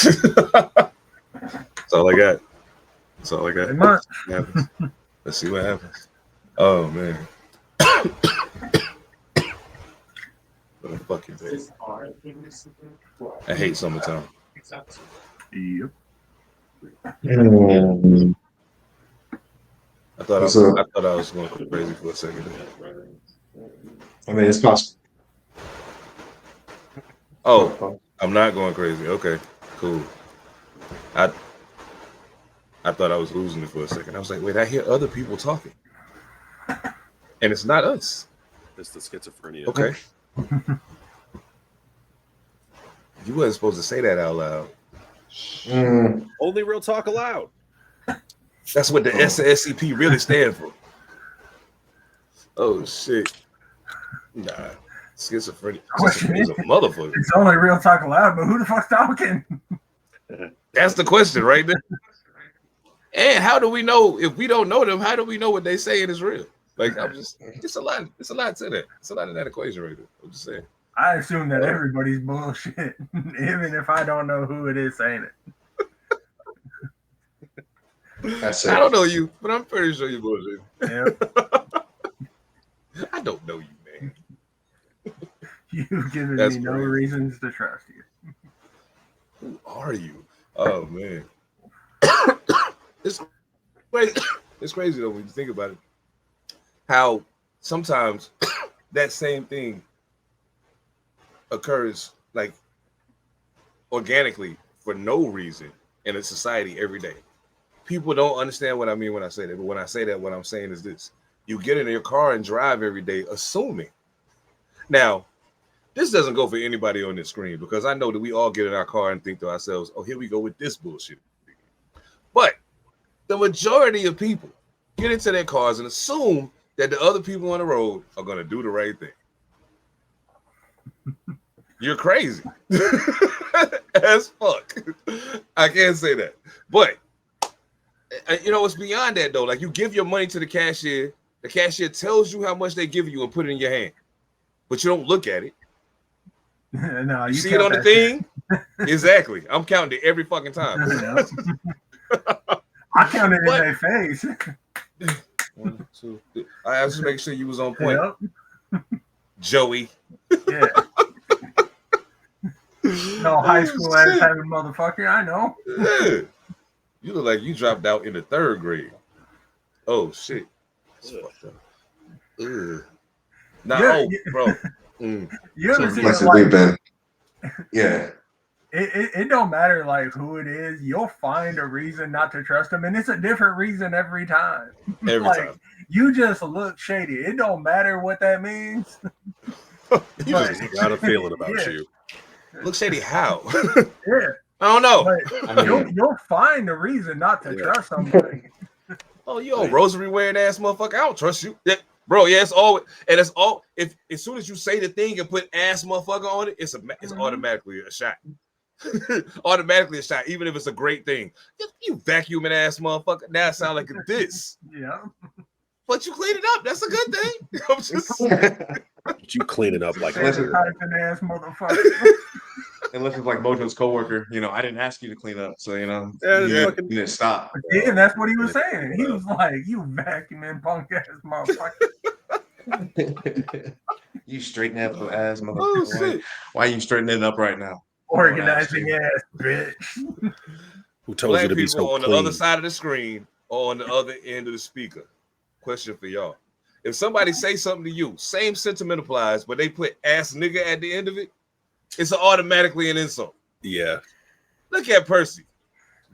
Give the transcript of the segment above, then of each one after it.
That's all I got. That's all I got. Let's see what happens. Oh man. What a fucking day. I hate summertime. Yep. I thought I was going crazy for a second. I mean, it's possible. Oh, I'm not going crazy. Okay, cool. I thought I was losing it for a second. I was like, wait, I hear other people talking. And it's not us. It's the schizophrenia. Okay. You wasn't supposed to say that out loud. Only real talk allowed. That's what the SCP really stand for. Oh shit. Nah. Schizophrenia is a motherfucker. It's only real talk allowed, but who the fuck's talking? That's the question right there. And how do we know if we don't know them? How do we know what they saying is real? Like it's a lot to that. It's a lot in that equation right there. I'm just saying. I assume that everybody's bullshit, even if I don't know who it is saying it. That's it. I don't know you, but I'm pretty sure you're bullshit. Yep. I don't know you, man. You've given That's me no crazy. reasons to trust you. Who are you? Oh man. It's crazy. It's crazy though when you think about it. How sometimes that same thing occurs like organically for no reason in a society every day. People don't understand what I mean when I say that, but when I say that, what I'm saying is this: you get in your car and drive every day, assuming. Now, this doesn't go for anybody on this screen because I know that we all get in our car and think to ourselves, "Oh, here we go with this bullshit." But the majority of people get into their cars and assume that the other people on the road are going to do the right thing. You're crazy as fuck. I can't say that. But, you know, it's beyond that, though. Like, you give your money to the cashier tells you how much they give you and put it in your hand. But you don't look at it. No, you see it on the thing? Exactly. I'm counting it every fucking time. I counted in their face. 1, 2, 3. I was just making sure you was on point. Yep. Joey. Yeah. No high school ass having motherfucker. I know. Yeah. You look like you dropped out in the 3rd grade. Oh shit. That's fucked up. Ugh. Nah, bro. You ever so seen like, like, been, yeah. It don't matter like who it is, you'll find a reason not to trust them, and it's a different reason every time. Every like, time. You just look shady. It don't matter what that means. You just got a feeling about you. Look shady how? Yeah. I don't know. But you'll find a reason not to trust somebody. Oh, you old rosary wearing ass motherfucker. I don't trust you. Yeah, bro, yeah, it's always, and it's all, if as soon as you say the thing and put ass motherfucker on it, it's automatically a shot. Automatically a shot, even if it's a great thing. You vacuuming ass motherfucker. Now it sounds like a diss. Yeah. But you clean it up. That's a good thing. I'm just But you clean it up like ass motherfucker. Unless it's like Mojo's coworker, you know, I didn't ask you to clean up, so you know, yeah. you didn't stop. Yeah, that's what he was saying. He was like, "You vacuuming punk ass motherfucker." You straighten that ass motherfucker. Oh, shit. Why are you straightening it up right now? Organizing ass bitch. Who told Black you to be people so on clean? the other side of the screen or on the other end of the speaker. Question for y'all. If somebody say something to you, same sentiment applies, but they put ass nigga at the end of it, it's automatically an insult. Yeah. Look at Percy.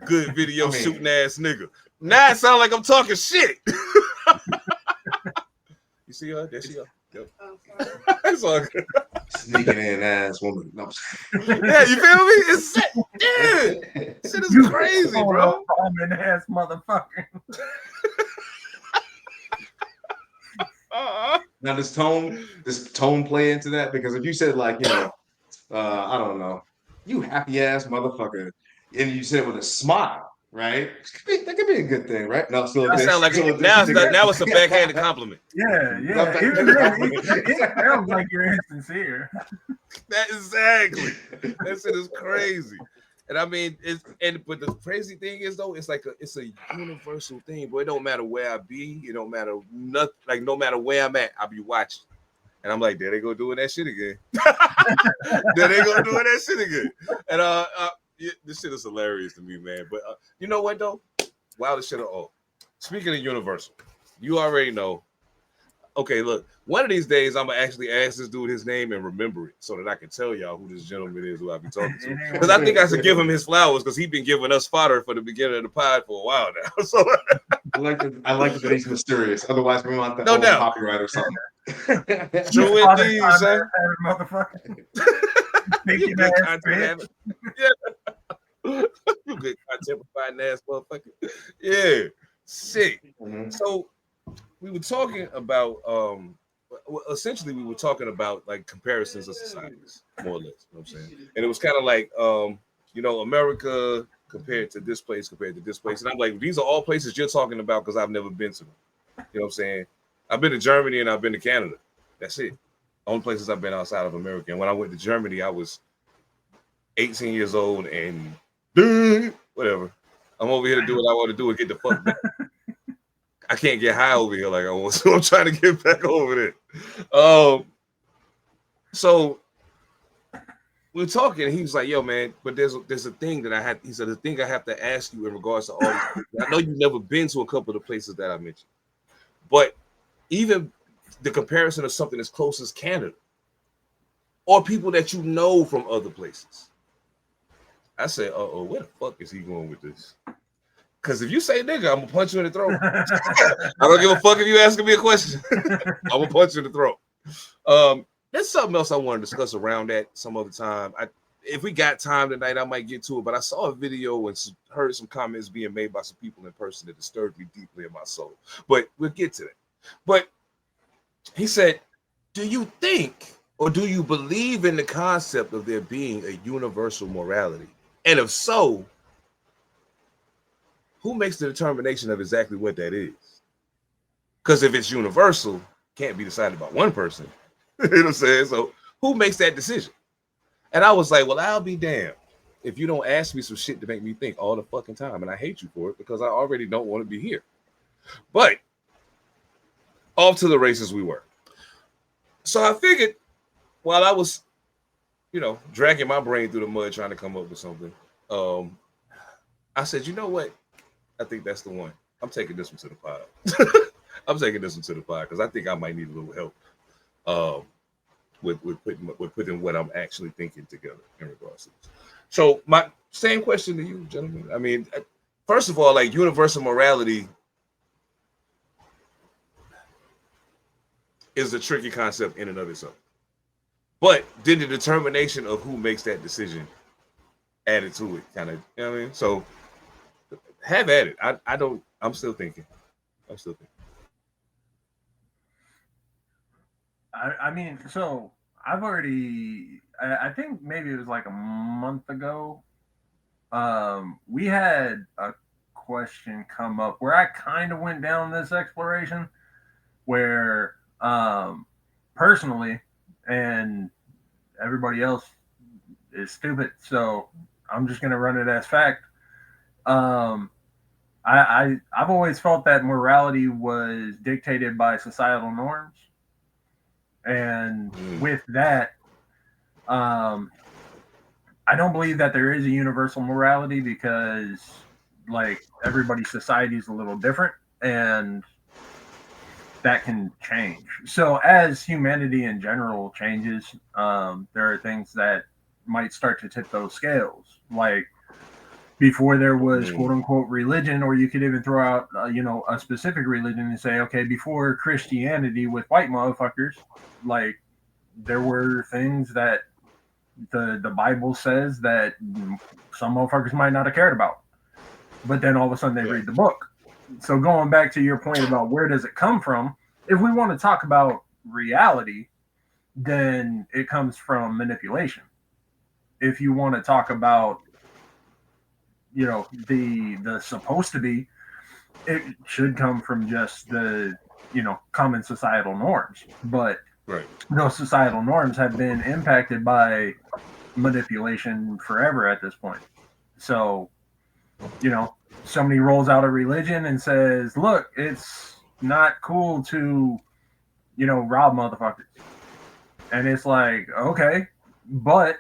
Good video shooting ass nigga. Now it sounds like I'm talking shit. You see her? There she go. Yep. It's all good. Sneaking in ass woman. No. Yeah, you feel me? It's shit is crazy, bro. Common ass motherfucker. Now this tone play into that, because if you said like, you know, I don't know, you happy ass motherfucker, and you said it with a smile, right? That could be a good thing, right? No, still It sounds like now it's a backhanded compliment. Yeah. Even then, it sounds like you're insincere. That exactly. That shit is crazy. And I mean, but the crazy thing is though, it's a universal thing, but it don't matter where I be, it don't matter nothing. Like no matter where I'm at, I'll be watching, and I'm like, there they go doing that shit again. There they go doing that shit again. And this shit is hilarious to me, man. But you know what though? Wow, this shit are all. Speaking of universal, you already know. Okay, look, one of these days I'm gonna actually ask this dude his name and remember it so that I can tell y'all who this gentleman is who I be talking to. Because I think I should give him his flowers because he's been giving us fodder for the beginning of the pod for a while now. So I like that he's mysterious. Otherwise, we want that no doubt copyright or something. True indeed, son. Motherfucker. You good content, yeah. You good content providing ass motherfucker. Yeah, shit. Mm-hmm. So we were talking about essentially we were talking about like comparisons of societies, more or less. You know what I'm saying? And it was kind of like America compared to this place, and I'm like, these are all places you're talking about because I've never been to them. You know what I'm saying? I've been to Germany and I've been to Canada. That's it. Only places I've been outside of America. And when I went to Germany, I was 18 years old and whatever. I'm over here to do what I want to do and get the fuck back. I can't get high over here like I want, so I'm trying to get back over there. So we were talking, and he was like, "Yo, man, but there's a thing that I had." He said, "The thing I have to ask you in regards to all these people. I know you've never been to a couple of the places that I mentioned, but even the comparison of something as close as Canada, or people that you know from other places." I said, where the fuck is he going with this? Because if you say nigga, I'm gonna punch you in the throat. I don't give a fuck if you asking me a question. I'm gonna punch you in the throat. There's something else I want to discuss around that some other time. If we got time tonight, I might get to it. But I saw a video and heard some comments being made by some people in person that disturbed me deeply in my soul. But we'll get to that. But he said, do you think or do you believe in the concept of there being a universal morality? And if so, who makes the determination of exactly what that is? Because if it's universal, it can't be decided by one person. You know what I'm saying? So who makes that decision? And I was like, well, I'll be damned if you don't ask me some shit to make me think all the fucking time. And I hate you for it because I already don't want to be here. But off to the races we were. So I figured while I was, dragging my brain through the mud trying to come up with something, I said, you know what? I think that's the one. I'm taking this one to the pod. I'm taking this one to the pod because I think I might need a little help with putting what I'm actually thinking together in regards to this. So my same question to you, gentlemen. I mean, first of all, like universal morality is a tricky concept in and of itself. But then the determination of who makes that decision added to it, kind of, you know what I mean? So have at it. I'm still thinking. I mean, so I've already, I think maybe it was like a month ago. We had a question come up where I kind of went down this exploration where personally, and everybody else is stupid, so I'm just gonna run it as fact. I've always felt that morality was dictated by societal norms, and with that, I don't believe that there is a universal morality because, like, everybody's society is a little different, and that can change. So as humanity in general changes, there are things that might start to tip those scales. Like before there was quote unquote religion, or you could even throw out, a specific religion and say, okay, before Christianity with white motherfuckers, like there were things that the Bible says that some motherfuckers might not have cared about. But then all of a sudden they read the book. So going back to your point about where does it come from, if we want to talk about reality, then it comes from manipulation. If you want to talk about, the supposed to be, it should come from just the, common societal norms. But those societal norms have been impacted by manipulation forever at this point. So, somebody rolls out a religion and says, look, it's not cool to, rob motherfuckers. And it's like, okay, but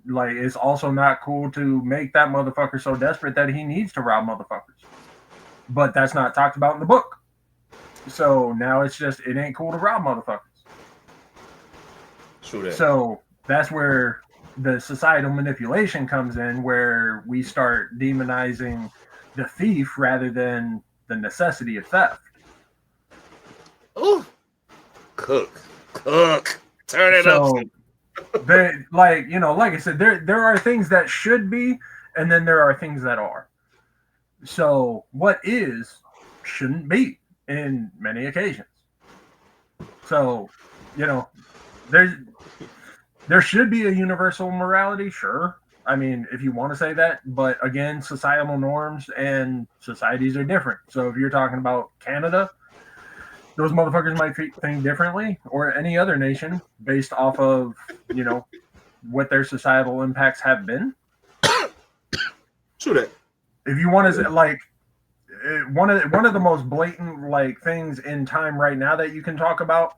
like, it's also not cool to make that motherfucker so desperate that he needs to rob motherfuckers. But that's not talked about in the book. So now it's just, it ain't cool to rob motherfuckers. True that. So that's where the societal manipulation comes in, where we start demonizing the thief rather than the necessity of theft. Ooh. Cook. Turn it up. They, like I said, there are things that should be, and then there are things that are. So what is shouldn't be in many occasions. So, there should be a universal morality, sure. I mean, if you want to say that, but again, societal norms and societies are different. So if you're talking about Canada, those motherfuckers might think differently, or any other nation based off of, what their societal impacts have been. True that. If you want to, like, one of the most blatant, like, things in time right now that you can talk about,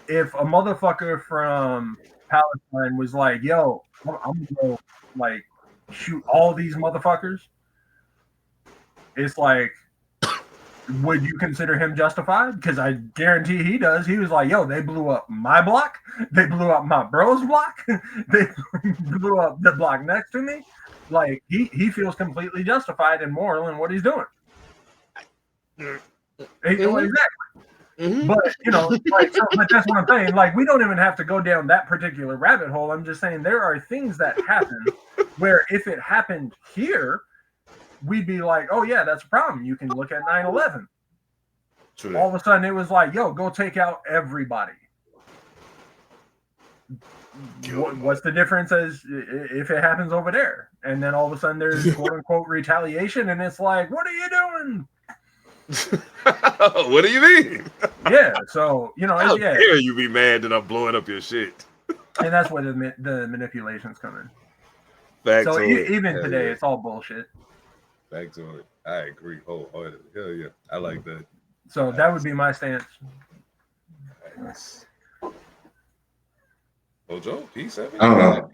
if a motherfucker from Palestine was like, yo, I'm gonna go, like, shoot all these motherfuckers, it's like, would you consider him justified? Because I guarantee he does. He was like, yo, they blew up my block. They blew up my bro's block. They blew up the block next to me. Like, he feels completely justified and moral in what he's doing. Exactly. Mm-hmm. But, but that's what I'm saying. Like, we don't even have to go down that particular rabbit hole. I'm just saying there are things that happen where if it happened here, we'd be like, oh, yeah, that's a problem. You can look at 9/11. True. All of a sudden, it was like, yo, go take out everybody. What's the difference as if it happens over there? And then all of a sudden, there's quote-unquote retaliation, and it's like, what are you doing? What do you mean? Yeah, so, how dare you be mad that I'm blowing up your shit? And that's where the manipulations come in. Back so to even today, it's all bullshit. Back to it. I agree wholeheartedly. Hell yeah. I like that. So that would be my stance. Nice. Mojo, peace. I don't know.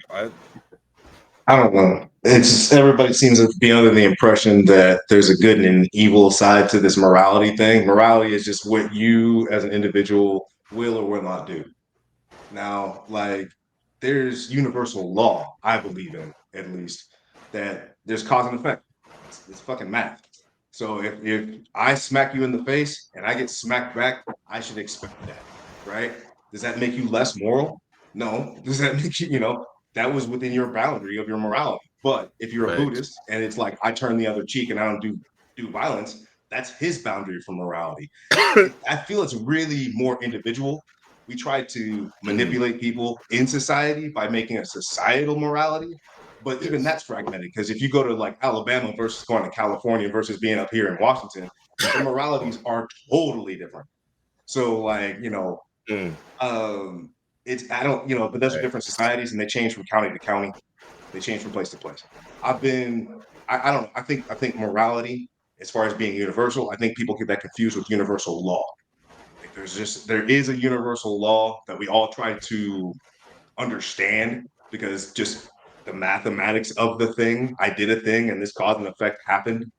I don't know. It's just, everybody seems to be under the impression that there's a good and an evil side to this morality thing. Morality is just what you as an individual will or will not do. Now, like, there's universal law, I believe in, at least, that there's cause and effect. It's fucking math. So if I smack you in the face and I get smacked back, I should expect that, right? Does that make you less moral? No. Does that make you, that was within your boundary of your morality. But if you're a Buddhist and it's like, I turn the other cheek and I don't do violence, that's his boundary for morality. I feel it's really more individual. We try to manipulate people in society by making a societal morality. But even that's fragmented, because if you go to like Alabama versus going to California versus being up here in Washington, the moralities are totally different. So like, it's, I don't, but those are different societies and they change from county to county. They change from place to place. I don't know. I think morality, as far as being universal, I think people get that confused with universal law. Like there is a universal law that we all try to understand, because just the mathematics of the thing, I did a thing and this cause and effect happened.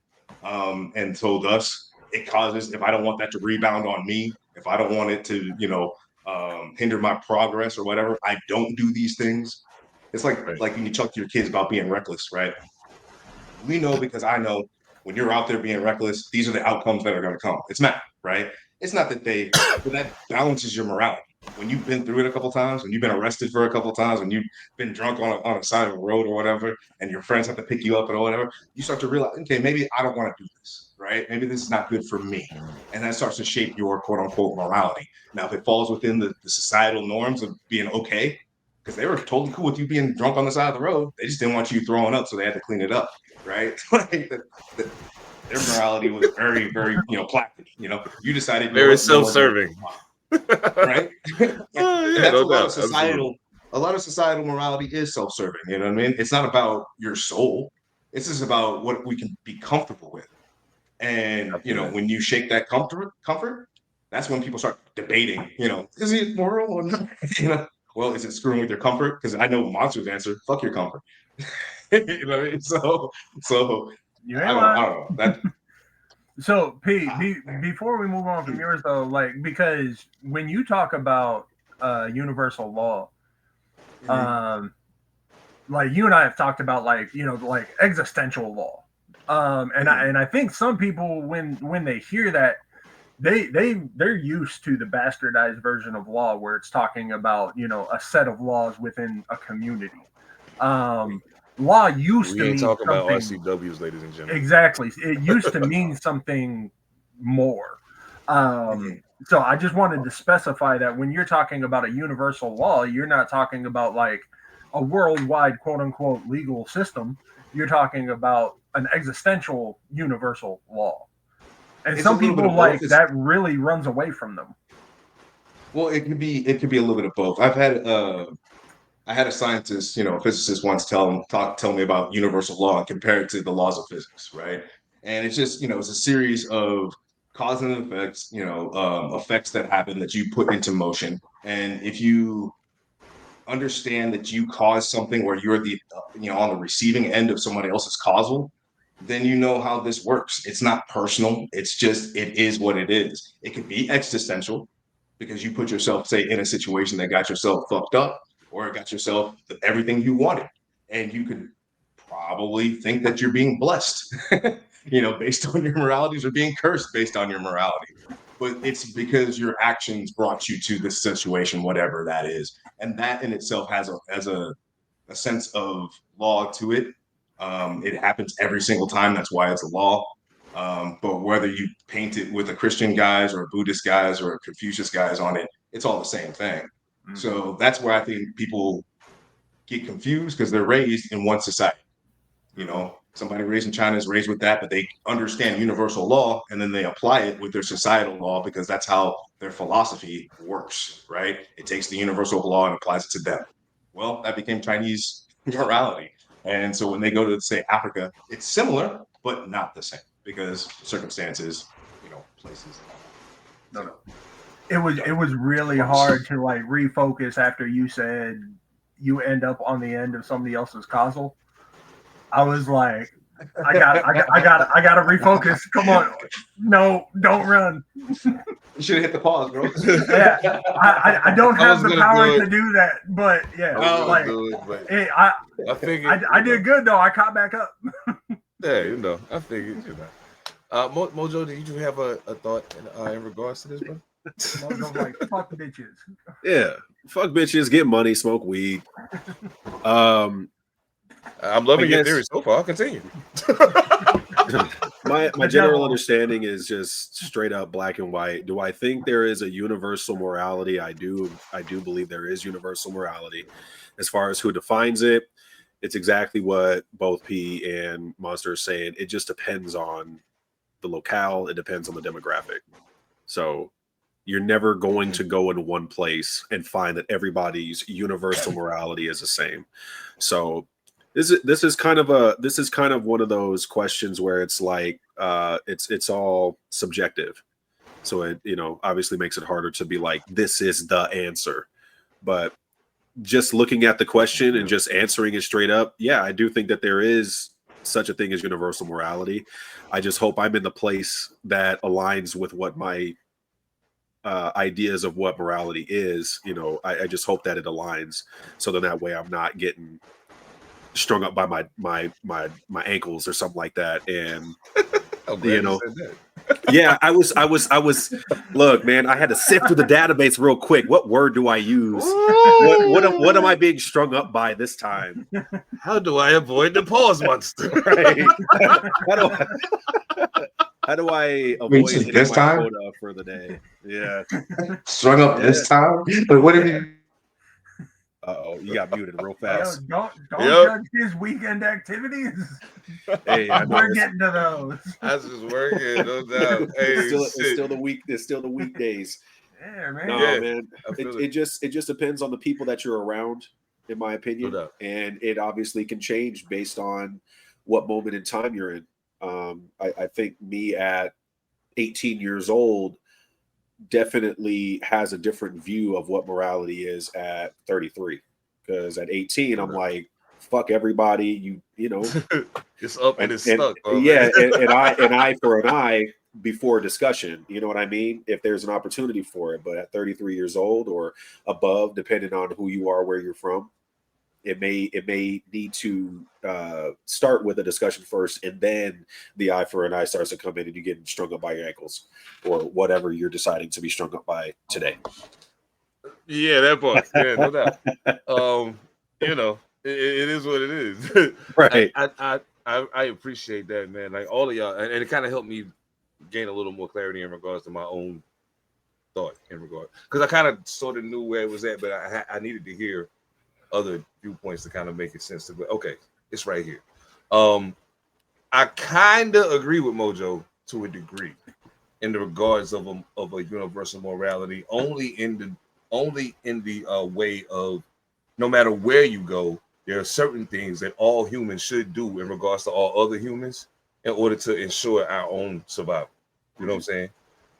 And so thus it causes, if I don't want that to rebound on me, if I don't want it to, hinder my progress or whatever, I don't do these things. It's like when you talk to your kids about being reckless, right? We know, because I know when you're out there being reckless, these are the outcomes that are going to come. It's math, right? It's not that that balances your morality. When you've been through it a couple of times, when you've been arrested for a couple of times, when you've been drunk on a side of the road or whatever, and your friends have to pick you up or whatever, you start to realize, okay, maybe I don't want to do this, right? Maybe this is not good for me. And that starts to shape your quote unquote morality. Now, if it falls within the societal norms of being okay, because they were totally cool with you being drunk on the side of the road, they just didn't want you throwing up, so they had to clean it up, right? Like their morality was very, very, plastic. You decided very self-serving. Right? That's a lot of societal. A lot of societal morality is self-serving. You know what I mean? It's not about your soul. It's just about what we can be comfortable with. And when you shake that comfort, that's when people start debating. Is it moral or not? Well, is it screwing with your comfort? Because I know Monster's answer: fuck your comfort. You know what I mean? So You I ain't don't lying. know that. So, before we move on from yours, though, like, because when you talk about universal law, like you and I have talked about, like, like existential law, and I think some people when they hear that, they're used to the bastardized version of law where it's talking about a set of laws within a community. Law used to We ain't mean talking about something. RCWs, ladies and gentlemen. Exactly. It used to mean something more. So I just wanted to specify that when you're talking about a universal law, you're not talking about like a worldwide quote unquote legal system. You're talking about an existential universal law. And It's some a little bit people of like both. that really runs away from them. Well, it could be a little bit of both. I had a scientist, a physicist once tell me about universal law and compare it to the laws of physics, right? And it's just, it's a series of cause and effects, effects that happen that you put into motion. And if you understand that you cause something or you're the, on the receiving end of somebody else's causal, then you know how this works. It's not personal. It's just, it is what it is. It could be existential because you put yourself, say, in a situation that got yourself fucked up, or it got yourself everything you wanted. And you could probably think that you're being blessed, based on your moralities, or being cursed based on your morality. But it's because your actions brought you to this situation, whatever that is. And that in itself has a sense of law to it. It happens every single time. That's why it's a law. But whether you paint it with a Christian guys or a Buddhist guys or a Confucius guys on it, it's all the same thing. Mm-hmm. So that's where I think people get confused because they're raised in one society. Somebody raised in China is raised with that, but they understand universal law and then they apply it with their societal law because that's how their philosophy works, right? It takes the universal law and applies it to them. Well, that became Chinese morality. And so when they go to, say, Africa, it's similar, but not the same because circumstances, places. No. It was really hard to like refocus after you said you end up on the end of somebody else's causal. I was like, I gotta refocus. Come on, no, don't run. You should have hit the pause, bro. Yeah, I don't have the power to do that, but yeah, I did good though. I caught back up. Yeah, I figured. Mojo, did you have a thought in regards to this, bro? Mojo's like, fuck bitches. Yeah, fuck bitches, get money, smoke weed. I'm loving your theory so far. I'll continue. My general understanding is just straight up black and white. Do I think there is a universal morality? I do believe there is universal morality. As far as who defines it, it's exactly what both P and Monster are saying. It just depends on the locale. It depends on the demographic. So you're never going to go in one place and find that everybody's universal morality is the same. So this is kind of one of those questions where it's like it's all subjective. So it obviously makes it harder to be like this is the answer. But just looking at the question and just answering it straight up, yeah, I do think that there is such a thing as universal morality. I just hope I'm in the place that aligns with what my ideas of what morality is. I just hope that it aligns, so then that way I'm not getting strung up by my ankles or something like that. And yeah, I was look, man, I had to sift through the database real quick. What word do I use? What am I being strung up by this time? How do I avoid the pause monster? Right. How do I avoid hitting this my time? quota for the day? Yeah. Strung up this time? But what if you? Uh-oh, you got muted real fast. Yo, don't judge his weekend activities. Hey, we're getting to those. That's just working, no doubt. Hey, it's still the weekdays. Yeah, man. No, man. It just depends on the people that you're around, in my opinion. No doubt. And it obviously can change based on what moment in time you're in. I think me at 18 years old definitely has a different view of what morality is at 33. Because at 18, I'm like, fuck everybody, you know. It's up and it's stuck. Yeah, and eye for an eye before discussion. You know what I mean? If there's an opportunity for it. But at 33 years old or above, depending on who you are, where you're from, it may need to start with a discussion first, and then the eye for an eye starts to come in, and you get strung up by your ankles or whatever you're deciding to be strung up by today. Yeah, that part. Yeah, no doubt. You know, it is what it is. Right. I appreciate that, man. Like all of y'all, and it kind of helped me gain a little more clarity in regards to my own thought in regard, because I kind of sort of knew where it was at, but I needed to hear other viewpoints to kind of make it sense to. But okay, it's right here. I kind of agree with Mojo to a degree in the regards of a universal morality, only in the way of no matter where you go, there are certain things that all humans should do in regards to all other humans in order to ensure our own survival. You know what I'm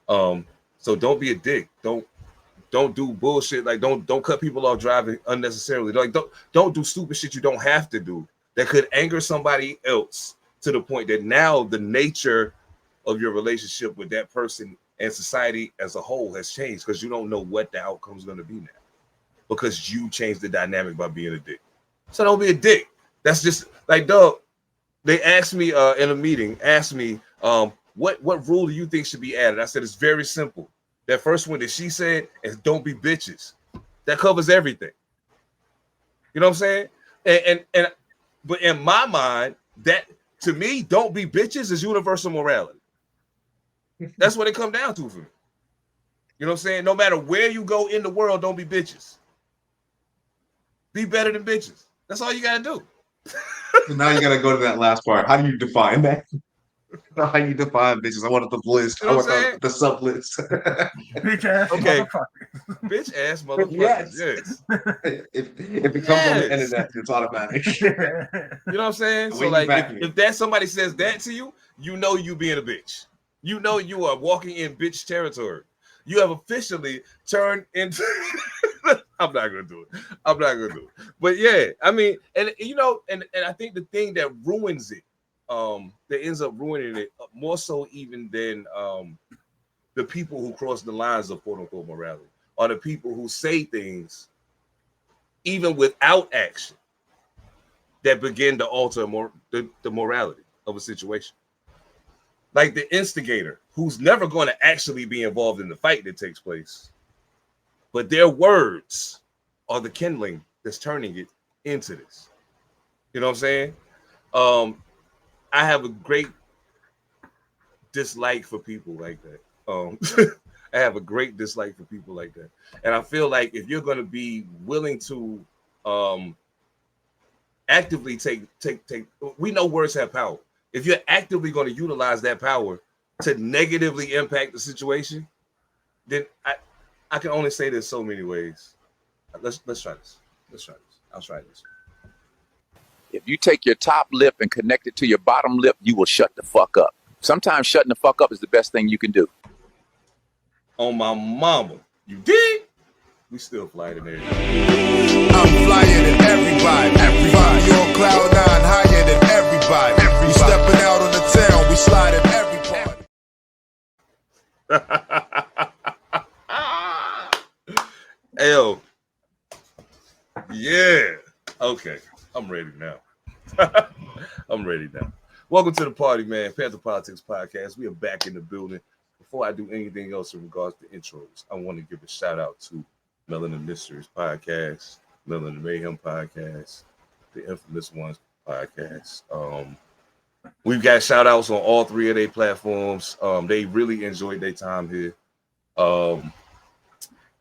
saying? So don't be a dick. Don't do bullshit. Like don't cut people off driving unnecessarily. Like don't do stupid shit you don't have to do that could anger somebody else to the point that now the nature of your relationship with that person and society as a whole has changed because you don't know what the outcome is going to be now because you changed the dynamic by being a dick. So don't be a dick. That's just like, dog. They asked me in a meeting, what rule do you think should be added? I said, it's very simple. That first one that she said is don't be bitches. That covers everything. You know what I'm saying? And but in my mind, that to me, don't be bitches is universal morality. That's what it comes down to for me. You know what I'm saying? No matter where you go in the world, don't be bitches. Be better than bitches. That's all you gotta do. So now you gotta go to that last part. How do you define that? How you define bitches? I wanted the list. You know I want the sub list. Bitch ass okay. motherfucker. Bitch ass motherfucker. Yes. If it comes on the end of that, it's automatic. You know what I'm saying? So like if that somebody says that to you, you know you being a bitch. You know you are walking in bitch territory. You have officially turned into I'm not gonna do it. But yeah, I mean, and you know, and I think the thing that ruins it, that ends up ruining it more so even than the people who cross the lines of quote unquote morality are the people who say things even without action that begin to alter the morality of a situation. Like the instigator, who's never going to actually be involved in the fight that takes place, but their words are the kindling that's turning it into this. You know what I'm saying? I have a great dislike for people like that. I have a great dislike for people like that. And I feel like if you're going to be willing to actively take, we know words have power. If you're actively going to utilize that power to negatively impact the situation, then I can only say this so many ways. Let's try this. I'll try this. If you take your top lip and connect it to your bottom lip, you will shut the fuck up. Sometimes shutting the fuck up is the best thing you can do. On my mama, you did? We still fly today. I'm flyer than everybody. You on cloud 9, higher than everybody. We stepping out on the town, we slide in every party. Ayo. Yeah. Okay. I'm ready now. Welcome to the party, man. Pantha Politix Podcast. We are back in the building. Before I do anything else in regards to intros, I want to give a shout out to Melanin Mysteries Podcast, Melanin Mayhem Podcast, the Infamous Ones Podcast. We've got shout outs on all three of their platforms. They really enjoyed their time here.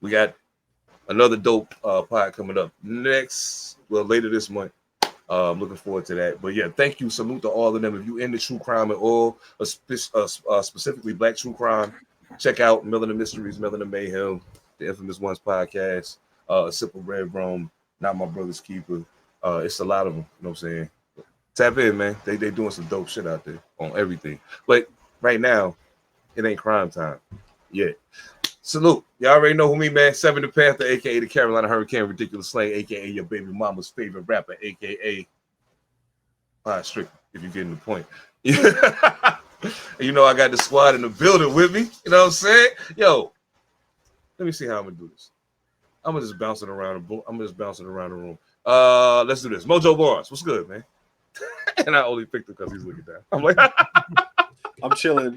We got another dope pod coming up later this month. I'm looking forward to that. But yeah, thank you. Salute to all of them. If you're into true crime at all, specifically Black true crime, check out Melanin Mysteries, Melanin Mayhem, the Infamous Ones Podcast, Simple Red Rome, Not My Brother's Keeper. It's a lot of them. You know what I'm saying? Tap in, man. They doing some dope shit out there on everything. But right now, it ain't crime time yet. Salute. Y'all already know who me, man. Seven Da Pantha, aka the Carolina Hurricane, Ridiculous Slang, aka your baby mama's favorite rapper, aka Strict, if you're getting the point. You know, I got the squad in the building with me. You know what I'm saying? Yo, let me see how I'm gonna do this. I'm just bouncing around the room. Let's do this. Mojo Barnes, what's good, man? And I only picked him because he's looking down. I'm like, I'm chilling.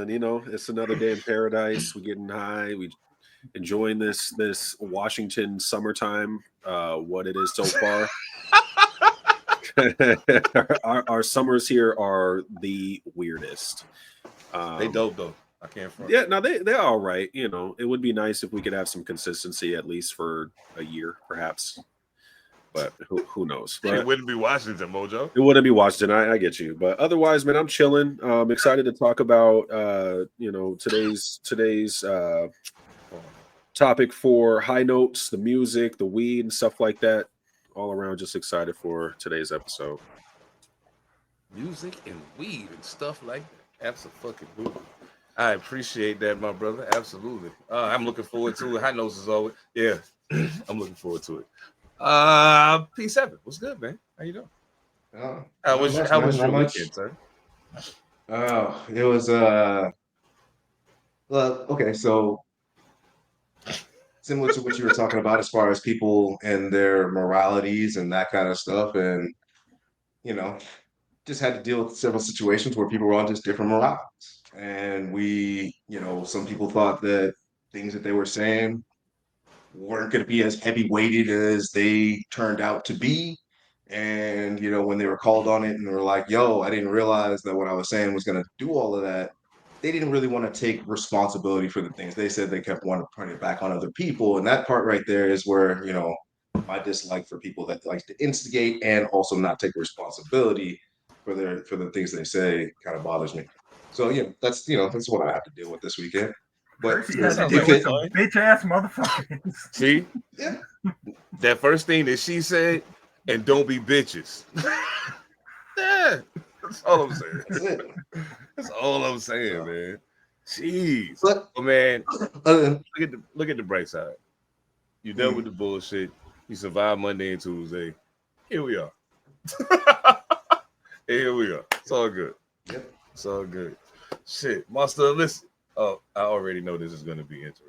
You know, it's another day in paradise. We're getting high. We enjoying this Washington summertime. What it is so far. our summers here are the weirdest. They dope though. I can't front. Yeah, no, they're all right. You know, it would be nice if we could have some consistency at least for a year, perhaps. But who knows? But it wouldn't be Washington, Mojo. It wouldn't be Washington. I get you. But otherwise, man, I'm chilling. I'm excited to talk about today's topic for high notes, the music, the weed, and stuff like that. All around, just excited for today's episode. Music and weed and stuff like that. Absolutely. I appreciate that, my brother. Absolutely. I'm looking forward to it. High notes is always, yeah. I'm looking forward to it. P7, what's good, man? How you doing? How was your weekend, sir? Oh, it was well, okay, so similar to what you were talking about as far as people and their moralities and that kind of stuff, and you know, just had to deal with several situations where people were on just different moralities, and some people thought that things that they were saying weren't going to be as heavy weighted as they turned out to be. And, when they were called on it and they were like, yo, I didn't realize that what I was saying was going to do all of that. They didn't really want to take responsibility for the things they said. They kept wanting to put it back on other people. And that part right there is where, my dislike for people that likes to instigate and also not take responsibility for the things they say kind of bothers me. So, that's what I have to deal with this weekend. But bitch ass motherfuckers. See? Yeah. That first thing that she said, and don't be bitches. Yeah. That's all I'm saying. That's it. That's all I'm saying, man. Jeez. But, man, look at the bright side. You dealt with the bullshit. You survived Monday and Tuesday. Here we are. Here we are. It's all good. Yep. It's all good. Shit. Master Elicit. Oh, I already know this is going to be interesting.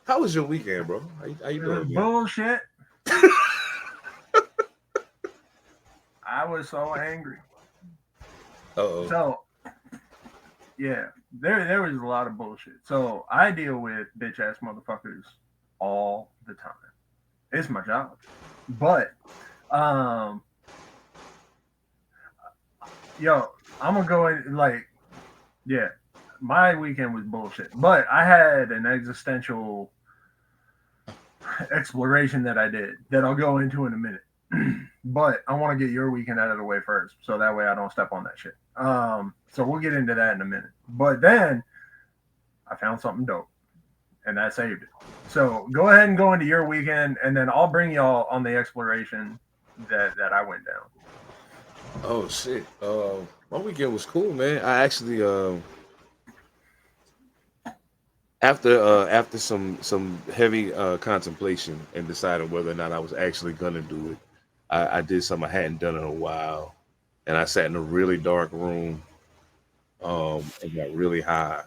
How was your weekend, bro? How you doing? Bullshit. I was so angry. Uh-oh. So, yeah, there was a lot of bullshit. So I deal with bitch ass motherfuckers all the time. It's my job. But, yo, I'm gonna go in yeah, my weekend was bullshit, but I had an existential exploration that I did that I'll go into in a minute. But I want to get your weekend out of the way first, so that way I don't step on that shit. So we'll get into that in a minute. But then I found something dope, and that saved it. So go ahead and go into your weekend, and then I'll bring y'all on the exploration that I went down. Oh shit. My weekend was cool, man. I actually after some heavy contemplation and deciding whether or not I was actually gonna do it, I did something I hadn't done in a while, and I sat in a really dark room and got really high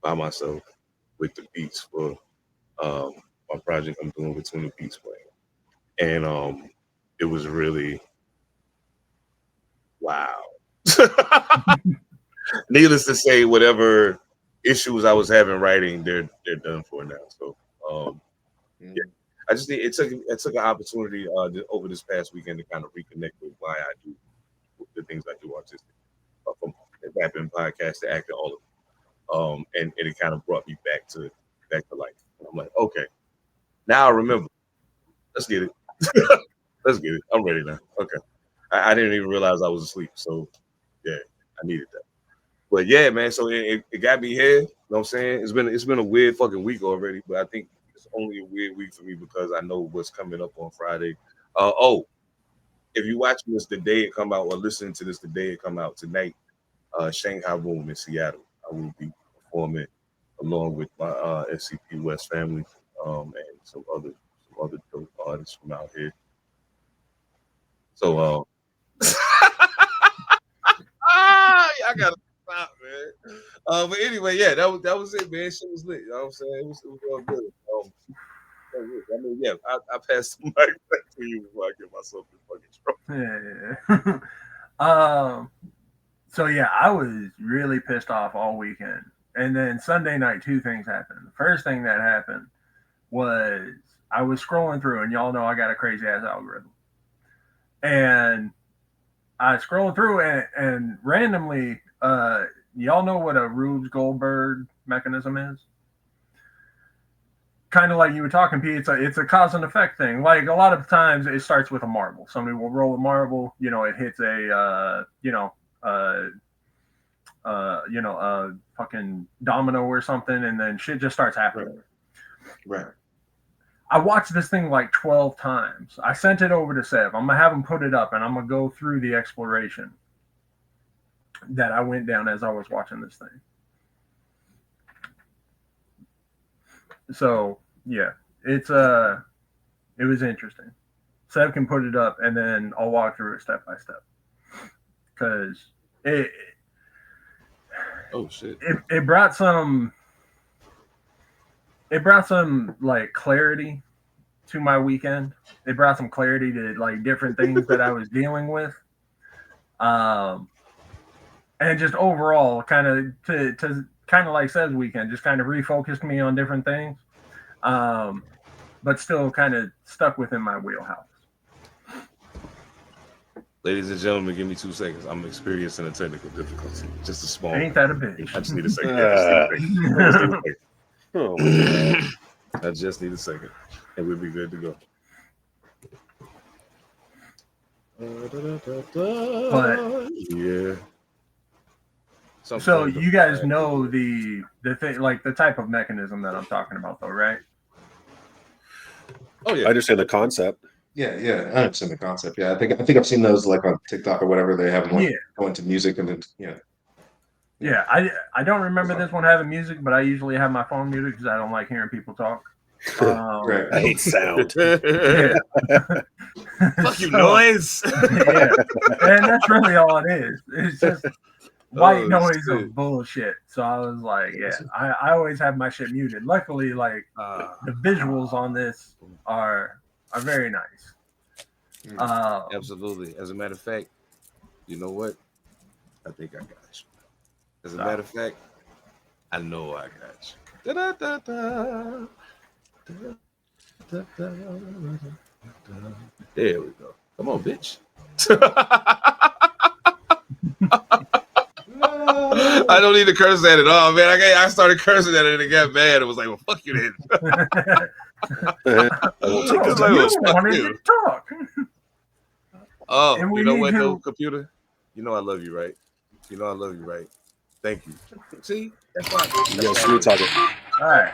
by myself with the beats for my project I'm doing with Tuna Beats playing, and it was really wow. Needless to say, whatever issues I was having writing, they're done for now. So yeah, I just it took an opportunity over this past weekend to kind of reconnect with why I do the things I do artistic, from the rapping, podcast, to acting, all of it. And it kind of brought me back to life. And I'm like, okay, now I remember. Let's get it. Let's get it. I'm ready now. Okay. I didn't even realize I was asleep. So yeah, I needed that. But yeah, man, so it got me here. You know what I'm saying? It's been a weird fucking week already, but I think it's only a weird week for me because I know what's coming up on Friday. if you're watching this the day it come out or listening to this the day it come out tonight, Shanghai Boom in Seattle, I will be performing along with my SCP West family and some other dope artists from out here. So I gotta stop, man. But anyway, yeah, that was it, man. Shit was lit. You know what I'm saying? It was all good. I mean, yeah, I passed the mic back to you before I get myself in fucking trouble. Yeah. So yeah, I was really pissed off all weekend. And then Sunday night, two things happened. The first thing that happened was I was scrolling through, and y'all know I got a crazy ass algorithm. And I scrolled through and randomly, y'all know what a Rube Goldberg mechanism is? Kind of like you were talking, Pete, it's a cause and effect thing. Like a lot of times it starts with a marble. Somebody will roll a marble, it hits a fucking domino or something, and then shit just starts happening. Right. I watched this thing like 12 times. I sent it over to Sev. I'm gonna have him put it up, and I'm gonna go through the exploration that I went down as I was watching this thing. So yeah, it was interesting. Sev can put it up, and then I'll walk through it step by step, because it brought some like clarity to my weekend. It brought some clarity to like different things that I was dealing with, and just overall kind of to kind of like Sev's weekend, just kind of refocused me on different things, but still kind of stuck within my wheelhouse. Ladies and gentlemen, give me 2 seconds. I'm experiencing a technical difficulty. Just a small. Ain't that a bitch? I just need a second. I just need a second, and we'll be good to go. But yeah. So you guys know the thing, like the type of mechanism that I'm talking about, though, right? Oh yeah, I understand the concept. Yeah, I understand the concept. Yeah, I think I've seen those like on TikTok or whatever. They have them like go into music and then Yeah, I don't remember this one having music, but I usually have my phone muted because I don't like hearing people talk. Right. I hate sound. Fuck you, noise. Yeah, and that's really all it is. It's just white noise of bullshit. So I was like, yeah, I always have my shit muted. Luckily, like the visuals on this are very nice. Absolutely. As a matter of fact, you know what? I think I got you. As a matter of fact, I know I got you. There we go. Come on, bitch. I don't need to curse at it. Oh man, I started cursing at it and it got mad. It was like, well, fuck you then. I won't take this You wanted to talk. Oh, you know what, though, computer? You know I love you, right? Thank you. See? That's right. Yo, smooth talking. All right.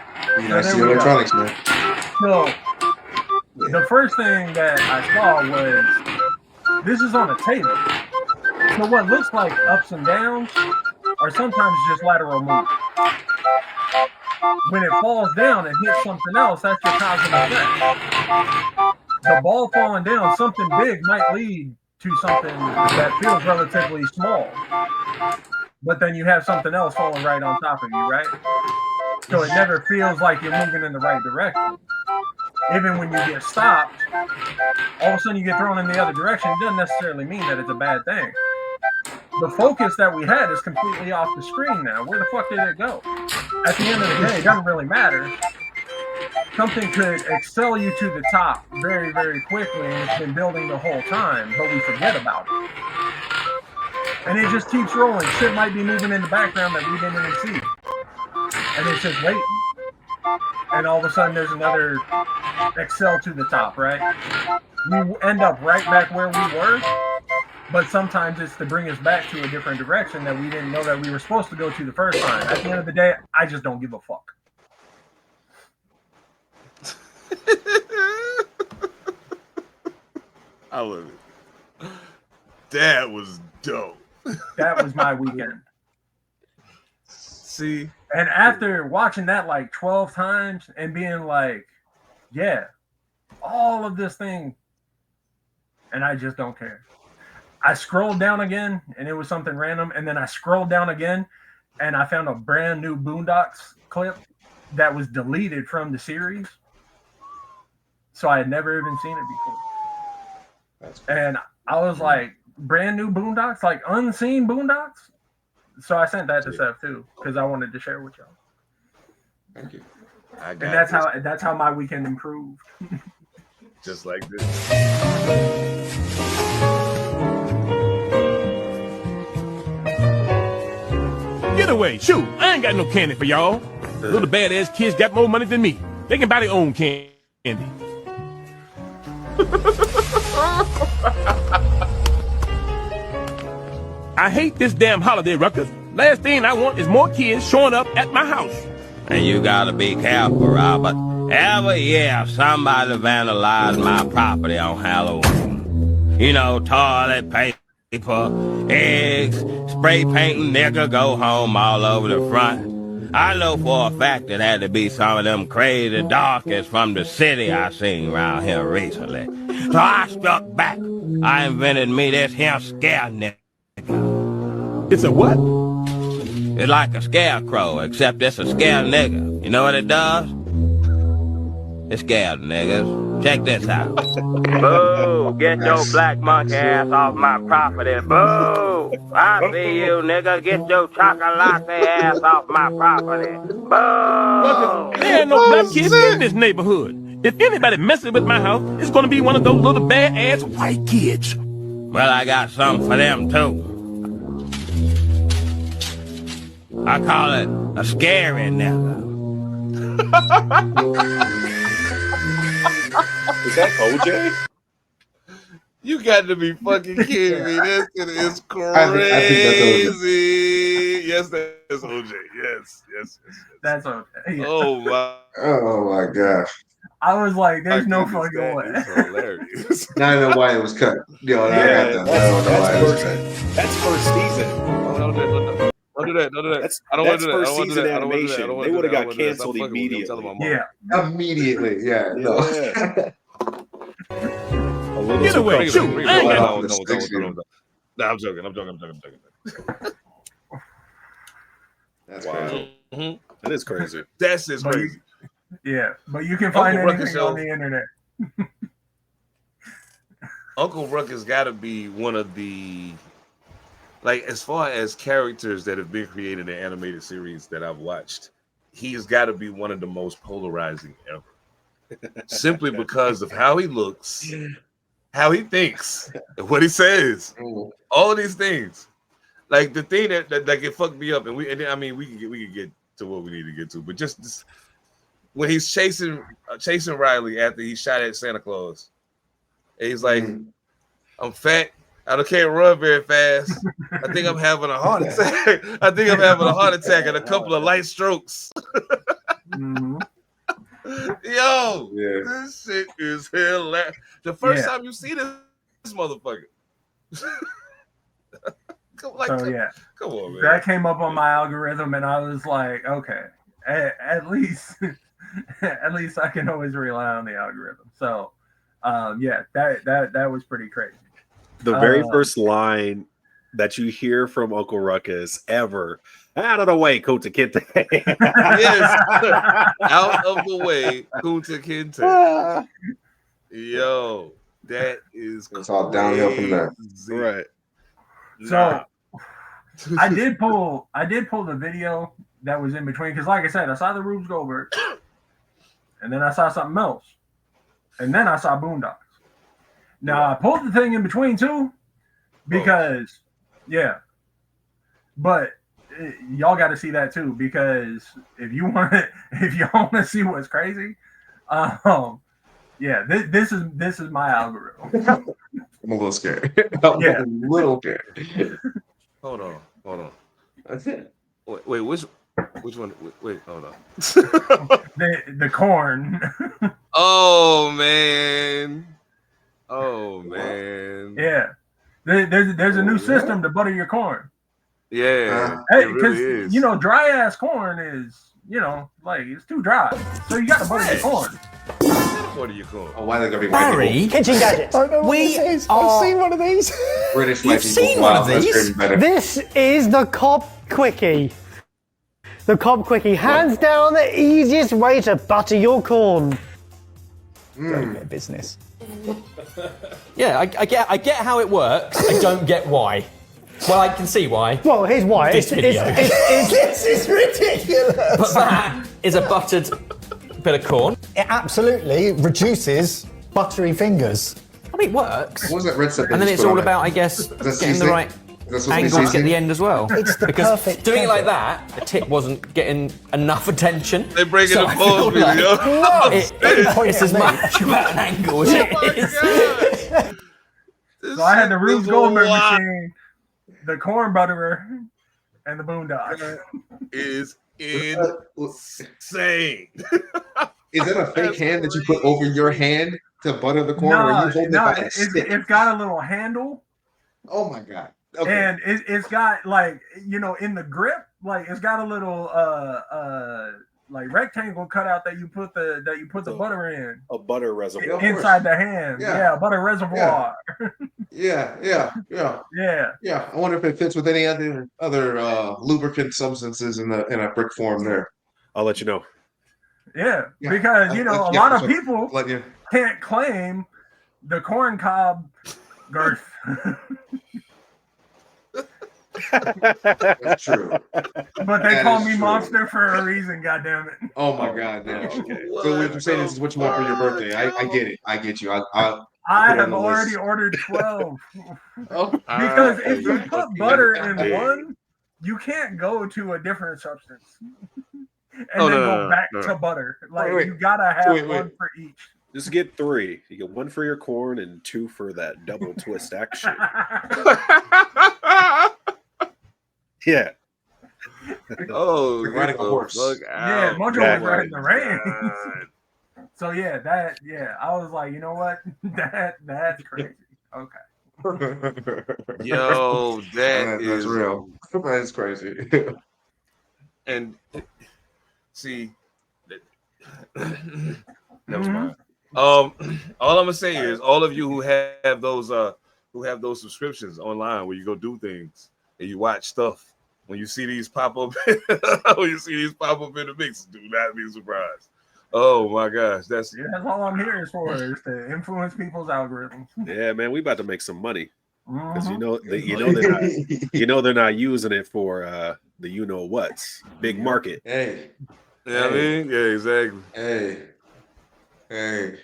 Nice to electronics, man. So the first thing that I saw was this is on a table. So what looks like ups and downs are sometimes just lateral movement. When it falls down and hits something else, that's your cause and effect. The ball falling down, something big might lead to something that feels relatively small. But then you have something else falling right on top of you, right? So it never feels like you're moving in the right direction. Even when you get stopped, all of a sudden you get thrown in the other direction. It doesn't necessarily mean that it's a bad thing. The focus that we had is completely off the screen now. Where the fuck did it go? At the end of the day, it doesn't really matter. Something could excel you to the top very, very quickly, and it's been building the whole time, but we forget about it. And it just keeps rolling. Shit might be moving in the background that we didn't even see. And it's just waiting. And all of a sudden there's another excel to the top, right? We end up right back where we were, but sometimes it's to bring us back to a different direction that we didn't know that we were supposed to go to the first time. At the end of the day, I just don't give a fuck. I love it. That was dope. That was my weekend. See, and after watching that like 12 times and being like, yeah, all of this thing, and I just don't care. I scrolled down again and it was something random, and then I scrolled down again and I found a brand new Boondocks clip that was deleted from the series. So I had never even seen it before. That's cool. And I was like, brand new Boondocks, like unseen Boondocks. So I sent that to Seth too, because I wanted to share with y'all. Thank you. And that's how my weekend improved. Just like this. Get away. Shoot, I ain't got no candy for y'all. Little badass kids got more money than me. They can buy their own candy. I hate this damn holiday ruckus. Last thing I want is more kids showing up at my house. And you gotta be careful, Robert. Every year, somebody vandalized my property on Halloween. You know, toilet paper, eggs, spray painting, nigga, go home all over the front. I know for a fact it had to be some of them crazy darkies from the city I seen around here recently. So I struck back. I invented me this here scare nigga. It's a what? It's like a scarecrow, except it's a scare nigga. You know what it does? It scares niggas. Check this out. Boo! Get your black monkey ass off my property. Boo! I see you, nigga. Get your chocolate ass off my property. Boo! There ain't no black kids in this neighborhood. If anybody messes with my house, it's gonna be one of those little bad-ass white kids. Well, I got something for them, too. I call it a scary nigga. Is that OJ? You got to be fucking kidding me. This shit is I think that's crazy. Yes, that's OJ. Yes. That's okay. Yeah. Oh my. Oh my gosh. I was like, there's no goodness, fucking way. that is hilarious. Not even why it was cut. Yo, I got that. I don't know why it was cut. That's first season. Don't do that. I don't want to do that. First season animation. They would have got canceled immediately. Yeah. Immediately. Yeah. No. A little Get too away. comfortable. Shoot, I ain't got No, I'm joking. That's Wow. crazy. That is crazy. That's just But crazy. Yeah, but you can find Uncle anything Ruckus on the internet. Uncle Ruckus got to be one of the, like, as far as characters that have been created in animated series that I've watched, he's got to be one of the most polarizing ever. Simply because of how he looks, how he thinks, and what he says. All of these things. Like the thing that can fuck me up, and we can get to what we need to get to, but just this, when he's chasing Riley after he shot at Santa Claus, and he's like, I'm fat, I can't run very fast. I think I'm having a heart attack. And a couple of light strokes. Mm-hmm. Yo, Yeah. this shit is hilarious. The first time you see this motherfucker. Come on, man. That came up on my algorithm, and I was like, okay, at least I can always rely on the algorithm. So, that was pretty crazy. The very first line that you hear from Uncle Ruckus ever, out of the way, Kunta Kinte. Yes, out of the way, Kunta Kinte. Yo, that is It's all downhill from there. Right. So I did pull the video that was in between, because like I said, I saw the Rube Goldberg, and then I saw something else, and then I saw Boondocks. Now I pulled the thing in between too, because but y'all got to see that too, because if y'all want to see what's crazy, this is my algorithm. I'm a little scared. I'm a little scared. Hold on. That's it. Wait, which one? Wait, hold on. the corn. Oh man. Yeah. There's a new system to butter your corn. Yeah, Hey, it because really is. you know, dry ass corn is, you know, like it's too dry. So you got to butter your corn. What are you calling? Oh, why are they gonna be white people? Barry, Kitchen gadgets. I've seen one of these. British You've white people. seen one of Wow, that's these? even better. This is the Cobb Quickie. The Cobb Quickie, hands down the easiest way to butter your corn. Great bit of business. Yeah, I get how it works. I don't get why. Well, I can see why. Well, here's why. This video. This is ridiculous. But that is a buttered bit of corn. It absolutely reduces buttery fingers. I mean, it works. What was that red stuff? And then it's all about, I guess, that getting the seasoning? right Is that angles supposed to at be the end as well. It's the because perfect doing it like feather. that, the tip wasn't getting enough attention. They break it So in I feel balls, like yo. it's as much about an angle as it is. So I had the Rube Goldberg machine, the corn butterer, and the Boondocks. Is insane. Is that a fake hand that you put over your hand to butter the corn, or you hold it by a stick? It's got a little handle. Oh my god! Okay. And it's got, like, you know, in the grip, like it's got a little like rectangle cutout that you put the butter in. A butter reservoir. Inside the hand. Yeah, butter reservoir. Yeah. Yeah. I wonder if it fits with any other lubricant substances in a brick form there. I'll let you know. Yeah. Because, you know, a lot of people Let you. can't claim the corn cob girth. That's true. But they That call is me true. monster for a reason, goddammit. Oh my god! Now. So what you're saying is what you want for your birthday? I get it. I get you. I put it on have the already list. ordered 12. Oh, Because if you put butter in Yeah. one, you can't go to a different substance and Oh, then no, go no, back no. to butter. Like, Wait. you gotta have Wait. one for each. Just get 3. You get 1 for your corn and 2 for that double twist action. Yeah. Oh, Like riding a get the horse. fuck Yeah, out. Mojo Yeah. was riding the reins. God. So I was like, you know what? That's crazy. Okay. Yo, that's is real. That's crazy. And see, never mind. All I'm gonna say is, all of you who have those subscriptions online where you go do things and you watch stuff, when you see these pop up, in the mix, do not be surprised. Oh my gosh, that's That's all I'm here for, is to influence people's algorithms. Yeah, man, we about to make some money. Because Mhm. you know they're not using it for the you know what's big market. Hey, I mean, yeah, exactly. hey.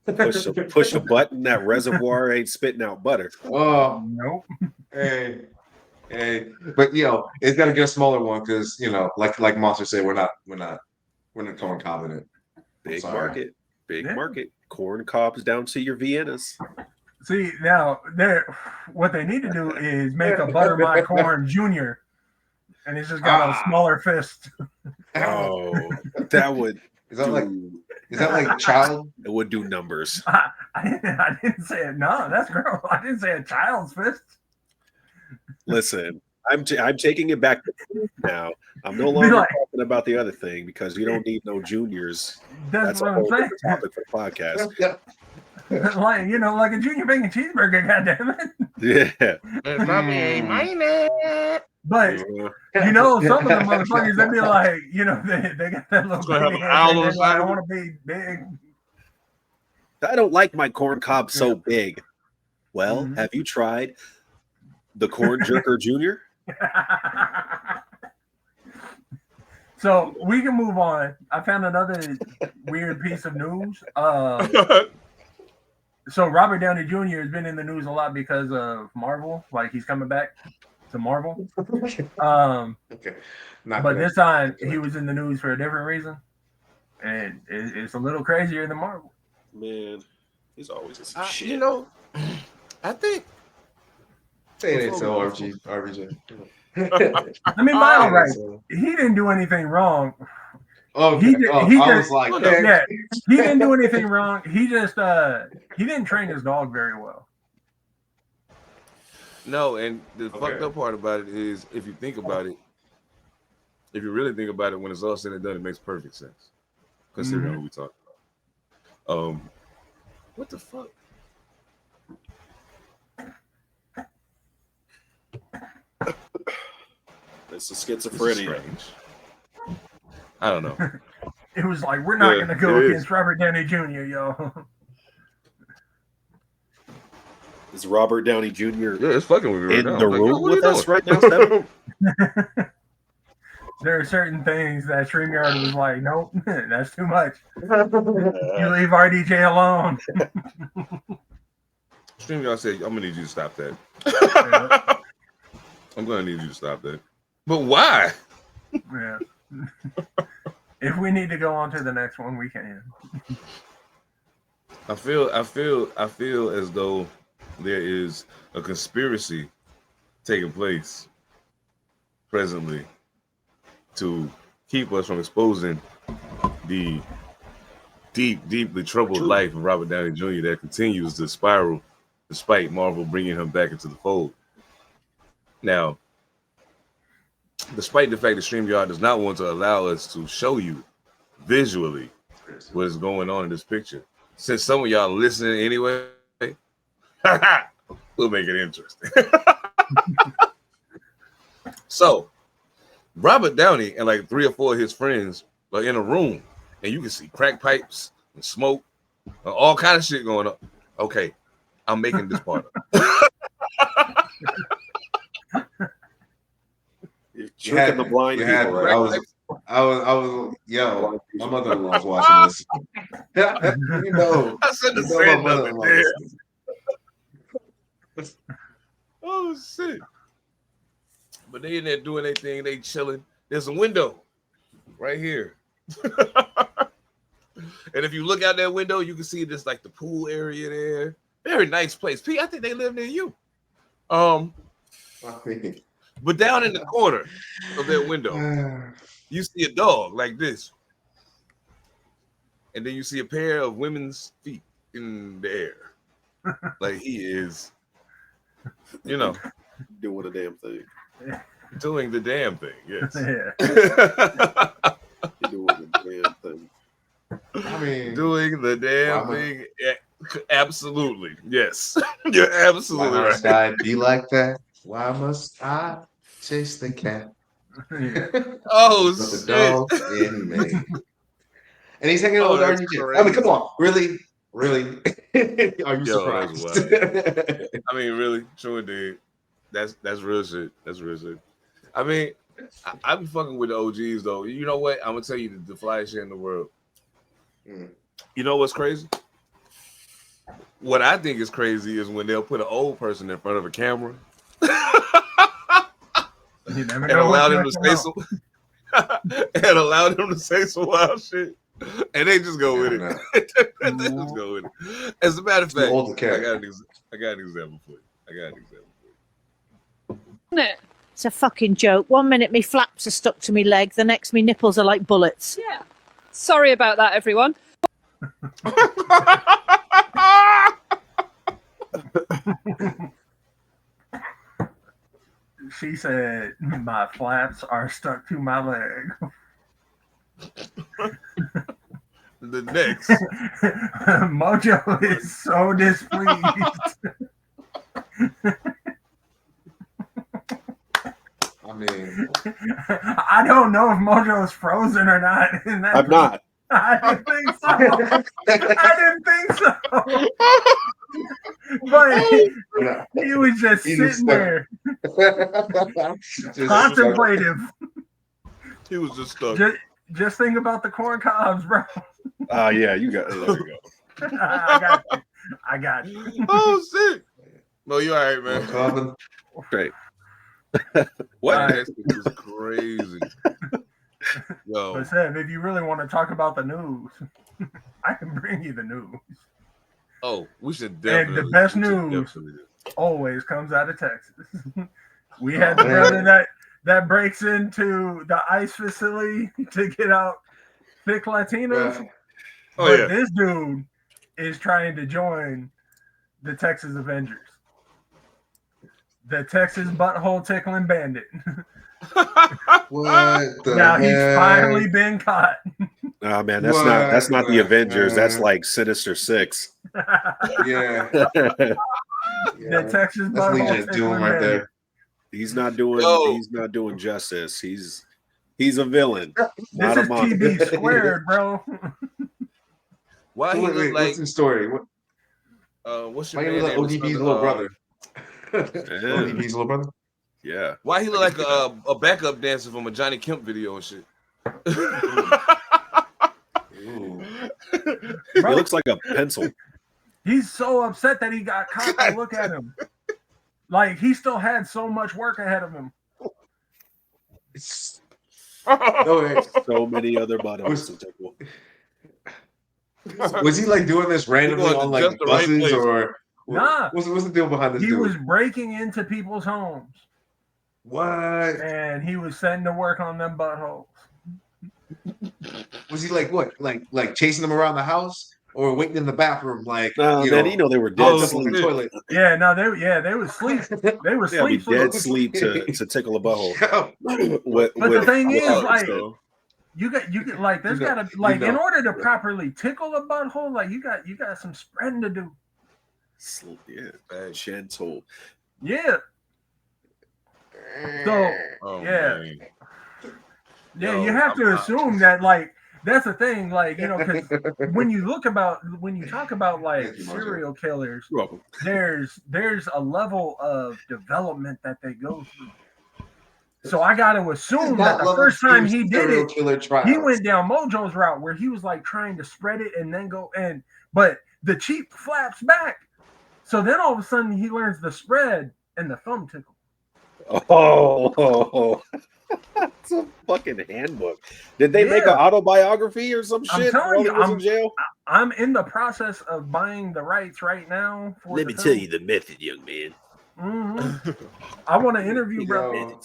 Push a button, that reservoir ain't spitting out butter. Oh, Nope. hey. But it's got to get a smaller one because like Monster said, we're not going confident. Big Sorry. market, big Yeah. market. Corn cobs down to your Viennas. See, now what they need to do is make a Butter My Corn Junior, and it's just got a smaller fist. Oh, that would Is that like child? it would do numbers. I didn't say it. No, that's gross. I didn't say a child's fist. Listen, I'm taking it back to food now. I'm no longer talking about the other thing because you don't need no juniors. That's a what whole I'm saying. different topic for the podcast. Yeah. like a junior bacon cheeseburger, goddammit. Yeah. But some of the motherfuckers, they be like, they got that little gonna have baby an owl hand, on the side I of it. want to be big. I don't like my corn cob so big. Well, have you tried the corn jerker junior? So we can move on. I found another weird piece of news. So Robert Downey Jr. has been in the news a lot because of Marvel. Like, he's coming back to Marvel. Okay. But good. this time he was in the news for a different reason, and it's a little crazier than Marvel. Man, he's always a shit. I think Say it ain't so, RBJ. I mean, by all right, he didn't do anything wrong. Okay. He I was just, like, he didn't do anything wrong. He just he didn't train his dog very well. No, and the Okay. fucked up part about it is, if you think about it, if you really think about it, when it's all said and done, it makes perfect sense. Considering who we talking about. What the fuck? It's a schizophrenia. Strange. I don't know. It was like, we're not Yeah, going to go it against is. Robert Downey Jr., yo. Is Robert Downey Jr. Yeah, it's fucking with me right in now. the I'm like, yo, room what are with you us doing? right now, Steph? There are certain things that StreamYard was like, nope, that's too much. You leave RDJ alone. StreamYard said, I'm gonna need you to stop that. Yeah. I'm gonna need you to stop that. But why? Yeah. If we need to go on to the next one, we can. I feel as though there is a conspiracy taking place presently to keep us from exposing the deeply troubled life of Robert Downey Jr. that continues to spiral despite Marvel bringing him back into the fold. Now, despite the fact that StreamYard does not want to allow us to show you visually what is going on in this picture, since some of y'all listening anyway, we'll make it interesting. So, Robert Downey and like 3 or 4 of his friends are in a room, and you can see crack pipes and smoke, and all kind of shit going on. Okay, I'm making this part up. You're tricking the blind people, right? I was, yo, my mother-in-law's watching this. You know, I said the you know same my mother-in-law there. listens. Oh shit! But they in there doing their thing. They chilling. There's a window right here, and if you look out that window, you can see this like the pool area there. Very nice place. P, I think they live near you. But down in the corner of that window, you see a dog like this, and then you see a pair of women's feet in the air, like he is, you know, doing a damn thing. Doing the damn thing. Yes. Yeah. Doing the damn thing. I mean, doing the damn thing. Absolutely. Yes. You're absolutely why must right. I be like that? Why must I chase the cat? Oh, but the shit. dog in me. And he's hanging out with that's RDJ. crazy. I mean, come on, really? Are you Yo, that's surprised? wild. I mean, really, true indeed. That's real shit. That's real shit. I mean, I be fucking with the OGs though. You know what? I'm gonna tell you the flyest shit in the world. You know what's crazy? What I think is crazy is when they'll put an old person in front of a camera and allow them to say some and allow them to say some wild shit, and they just go with it. They just go with it. As a matter of fact, I got an example for you. Isn't it? It's a fucking joke. 1 minute me flaps are stuck to me leg, the next me nipples are like bullets. Yeah. Sorry about that, everyone. She said, my flaps are stuck to my leg. The next. Mojo is so displeased. I mean, I don't know if Mojo is frozen or not. I'm not. I didn't think so. I didn't think so. But he was just sitting there, contemplative. He was just stuck. Just think about the corn cobs, bro. Yeah, you got. There you go. I got you. Oh shit! No, you all right, man? Great. What? This is crazy. Yo. But Seb, if you really want to talk about the news, I can bring you the news. Oh, we should definitely. And the best news always comes out of Texas. We had the brother that breaks into the ICE facility to get out thick Latinos. Yeah. Oh, but this dude is trying to join the Texas Avengers. The Texas butthole tickling bandit. What the Now he's heck? finally been caught. Oh man, that's not the Avengers. That's like Sinister Six. Yeah. The Texas That's butthole Legion of Doom tickling right bandit. there. He's not doing justice. He's a villain. This not is a monster. TB squared, bro. Why he Wait, look like what's the story? what's your Why man you look like name? ODB's little brother? Yeah. ODB's little brother? Yeah. Why he look like a backup dancer from a Johnny Kemp video and shit? He looks like a pencil. He's so upset that he got caught. To look at him. Like he still had so much work ahead of him. So many other buttons to tickle. Was he like doing this randomly on like buses or Nah? What's the deal behind this He dude? was breaking into people's homes. What? And he was setting to work on them buttholes. Was he like what? Like chasing them around the house or waiting in the bathroom? Like man, you know they were dead asleep. The toilet. Yeah, no, they was sleep. They were Yeah, be sleep. dead sleep to tickle a butthole. But the thing is, like, so. you get like there's gotta like in order to properly tickle a butthole, like you got some spreading to do. Yeah, gentle. Yeah. So yeah. Man. Yeah, you have to assume that like that's the thing, like, you know, because when you talk about like serial killers, there's a level of development that they go through. So I got to assume that the first time he did it, he went down Mojo's route where he was like trying to spread it and then go and but the cheek flaps back. So then all of a sudden he learns the spread and the thumb tickle. Oh, it's a fucking handbook. Did they make an autobiography or some shit while he was in jail? I'm in the process of buying the rights right now. Let me tell you the method, young man. Mm-hmm. I want to interview bro.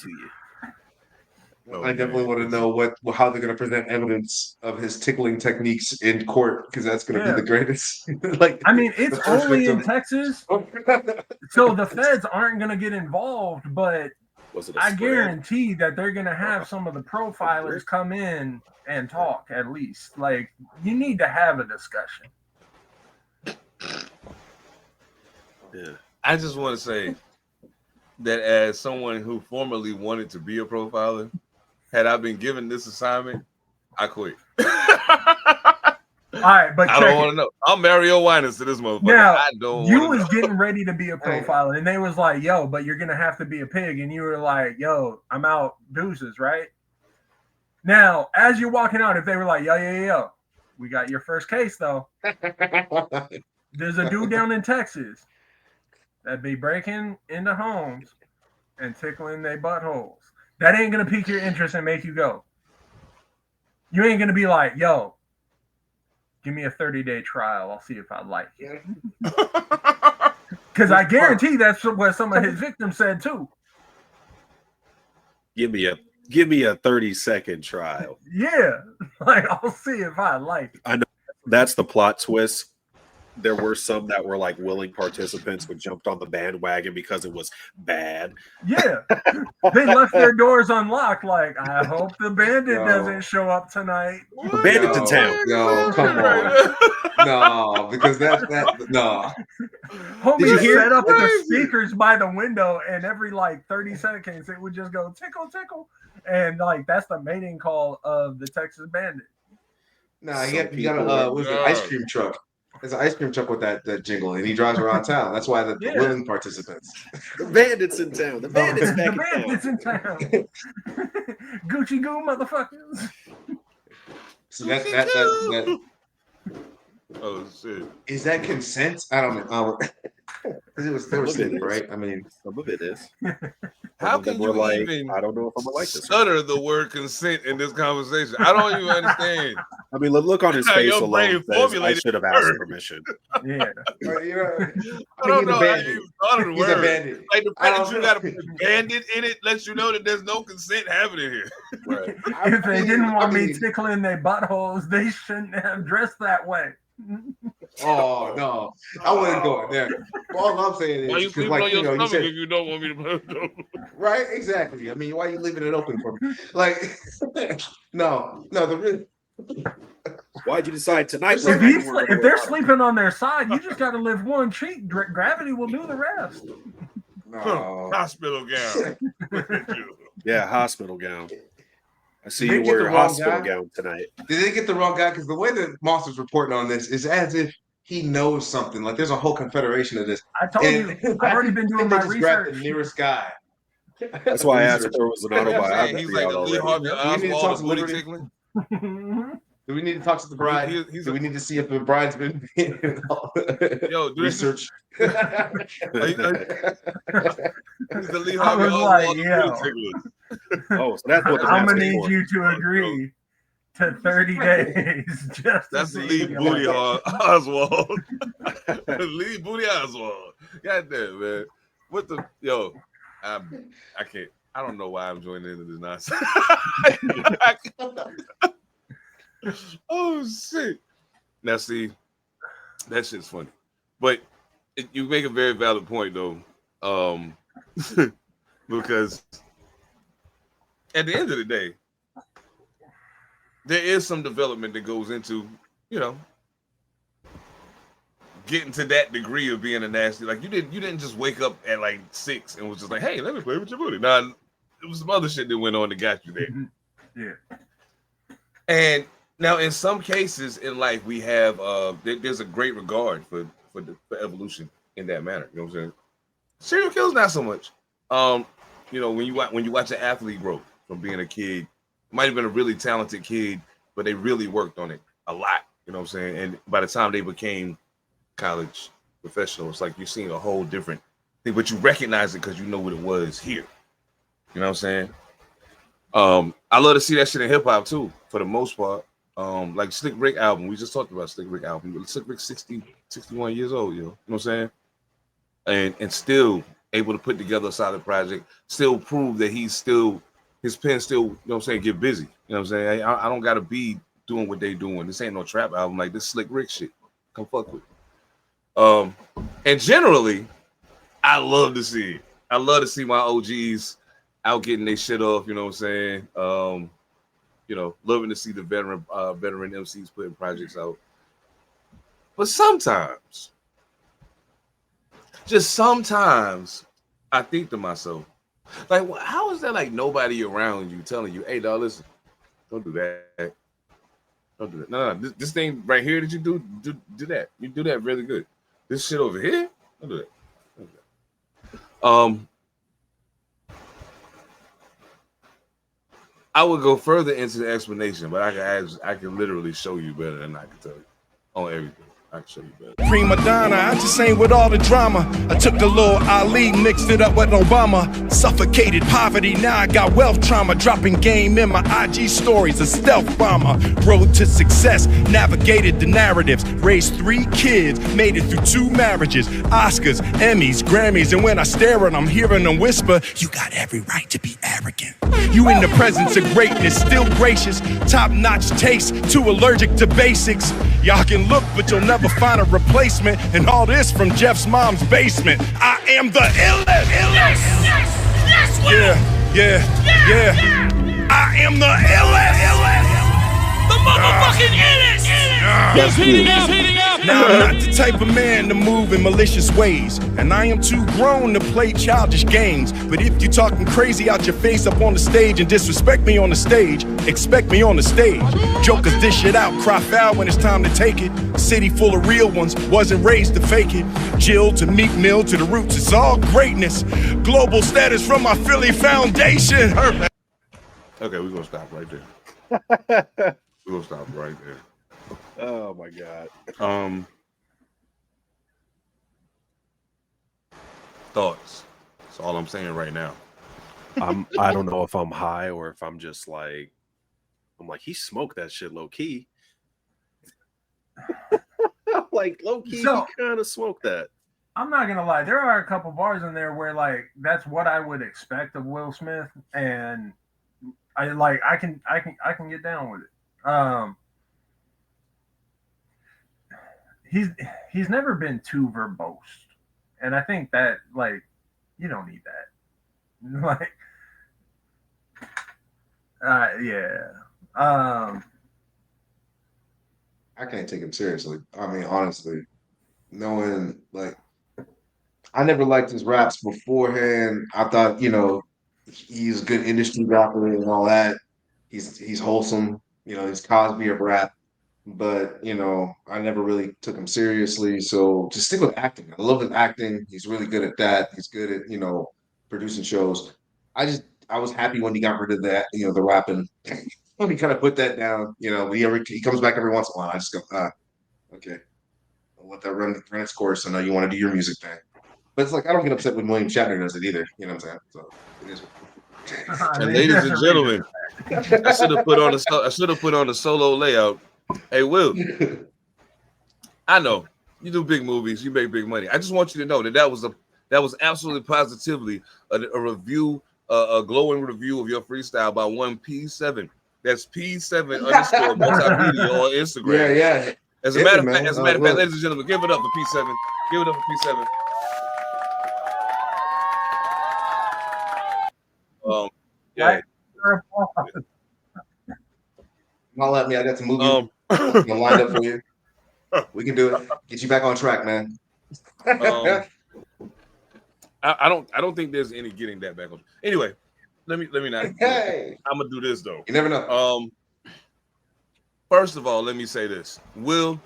I definitely want to know how they're going to present evidence of his tickling techniques in court because that's going to be the greatest. Like, I mean, it's only in Texas, so the feds aren't going to get involved. But I guarantee that they're going to have some of the profilers come in and talk. At least, like, you need to have a discussion. Yeah, I just want to say that as someone who formerly wanted to be a profiler. Had I been given this assignment, I quit. All right, but I don't want to know. I'm Mario Winans to this motherfucker. Now, I don't. You was getting ready to be a profiler, and they was like, "Yo, but you're gonna have to be a pig," and you were like, "Yo, I'm out, deuces." Right? Now, as you're walking out, if they were like, "Yo, we got your first case though," there's a dude down in Texas that be breaking into homes and tickling their buttholes. That ain't going to pique your interest and make you go. You ain't going to be like, yo, give me a 30-day trial. I'll see if I like it. Because I guarantee that's what some of his victims said too. Give me a 30-second trial. Yeah. Like, I'll see if I like it. I know that's the plot twist. There were some that were like willing participants who jumped on the bandwagon because it was bad. Yeah. They left their doors unlocked. Like, I hope the bandit doesn't show up tonight. The bandit's in town. No, come on. No, because no. Homie set up the speakers by the window, and every like 30 seconds it would just go tickle, tickle. And like that's the mating call of the Texas Bandit. Nah, you got an ice cream truck. There's an ice cream truck with that jingle, and he drives around town. That's why the willing participants. The bandits in town. The bandits back in town. Gucci goo, motherfuckers. So that. Oh shit! Is that consent? I don't know. They were sleeping, right? I mean, some of it is. How can you even? I don't know if I'm gonna like this. Stutter the word consent in this conversation. I don't even understand. I mean, look on his face alone. I should have asked permission. Yeah. I don't know how you thought of the word. Bandit. Like the fact that you got to put bandit in it lets you know that there's no consent happening here. Right. If they didn't want me tickling their buttholes, they shouldn't have dressed that way. Oh no, I wasn't going there. All I'm saying is, Why you because sleeping like on your you stomach said, if you don't want me to? right? Exactly. I mean, why are you leaving it open for me? Like, no, the real. Why'd you decide tonight? If they're sleeping on their side, you just got to lift one cheek. Gravity will do the rest. No. Hospital gown. Yeah, hospital gown. I see Did you they get wear the your wrong hospital guy? gown tonight. Did they get the wrong guy? Because the way that Monster's reporting on this is as if he knows something. Like there's a whole confederation of this. I told you, I've already been doing they my just grabbed the research. nearest guy. That's why I asked if there was an autobiography He's like out the Lee already. Harvey Do we need to talk Oswald to of booty Liberty? tickling. Do we need to talk to the bride? Do we need to see if the bride's been research? He's the Lee I Harvey was Oswald like, of yo, booty ticklers. Oh, so that's what the I'm mask gonna is need for. you to agree to 30 days. That's the Lee Booty Oswald. Lee Booty Oswald. God damn, man. What the I can't. I don't know why I'm joining into this nonsense. Oh shit. Now see, that shit's funny. But you make a very valid point though. Because at the end of the day, there is some development that goes into, getting to that degree of being a nasty. Like you didn't just wake up at like 6 and was just like, hey, let me play with your booty. Nah, it was some other shit that went on that got you there. Yeah. And now in some cases in life we have there's a great regard for evolution in that manner. You know what I'm saying? Serial killers not so much. When you watch an athlete grow from being a kid, might have been a really talented kid, but they really worked on it a lot. You know what I'm saying? And by the time they became college professionals, it's like you're seeing a whole different thing, but you recognize it because you know what it was here. You know what I'm saying? I love to see that shit in hip hop too, for the most part. Like Slick Rick album, we just talked about Slick Rick album. Slick Rick 61 years old, you know what I'm saying? And still able to put together a solid project, still prove that his pen still, you know what I'm saying, get busy. You know what I'm saying? I don't gotta be doing what they doing. This ain't no trap album, like this Slick Rick shit. Come fuck with it. And generally, I love to see it. I love to see my OGs out getting their shit off, you know what I'm saying? Loving to see the veteran MCs putting projects out. But sometimes, just sometimes, I think to myself, like, how is there like nobody around you telling you, hey, dog, listen, don't do that. Don't do that. No, this thing right here that you do that. You do that really good. This shit over here, don't do that. I would go further into the explanation, but I can literally show you better than I can tell you on everything. I can show you better. Prima donna, I just ain't with all the drama. I took the little Ali, mixed it up with Obama. Suffocated poverty, now I got wealth trauma. Dropping game in my IG stories, a stealth bomber. Road to success, navigated the narratives. Raised 3 kids, made it through 2 marriages. Oscars, Emmys, Grammys, and when I stare at them, hearing them whisper, you got every right to be arrogant. You in the presence of greatness, still gracious. Top-notch taste, too allergic to basics. Y'all can look, but you'll never find a replacement. And all this from Jeff's mom's basement. I am the illest. Yes, yeah. I am the illest. The motherfucking illest. He's heating up. Now I'm not the type of man to move in malicious ways, and I am too grown to play childish games. But if you talking crazy out your face up on the stage and disrespect me on the stage, expect me on the stage. Jokers dish it out, cry foul when it's time to take it. City full of real ones, wasn't raised to fake it. Jill to Meek Mill to the roots, it's all greatness. Global status from my Philly foundation. Okay, we're gonna stop right there. We're gonna stop right there. Oh my god. Thoughts. That's all I'm saying right now. I don't know if I'm high or if I'm just like, he smoked that shit low key. Like low key, So- he kind of smoked that. I'm not gonna lie, there are a couple bars in there where like that's what I would expect of Will Smith, and I can get down with it. he's never been too verbose, and I think that like you don't need that. Like, yeah. I can't take him seriously. I mean, honestly, knowing like I never liked his raps beforehand. I thought, he's a good industry rapper and all that. He's wholesome, he's Cosby of rap. But, I never really took him seriously. So just stick with acting. I love his acting. He's really good at that. He's good at, producing shows. I was happy when he got rid of that, the rapping. When he kind of put that down, he comes back every once in a while. I just go, okay. I'll let that run its course. I know you want to do your music thing. But it's like I don't get upset when William Shatner does it either. You know what I'm saying? So it is. And ladies and gentlemen, I should have put on a solo layout. Hey, Will, I know you do big movies, you make big money. I just want you to know that was absolutely positively a review, a glowing review of your freestyle by one P7. That's P7 _ multimedia on Instagram. Yeah. As a matter of fact, ladies and gentlemen, give it up for P7. Give it up for P7. Yeah. Holla at me. I got some movies lined up for you. We can do it. Get you back on track, man. I don't think there's any getting that back on. Anyway, let me not. Hey. I'm gonna do this though. You never know. First of all, let me say this. Will,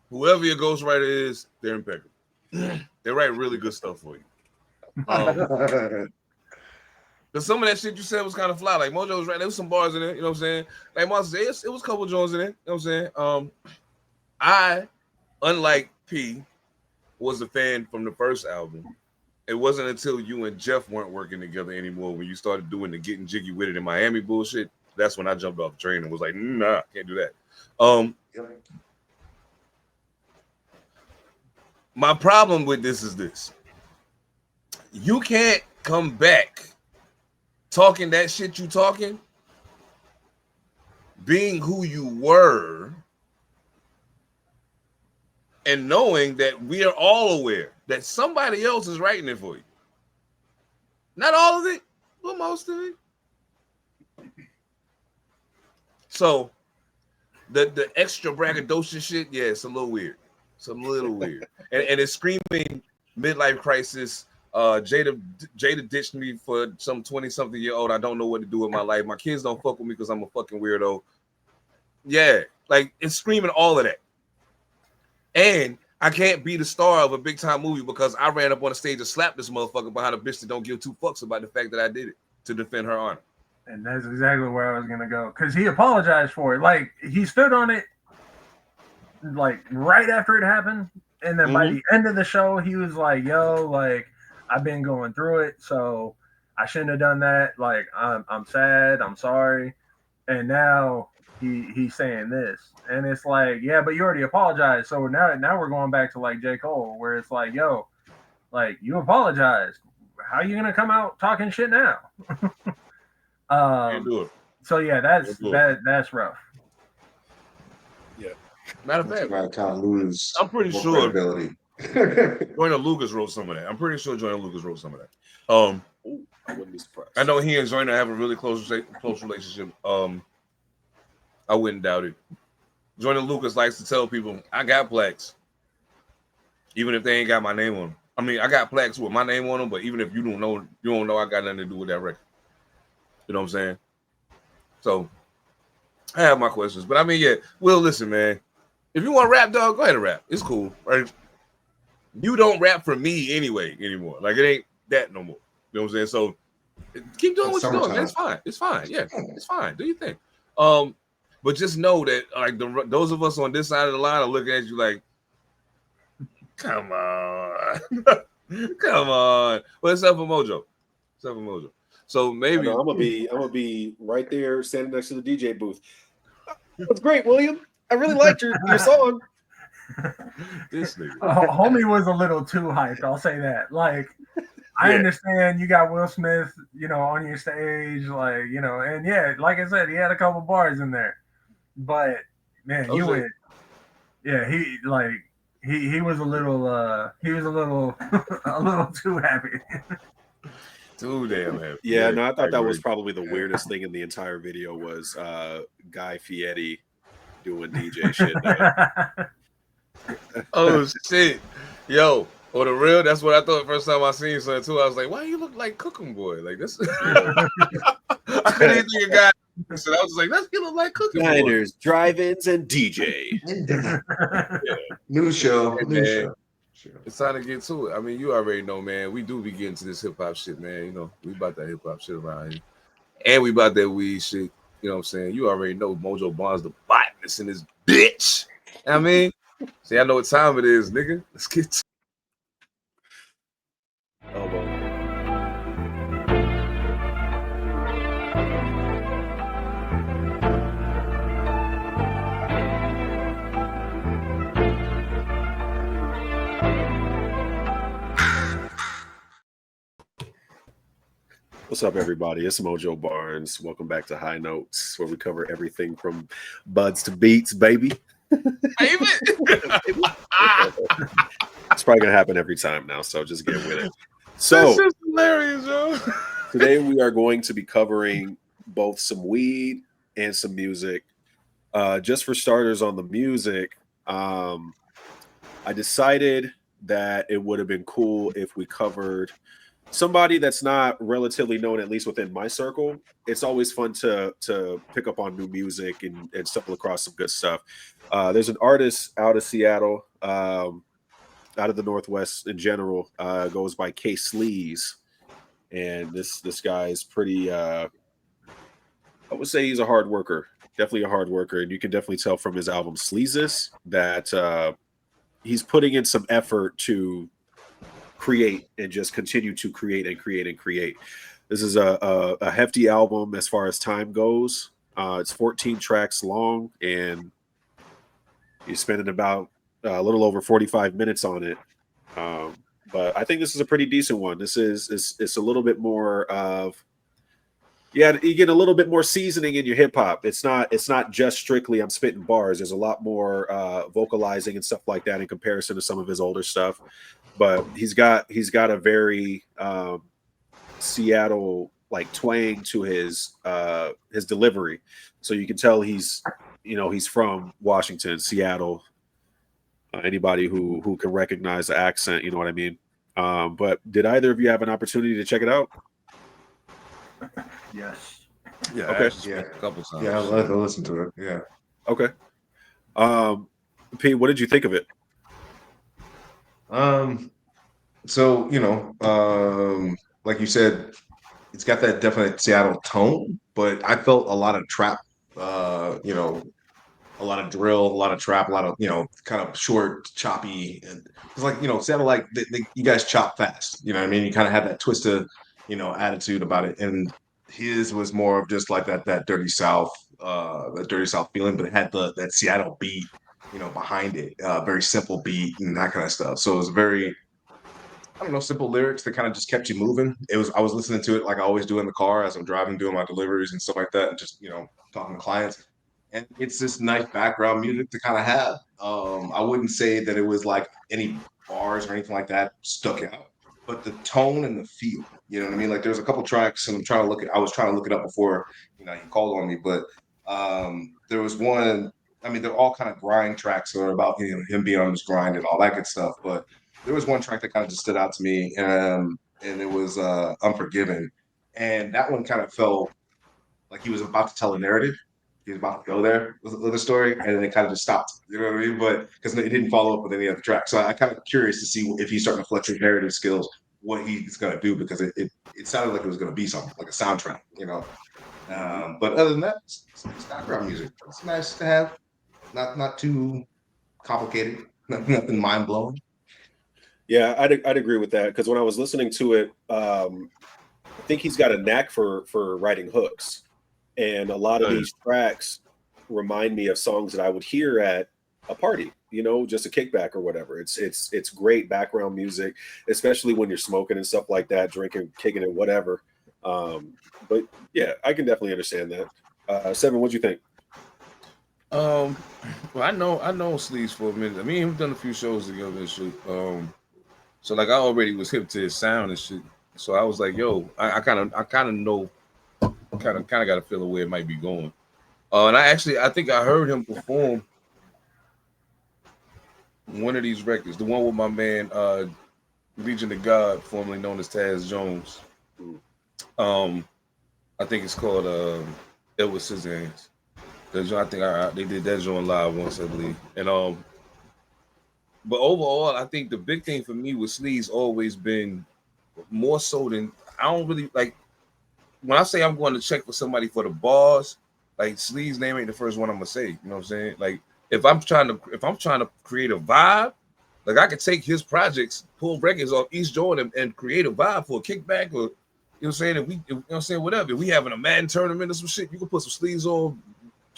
whoever your ghostwriter is, they're impeccable. They write really good stuff for you. Because some of that shit you said was kind of fly. Like Mojo was right. There was some bars in it. You know what I'm saying? Like Monster said, it was a couple joints in it. You know what I'm saying? I, unlike P, was a fan from the first album. It wasn't until you and Jeff weren't working together anymore when you started doing the getting jiggy with it in Miami bullshit. That's when I jumped off the train and was like, nah, can't do that. My problem with this is this. You can't come back talking that shit you talking, being who you were, and knowing that we are all aware that somebody else is writing it for you. Not all of it, but most of it. So the extra braggadocious shit, yeah, it's a little weird. It's a little weird. And it's screaming midlife crisis. Jada ditched me for some 20-something year old. I don't know what to do with my life. My kids don't fuck with me because I'm a fucking weirdo. Yeah, like it's screaming all of that. And I can't be the star of a big time movie because I ran up on the stage and slapped this motherfucker behind a bitch that don't give two fucks about the fact that I did it to defend her honor. And that's exactly where I was gonna go because he apologized for it. Like he stood on it, like right after it happened, and then by the end of the show, he was like, "Yo, like." I've been going through it, so I shouldn't have done that. Like, I'm sad, I'm sorry. And now he's saying this. And it's like, yeah, but you already apologized. So now we're going back to like J. Cole, where it's like, yo, like you apologized. How are you gonna come out talking shit now? Can't do it. So yeah, that's rough. Yeah. Matter of fact, kind of lose. I'm pretty sure Joyner Lucas wrote some of that. I'm pretty sure Joyner Lucas wrote some of that. I wouldn't be surprised. I know he and Joyner have a really close relationship. I wouldn't doubt it. Joyner Lucas likes to tell people, I got plaques, even if they ain't got my name on them. I mean, I got plaques with my name on them, but even if you don't know I got nothing to do with that record. You know what I'm saying? So I have my questions, but I mean, yeah. Well, listen, man. If you want to rap, dog, go ahead and rap. It's cool, right? You don't rap for me anymore. Like it ain't that no more. You know what I'm saying? So keep doing what you're doing. Man. It's fine. It's fine. Yeah, it's fine. Do your thing. But just know that like those of us on this side of the line are looking at you like, come on, come on. Well, except for Mojo. So maybe I'm gonna be right there standing next to the DJ booth. That's great, William. I really liked your song. This nigga. Homie was a little too hyped. I'll say that. Like, I understand you got Will Smith, on your stage, like, and yeah, like I said, he had a couple bars in there, but man, he like he was a little a little too happy. Too damn happy. Yeah, no, I thought that was probably the weirdest thing in the entire video was Guy Fieri doing DJ shit. Oh shit, yo, for the real, that's what I thought the first time I seen something too. I was like, why you look like Cooking Boy? Like this. I couldn't even think of guy. So I was like, that's you look like Cooking Boy. Diners, drive-ins, and DJ. New show. Hey, New man, show. it's time to get to it. I mean, you already know, man. We do be getting to this hip hop shit, man. You know, we about that hip hop shit around here, and we about that weed shit. You know what I'm saying? You already know Mojo Barnes, the botanist in this bitch. I mean, see, I know what time it is, nigga. Let's get to What's up, everybody? It's Mojo Barnes. Welcome back to High Notes, where we cover everything from buds to beats, baby. It's probably gonna happen every time now, so just get with it. So this is hilarious, yo. Today we are going to be covering both some weed and some music. Just for starters, on the music, I decided that it would have been cool if we covered somebody that's not relatively known, at least within my circle. It's always fun to pick up on new music and stumble across some good stuff. There's an artist out of Seattle, out of the Northwest in general, goes by K Sleaze, and this guy is pretty. I would say he's a hard worker, definitely a hard worker, and you can definitely tell from his album Sleazes that he's putting in some effort to create and just continue to create and create and create. This is a hefty album as far as time goes. It's 14 tracks long, and he's spending about a little over 45 minutes on it. But I think this is a pretty decent one. This is it's a little bit more of, yeah, you get a little bit more seasoning in your hip hop. It's not just strictly I'm spitting bars. There's a lot more vocalizing and stuff like that in comparison to some of his older stuff. But he's got a very Seattle like twang to his delivery, so you can tell he's from Washington, Seattle. Anybody who can recognize the accent, you know what I mean. But did either of you have an opportunity to check it out? Yes. Yeah. Okay. Yeah. A couple times. Yeah, I'd love to listen to it. Yeah. Okay. P, what did you think of it? So, like you said, it's got that definite Seattle tone, but I felt a lot of trap, a lot of drill, a lot of trap, a lot of, kind of short, choppy. And it's like, Seattle, like you guys chop fast, you know what I mean? You kind of had that twisted, attitude about it. And his was more of just like that dirty South feeling, but it had that Seattle beat, behind it, very simple beat and that kind of stuff. So it was very, I don't know, simple lyrics that kind of just kept you moving. I was listening to it like I always do in the car as I'm driving, doing my deliveries and stuff like that, and just, talking to clients. And it's this nice background music to kind of have. I wouldn't say that it was like any bars or anything like that stuck out, but the tone and the feel, you know what I mean? Like there's a couple tracks, and I was trying to look it up before, you called on me, but there was one, I mean, they're all kind of grind tracks that are about him being on his grind and all that good stuff, but there was one track that kind of just stood out to me, and it was Unforgiven. And that one kind of felt like he was about to tell a narrative. He was about to go there with the story, and then it kind of just stopped. You know what I mean? But because it didn't follow up with any other track. So I kind of curious to see if he's starting to flex his narrative skills, what he's going to do, because it sounded like it was going to be something, like a soundtrack, But other than that, it's background music. It's nice to have. Not too complicated. Nothing mind-blowing. Yeah, I'd agree with that, because when I was listening to it, I think he's got a knack for writing hooks, and a lot of these tracks remind me of songs that I would hear at a party, just a kickback or whatever. It's great background music, especially when you're smoking and stuff like that, drinking, kicking it, whatever. But yeah, I can definitely understand that. Seven, what'd you think? Well, I know Sleeves for a minute. I mean, we've done a few shows together and shit. So like I already was hip to his sound and shit. So I was like, yo, I kind of know, kind of got a feeling where it might be going. And I think I heard him perform one of these records, the one with my man Legion of God, formerly known as Taz Jones. I think it's called Edward Scissorhands. I think they did that joint live once, I believe. And but overall, I think the big thing for me with Sleeves always been more so than I don't really like when I say I'm going to check for somebody for the bars. Like Sleeves' name ain't the first one I'm gonna say. You know what I'm saying? Like if I'm trying to create a vibe, like I could take his projects, pull records off each joint and create a vibe for a kickback or. You know what I'm saying? If you know what I'm saying, whatever. If we having a Madden tournament or some shit, you can put some Sleeves on,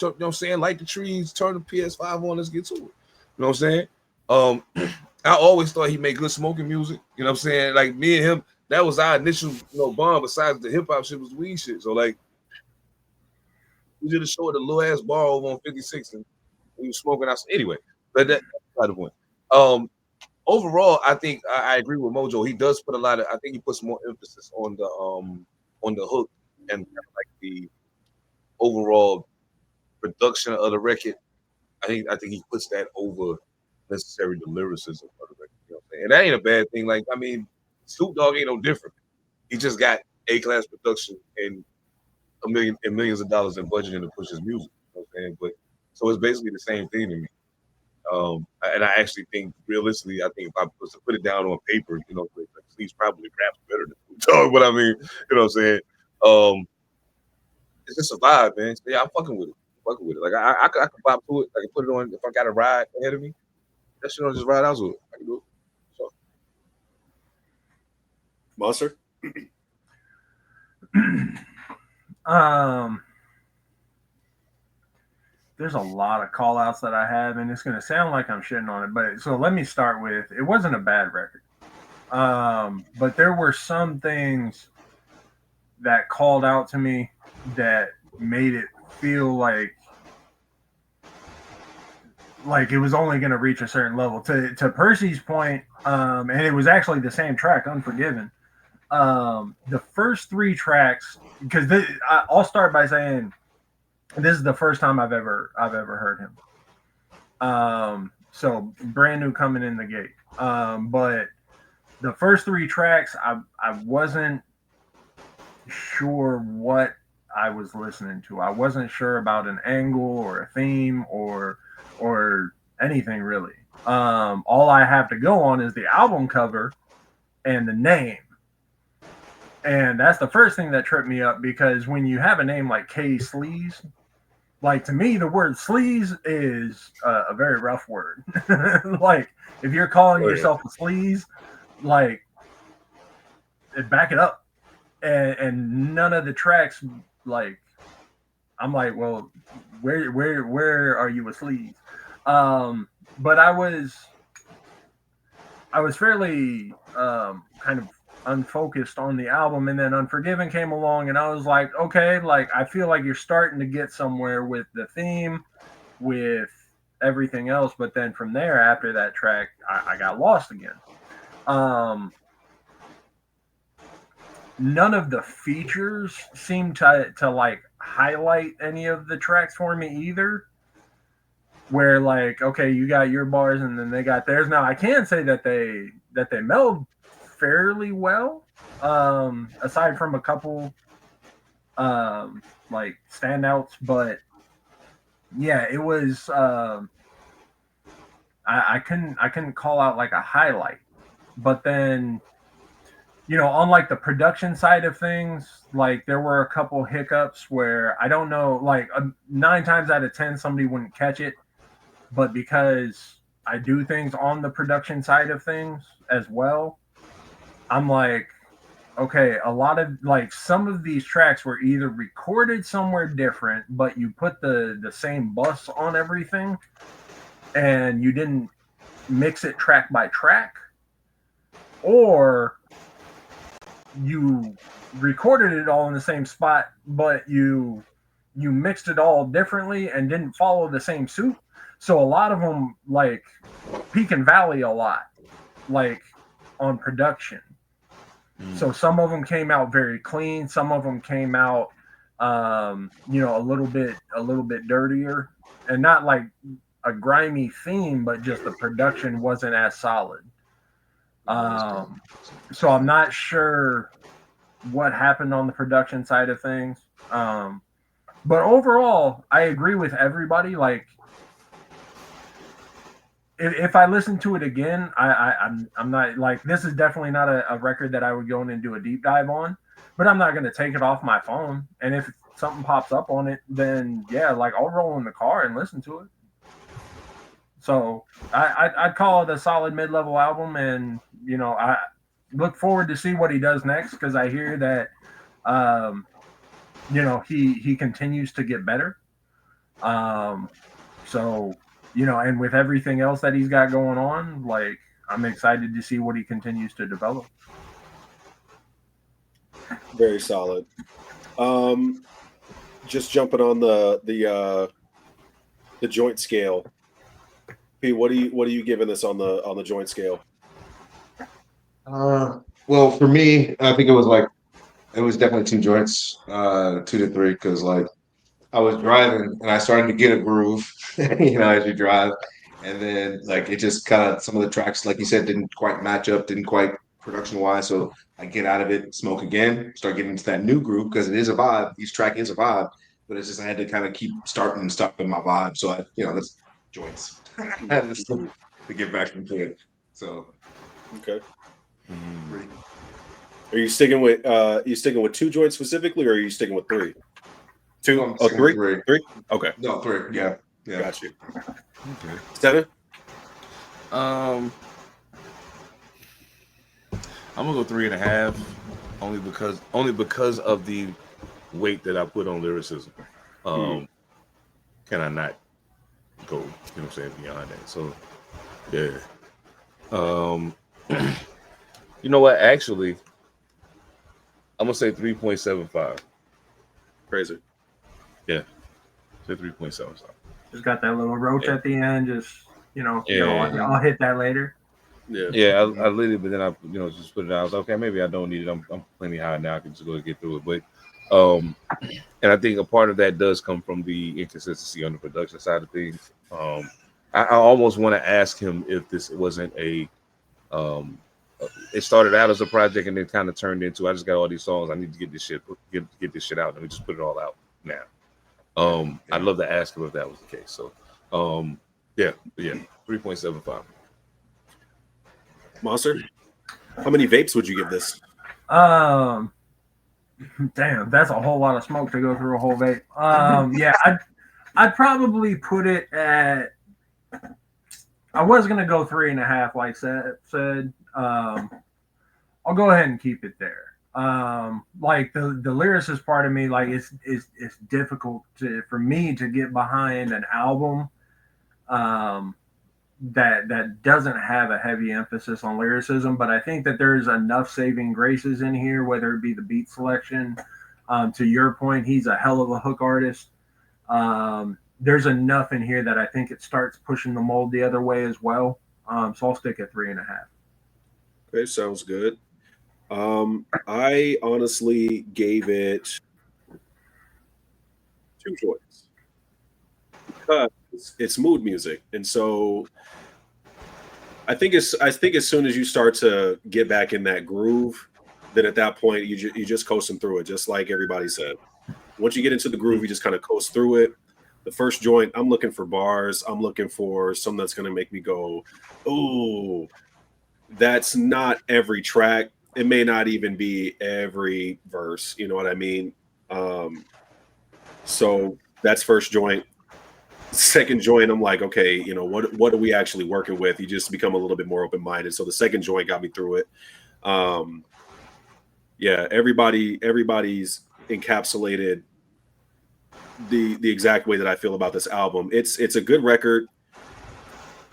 you know what I'm saying, light the trees, turn the PS5 on, let's get to it. You know what I'm saying? I always thought he made good smoking music. You know what I'm saying? Like me and him, that was our initial, bond besides the hip-hop shit was weed shit. So like we did a show at a little ass bar over on 56 and we were smoking out. Anyway, but that's not the point. Overall, I think I agree with Mojo. He does put I think he puts more emphasis on the hook and like the overall production of the record. I think he puts that over necessarily the lyricism of the record. You know what I'm saying? And that ain't a bad thing. Like, I mean, Snoop Dogg ain't no different. He just got A-class production and millions of dollars in budgeting to push his music. You know what I'm saying? But so it's basically the same thing to me. And I actually think, realistically, I think if I was to put it down on paper, like Sleeves probably raps better than Snoop Dogg. But I mean, you know what I'm saying? It's just a vibe, man. So, yeah, I'm fucking with it. Like I could vibe to it. I can put it on if I got a ride ahead of me. That shit don't just ride out with it. I can do it. So, Monster. There's a lot of call outs that I have, and it's going to sound like I'm shitting on it. But so let me start with it wasn't a bad record. But there were some things that called out to me that made it feel like it was only going to reach a certain level. To Percy's point, and it was actually the same track, Unforgiven. The first three tracks, because I'll start by saying this is the first time I've ever heard him. So brand new coming in the gate. But the first three tracks, I wasn't sure what I was listening to. I wasn't sure about an angle or a theme or anything really. All I have to go on is the album cover and the name. And that's the first thing that tripped me up, because when you have a name like K Sleaze, like to me, the word sleaze is a very rough word. Like if you're calling yourself a sleaze, like back it up. And none of the tracks, like I'm like, well, where are you a sleaze? But I was fairly kind of unfocused on the album, and then Unforgiven came along, and I was like, okay, like I feel like you're starting to get somewhere with the theme, with everything else, but then from there, after that track, I got lost again. None of the features seemed to like highlight any of the tracks for me either. Where like, okay, you got your bars and then they got theirs. Now I can say that they meld fairly well, aside from a couple like standouts, but yeah, it was I couldn't call out like a highlight. But then, on like the production side of things, like there were a couple hiccups where I don't know, like 9 times out of 10 somebody wouldn't catch it, but because I do things on the production side of things as well, I'm like, okay, a lot of like some of these tracks were either recorded somewhere different, but you put the same bus on everything and you didn't mix it track by track, or you recorded it all in the same spot, but you you mixed it all differently and didn't follow the same suit. So a lot of them like peak and valley a lot, like on production. So some of them came out very clean. Some of them came out, you know, a little bit dirtier, and not like a grimy theme, but just the production wasn't as solid. So I'm not sure what happened on the production side of things. But overall, I agree with everybody. Like, if I listen to it again, I'm not like, this is definitely not a record that I would go in and do a deep dive on, but I'm not going to take it off my phone. And if something pops up on it, then yeah, like I'll roll in the car and listen to it. So I'd call it a solid mid-level album. And, you know, I look forward to see what he does next, because I hear that, you know, he continues to get better. So, you know, and with everything else that he's got going on, like, I'm excited to see what he continues to develop. Very solid. Just jumping on the joint scale. P, what are you giving this on the joint scale? Well, for me, I think it was definitely 2 joints, 2 to 3, because like I was driving and I started to get a groove, you know, as you drive, and then like it just kind of, some of the tracks, like you said, didn't quite match up, didn't quite production wise. So I get out of it, smoke again, start getting into that new groove, because it is a vibe. Each track is a vibe, but it's just I had to kind of keep starting and stopping my vibe. So I, you know, that's joints. I had to get back into it. So okay. Are you sticking with 2 joints specifically, or are you sticking with 3? 2? Oh, 3? 3? Okay. No, 3. Yeah. Got you. Okay. 7? I'm gonna go 3.5, only because of the weight that I put on lyricism. Can I not go, you know what I'm saying, beyond that? So yeah. You know what? Actually, I'm gonna say 3.75. Crazy. Yeah. Say 3.75. Just got that little roach at the end. Just, you know, Yeah. I'll hit that later. Yeah. I lit it, but then I, you know, just put it out. I was like, okay, maybe I don't need it. I'm plenty high now. I can just go and get through it. But and I think a part of that does come from the inconsistency on the production side of things. I almost want to ask him if this wasn't a it started out as a project and then kind of turned into, I just got all these songs, I need to get this shit out. Let me just put it all out now. I'd love to ask him if that was the case. So yeah, 3.75. Monster, how many vapes would you give this? Damn, that's a whole lot of smoke to go through a whole vape. Yeah, I'd probably put it at, I was gonna go 3.5, like said. I'll go ahead and keep it there. Like the lyricist part of me, like it's difficult for me to get behind an album that doesn't have a heavy emphasis on lyricism, but I think that there's enough saving graces in here, whether it be the beat selection. To your point, he's a hell of a hook artist. There's enough in here that I think it starts pushing the mold the other way as well. So I'll stick at 3.5. Okay, sounds good. I honestly gave it 2 joints because it's mood music, and so I think as soon as you start to get back in that groove, then at that point you just coasting through it, just like everybody said. Once you get into the groove, you just kind of coast through it. The first joint, I'm looking for bars. I'm looking for something that's going to make me go, ooh. That's not every track. It may not even be every verse. You know what I mean? So that's first joint. Second joint, I'm like, okay, you know, what are we actually working with? You just become a little bit more open-minded. So the second joint got me through it. Yeah, everybody's encapsulated the exact way that I feel about this album. It's a good record.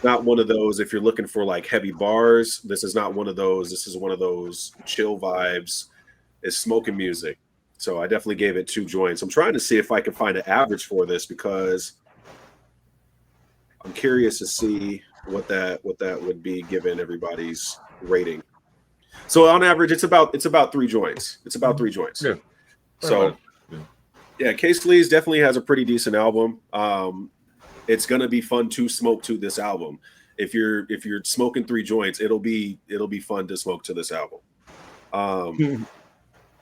Not one of those, if you're looking for like heavy bars, this is not one of those. This is one of those chill vibes. It's smoking music. So I definitely gave it 2 joints. I'm trying to see if I can find an average for this because I'm curious to see what that would be given everybody's rating. So on average, it's about 3 joints. It's about 3 joints. Yeah. So yeah, Case Lee's definitely has a pretty decent album. It's gonna be fun to smoke to this album. If you're smoking 3 joints, it'll be fun to smoke to this album.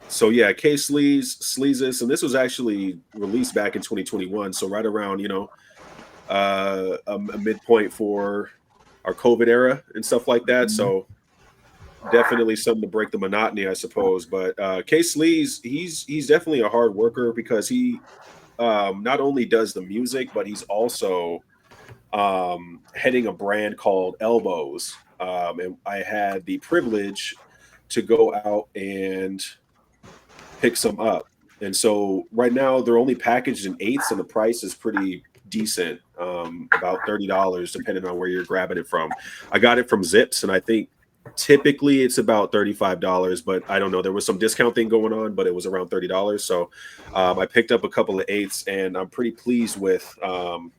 So yeah, Case Lee's Sleezus, and this was actually released back in 2021. So right around, a midpoint for our COVID era and stuff like that. So definitely something to break the monotony, I suppose. But Case Lee's, he's definitely a hard worker because he not only does the music, but he's also heading a brand called Elbows. And I had the privilege to go out and pick some up. And so right now they're only packaged in 8s and the price is pretty decent, about $30 depending on where you're grabbing it from. I got it from Zips, and I think typically it's about $35, but I don't know, there was some discount thing going on, but it was around $30. So I picked up a couple of 8s, and I'm pretty pleased with the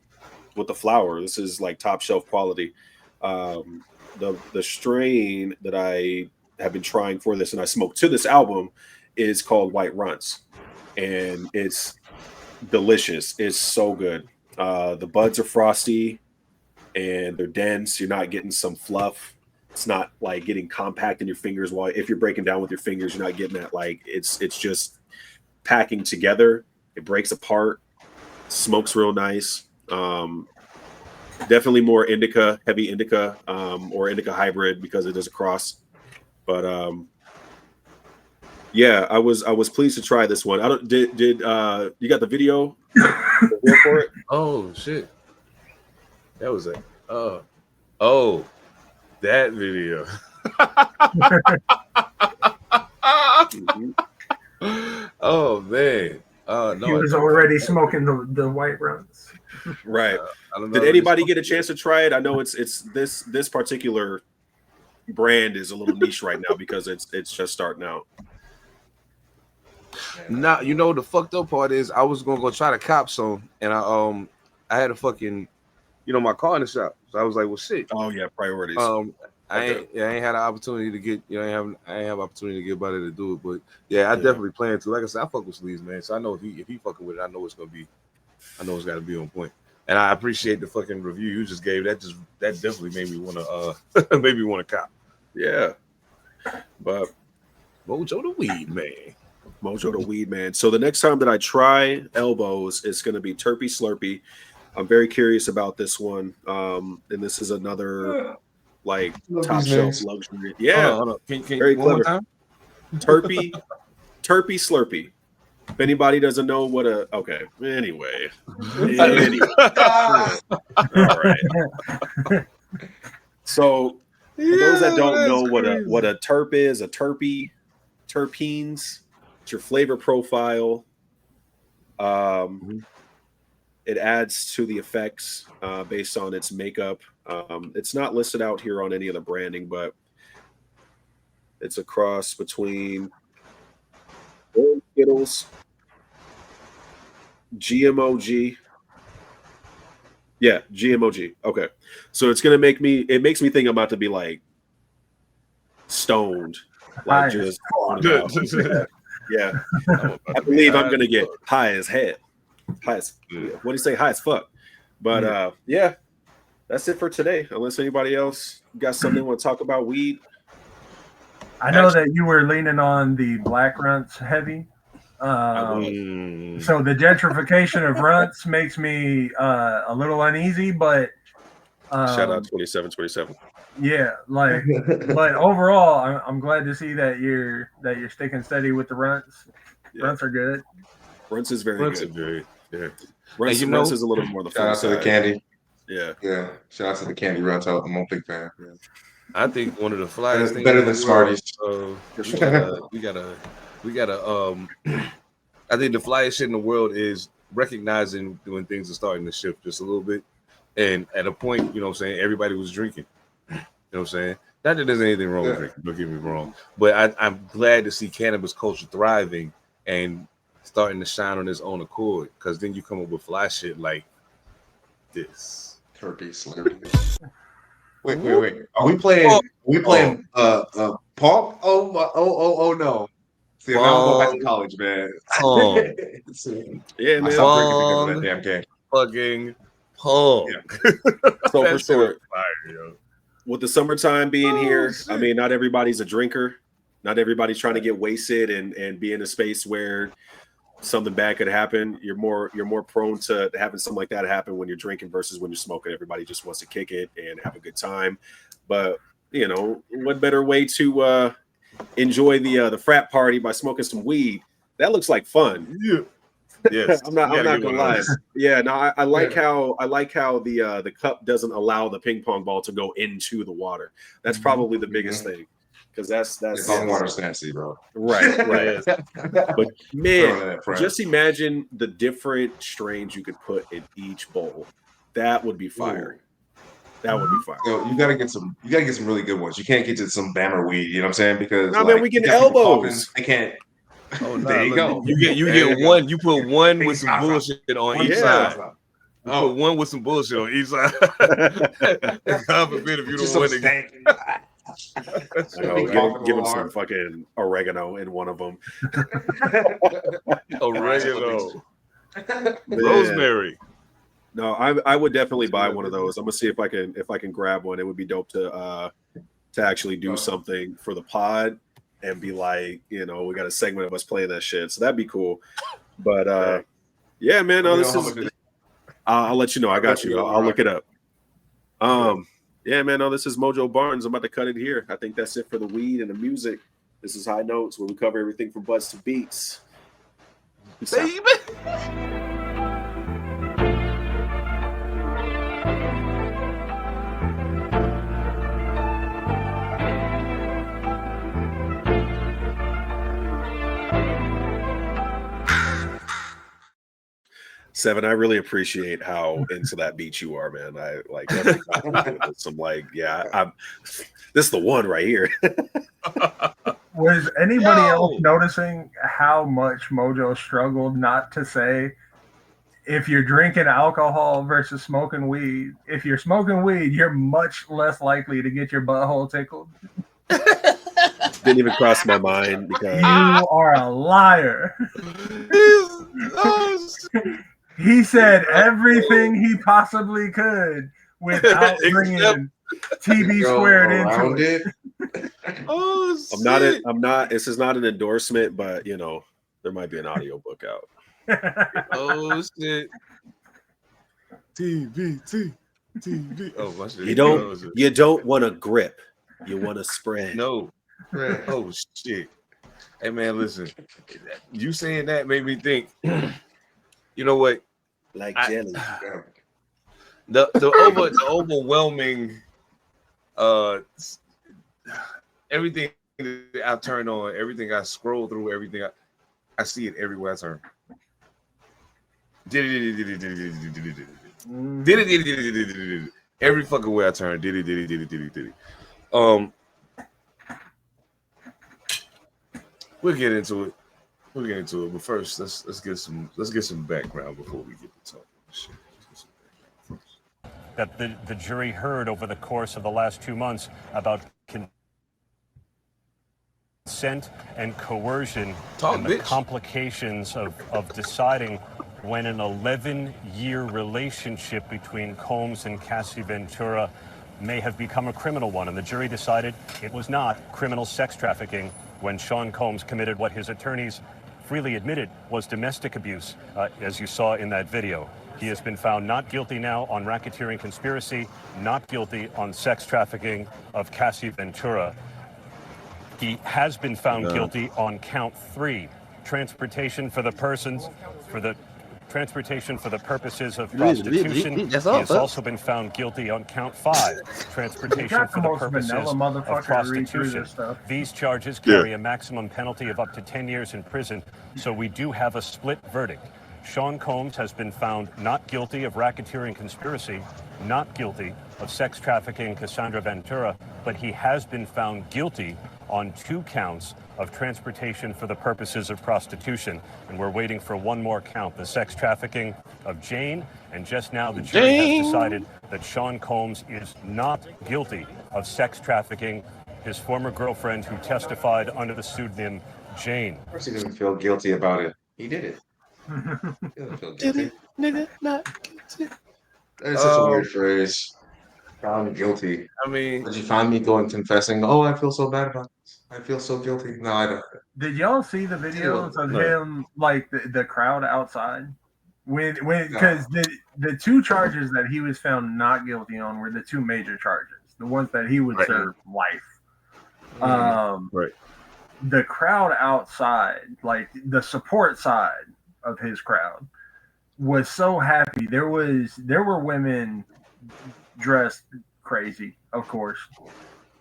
flower. This is like top shelf quality. The strain that I have been trying for this and I smoked to this album is called White Runts, and it's delicious. It's so good. The buds are frosty and they're dense. You're not getting some fluff. It's not like getting compact in your fingers. While if you're breaking down with your fingers, you're not getting that. Like it's just packing together. It breaks apart. Smokes real nice. Definitely more indica, heavy indica, or indica hybrid because it does a cross. But yeah, I was pleased to try this one. I don't did you got the video for it? Oh shit. That was that video. Oh man. No, he was already smoking the White Runs. Right. I don't know. Did anybody get a chance to try it? I know it's this particular brand is a little niche right now because it's just starting out. Now, the fucked up part is I was gonna go try to cop some, and I had a fucking, my car in the shop, so I was like, well, shit. Oh yeah, priorities. I ain't had an opportunity to get, I ain't have opportunity to get buddy to do it, but yeah, I definitely plan to. Like I said, I fuck with Sleeves, man, so I know if he fucking with it, I know it's got to be on point. And I appreciate the fucking review you just gave. That definitely made me wanna cop. Yeah, but Mojo the Weed Man. Mojo the Weed Man. So the next time that I try Elbows, it's going to be Terpy Slurpy. I'm very curious about this one. And this is another like top shelf luxury. Yeah, hold on. Can very one more clever. time? Terpy Slurpy. If anybody doesn't know what anyway. All right. So for those that don't know what a terp is, a terpy, terpenes, it's your flavor profile. It adds to the effects based on its makeup. It's not listed out here on any of the branding, but it's a cross between Skittles, GMOG. Yeah, GMOG. Okay. So it makes me think I'm about to be like stoned. Like just yeah. I believe I'm gonna get high as hell. High as what do you say? High as fuck. But yeah, that's it for today. Unless anybody else got something they want to talk about weed. I know that you were leaning on the black runts heavy. So the gentrification of runts makes me a little uneasy, but shout out 2727. Yeah, like, but overall, I'm glad to see that you're sticking steady with the runts. Yeah. Runts are good. Runts is very good. Runts is a little more the shout out to the candy. Yeah. Shout out to the candy runts. I'm a big fan. Yeah. I think one of the flyest things better than Smarties. we gotta. I think the flyest shit in the world is recognizing when things are starting to shift just a little bit, and at a point, everybody was drinking. You know what I'm saying? Not that there's anything wrong with drinking. Don't get me wrong, but I'm glad to see cannabis culture thriving and starting to shine on his own accord. Because then you come up with fly shit like this. Herpes, Wait. Are we playing? Punk? Oh no. See, now I'm going back to college, man. Yeah, man. I stopped drinking because of that damn game. Fucking punk. Yeah. So for sure, fire, yo. With the summertime being here, I mean, not everybody's a drinker. Not everybody's trying to get wasted and be in a space where something bad could happen. You're more prone to having something like that happen when you're drinking versus when you're smoking. Everybody just wants to kick it and have a good time. But you know, what better way to enjoy the frat party by smoking some weed? That looks like fun. Yeah. Yes. I'm not gonna lie. Yeah, no, I like how the cup doesn't allow the ping pong ball to go into the water. That's probably the biggest thing. Because that's water fancy, bro. Right. But man, just imagine the different strains you could put in each bowl. That would be fire. That would be fire. So you gotta get some really good ones. You can't get to some bammer weed, you know what I'm saying? Because man, we get elbows. They can't. Oh, no, there you go. You get one. You put one with some bullshit on each side. You put one with some bullshit on each side. God forbid if you don't want to. Give him some fucking oregano in one of them. Oregano. Rosemary. No, I would definitely buy one of those. I'm gonna see if I can grab one. It would be dope to actually do something for the pod and be like, you know, we got a segment of us playing that shit. So that'd be cool. But yeah, man, no, this is I'll let you know. I got you. I'll look it up. Yeah, man, no, this is Mojo Barnes. I'm about to cut it here. I think that's it for the weed and the music. This is High Notes, where we cover everything from butts to beats. Baby. 7, I really appreciate how into that beat you are, man. I like some like, yeah, this is the one right here. Was anybody else noticing how much Mojo struggled not to say if you're drinking alcohol versus smoking weed? If you're smoking weed, you're much less likely to get your butthole tickled. Didn't even cross my mind because you are a liar. He said everything he possibly could without bringing TB squared into it. I'm not. This is not an endorsement, but you know, there might be an audiobook out. Oh shit! TB. Oh my shit! You don't want to grip. You want to spread. No. Oh shit! Hey man, listen. You saying that made me think. You know what? Like jelly. The overwhelming everything that I turn on, everything I scroll through, everything I see it everywhere I turn. Every fucking way I turn. We'll get into it. But first, let's get some background before we get to talk. That the jury heard over the course of the last 2 months about consent and coercion and the complications of deciding when an 11-year relationship between Combs and Cassie Ventura may have become a criminal one. And the jury decided it was not criminal sex trafficking when Sean Combs committed what his attorneys freely admitted was domestic abuse, as you saw in that video. He has been found not guilty now on racketeering conspiracy, not guilty on sex trafficking of Cassie Ventura. He has been found guilty on count 3, transportation for the purposes of prostitution. He has also been found guilty on count 5, transportation for the purposes of prostitution. These charges carry a maximum penalty of up to 10 years in prison, so we do have a split verdict. Sean Combs has been found not guilty of racketeering conspiracy, not guilty of sex trafficking Cassandra Ventura, but he has been found guilty on 2 counts of transportation for the purposes of prostitution. And we're waiting for one more count, the sex trafficking of Jane. And just now the jury has decided that Sean Combs is not guilty of sex trafficking his former girlfriend who testified under the pseudonym Jane. Of course he doesn't feel guilty about it. He did it. He doesn't feel guilty. That's such a weird phrase. Found guilty. I mean, did you find me going confessing? Oh, I feel so bad about this. I feel so guilty. No, I don't. Did y'all see the videos of him, like the crowd outside? Because the two charges that he was found not guilty on were the two major charges, the ones that he would serve life. Right. The crowd outside, like the support side of his crowd, was so happy. There were women dressed crazy, of course.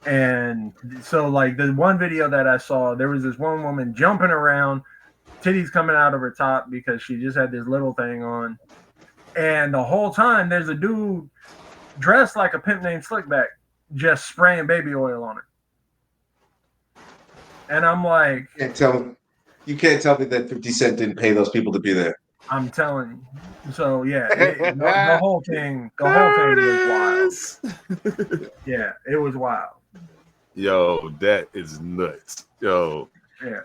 And so, like, the one video that I saw, there was this one woman jumping around, titties coming out of her top because she just had this little thing on. And the whole time, there's a dude dressed like a pimp named Slickback just spraying baby oil on her. And I'm like, you can't tell me that 50 Cent didn't pay those people to be there. I'm telling you. So yeah, the whole thing was wild. Yeah, it was wild. Yo, that is nuts. Yo. Yeah.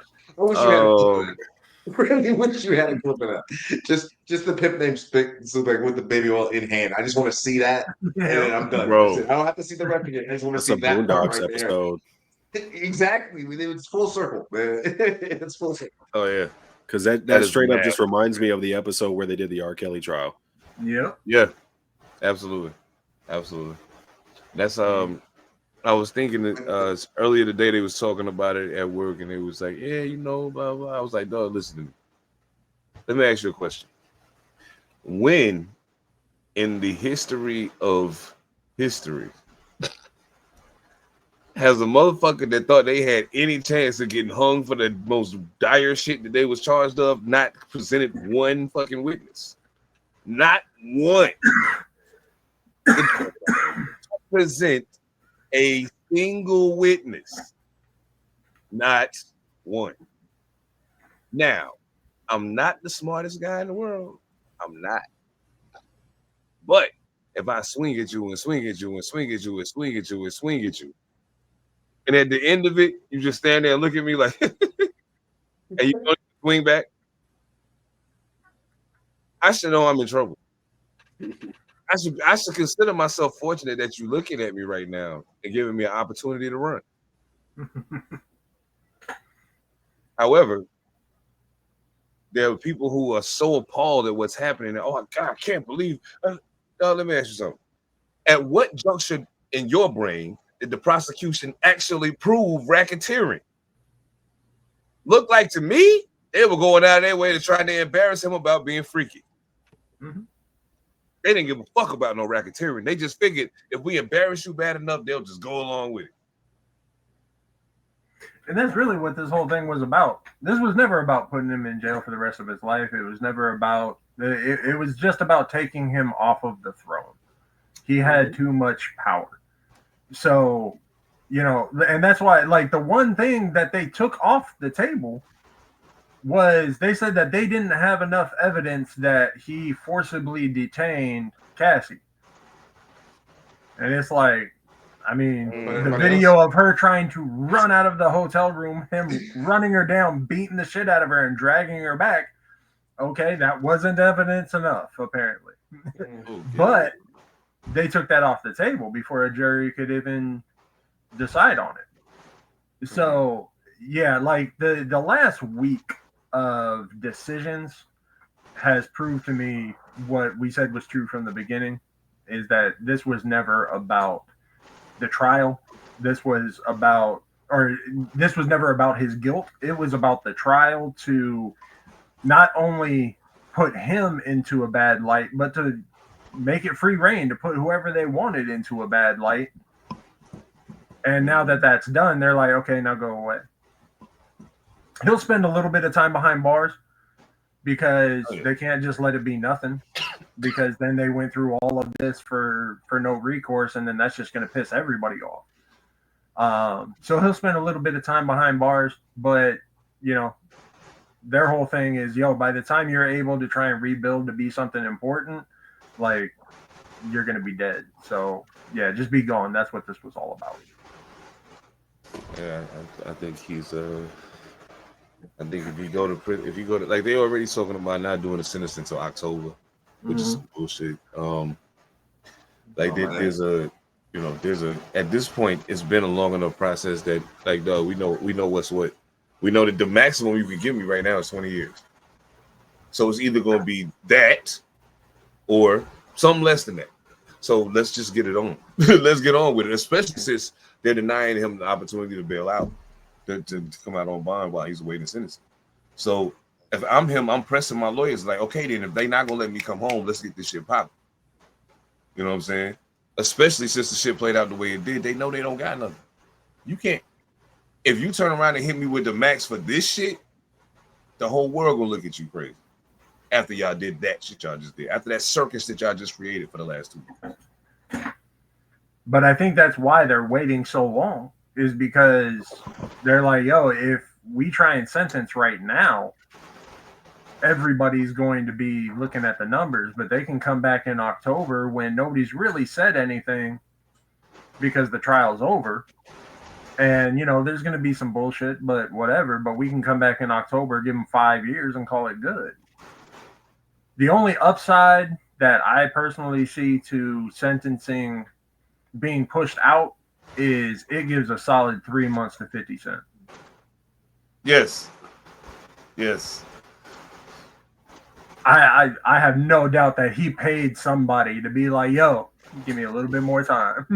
Really wish you had a clip of that. Just the pimp named Slickback with the baby oil in hand. I just want to see that, and then I'm done. Bro. I don't have to see the rep again. I just want to see that Boondocks right episode. there. Exactly. It's full circle, man. It's full circle. Oh yeah. Because that straight up just reminds me of the episode where they did the R. Kelly trial. Yep. Yeah. Absolutely. That's I was thinking that earlier today they was talking about it at work and it was like, yeah, you know, blah blah. I was like, dog, listen to me. Let me ask you a question. When in the history of history has a motherfucker that thought they had any chance of getting hung for the most dire shit that they was charged of not presented one fucking witness? Not one. Present a single witness. Not one. Now, I'm not the smartest guy in the world. I'm not. But if I swing at you and swing at you and swing at you and swing at you and swing at you, and at the end of it, you just stand there and look at me like, and you don't swing back, I should know I'm in trouble. I should consider myself fortunate that you're looking at me right now and giving me an opportunity to run. However, there are people who are so appalled at what's happening. Oh, God, I can't believe. Let me ask you something. At what juncture in your brain did the prosecution actually prove racketeering? Looked like to me, they were going out of their way to try to embarrass him about being freaky. Mm-hmm. They didn't give a fuck about no racketeering. They just figured if we embarrass you bad enough, they'll just go along with it. And that's really what this whole thing was about. This was never about putting him in jail for the rest of his life. It was never about, it was just about taking him off of the throne. He had too much power. So, you know, and that's why, like, the one thing that they took off the table was they said that they didn't have enough evidence that he forcibly detained Cassie. And it's like, I mean, the video of her trying to run out of the hotel room, him running her down, beating the shit out of her and dragging her back. Okay, that wasn't evidence enough, apparently. But they took that off the table before a jury could even decide on it. So, yeah, like the last week of decisions has proved to me what we said was true from the beginning, is that this was never about the trial. This was never about his guilt. It was about the trial to not only put him into a bad light, but to make it free reign to put whoever they wanted into a bad light. And now that that's done, they're like, okay, now go away. He'll spend a little bit of time behind bars because they can't just let it be nothing, because then they went through all of this for no recourse, and then that's just going to piss everybody off. So he'll spend a little bit of time behind bars, but you know, their whole thing is, by the time you're able to try and rebuild to be something important, like, you're going to be dead. So yeah, just be gone. That's what this was all about. Yeah, I think he's I think if you go to like, they already talking about not doing a sentence until October, which is some bullshit. There's at this point, it's been a long enough process that, like, dog, we know what's what. We know that the maximum you can give me right now is 20 years. So it's either going to be that or something less than that. So let's just get it on. Let's get on with it, especially since they're denying him the opportunity to bail out, to come out on bond while he's awaiting sentencing. So if I'm him, I'm pressing my lawyers like, okay, then if they not going to let me come home, let's get this shit popping. You know what I'm saying? Especially since the shit played out the way it did. They know they don't got nothing. You can't. If you turn around and hit me with the max for this shit, the whole world gonna look at you crazy. After y'all did that shit y'all just did. After that circus that y'all just created for the last 2 years. But I think that's why they're waiting so long, is because they're like, if we try and sentence right now, everybody's going to be looking at the numbers, but they can come back in October when nobody's really said anything because the trial's over. And, there's going to be some bullshit, but whatever. But we can come back in October, give them 5 years and call it good. The only upside that I personally see to sentencing being pushed out is it gives a solid 3 months to 50 Cent. Yes. I have no doubt that he paid somebody to be like, give me a little bit more time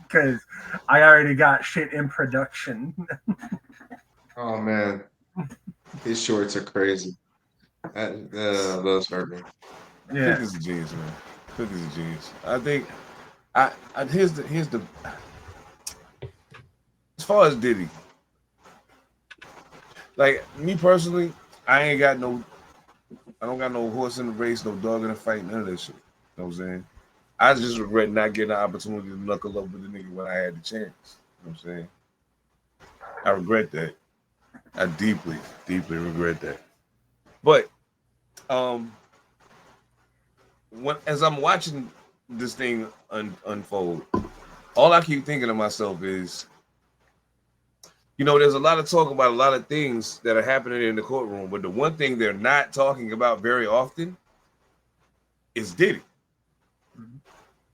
because I already got shit in production. Oh man, his shorts are crazy. Those hurt me. Yeah, 50's a genius, man. 50's a genius. I think. Here's the. As far as Diddy, like me personally, I don't got no horse in the race, no dog in the fight, none of that shit. You know what I'm saying? I just regret not getting the opportunity to knuckle up with the nigga when I had the chance. You know what I'm saying? I regret that. I deeply, deeply regret that. But as I'm watching this thing unfold, all I keep thinking to myself is, there's a lot of talk about a lot of things that are happening in the courtroom, but the one thing they're not talking about very often is Diddy.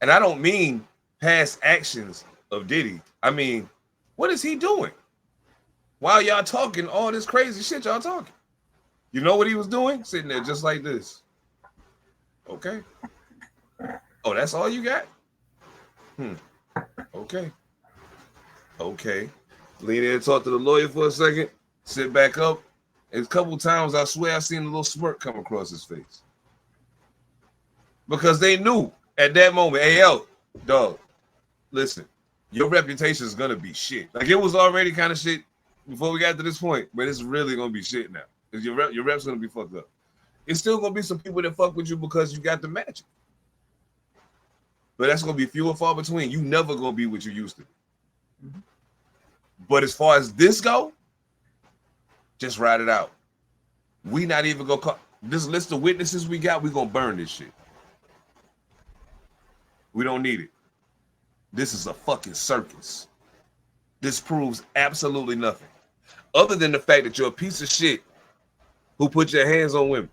And I don't mean past actions of Diddy. I mean, what is he doing? While y'all talking all this crazy shit y'all talking. You know what he was doing? Sitting there just like this. Okay. Oh, that's all you got? Okay. Lean in and talk to the lawyer for a second. Sit back up. And a couple times, I swear I seen a little smirk come across his face. Because they knew at that moment, hey, dog, listen, your reputation is going to be shit. Like, it was already kind of shit before we got to this point, but it's really going to be shit now. Because your rep's going to be fucked up. It's still going to be some people that fuck with you because you got the magic. But that's going to be few and far between. You never going to be what you used to be. Mm-hmm. But as far as this go, just ride it out. We not even going to call this list of witnesses we got, we going to burn this shit. We don't need it. This is a fucking circus. This proves absolutely nothing. Other than the fact that you're a piece of shit who put your hands on women.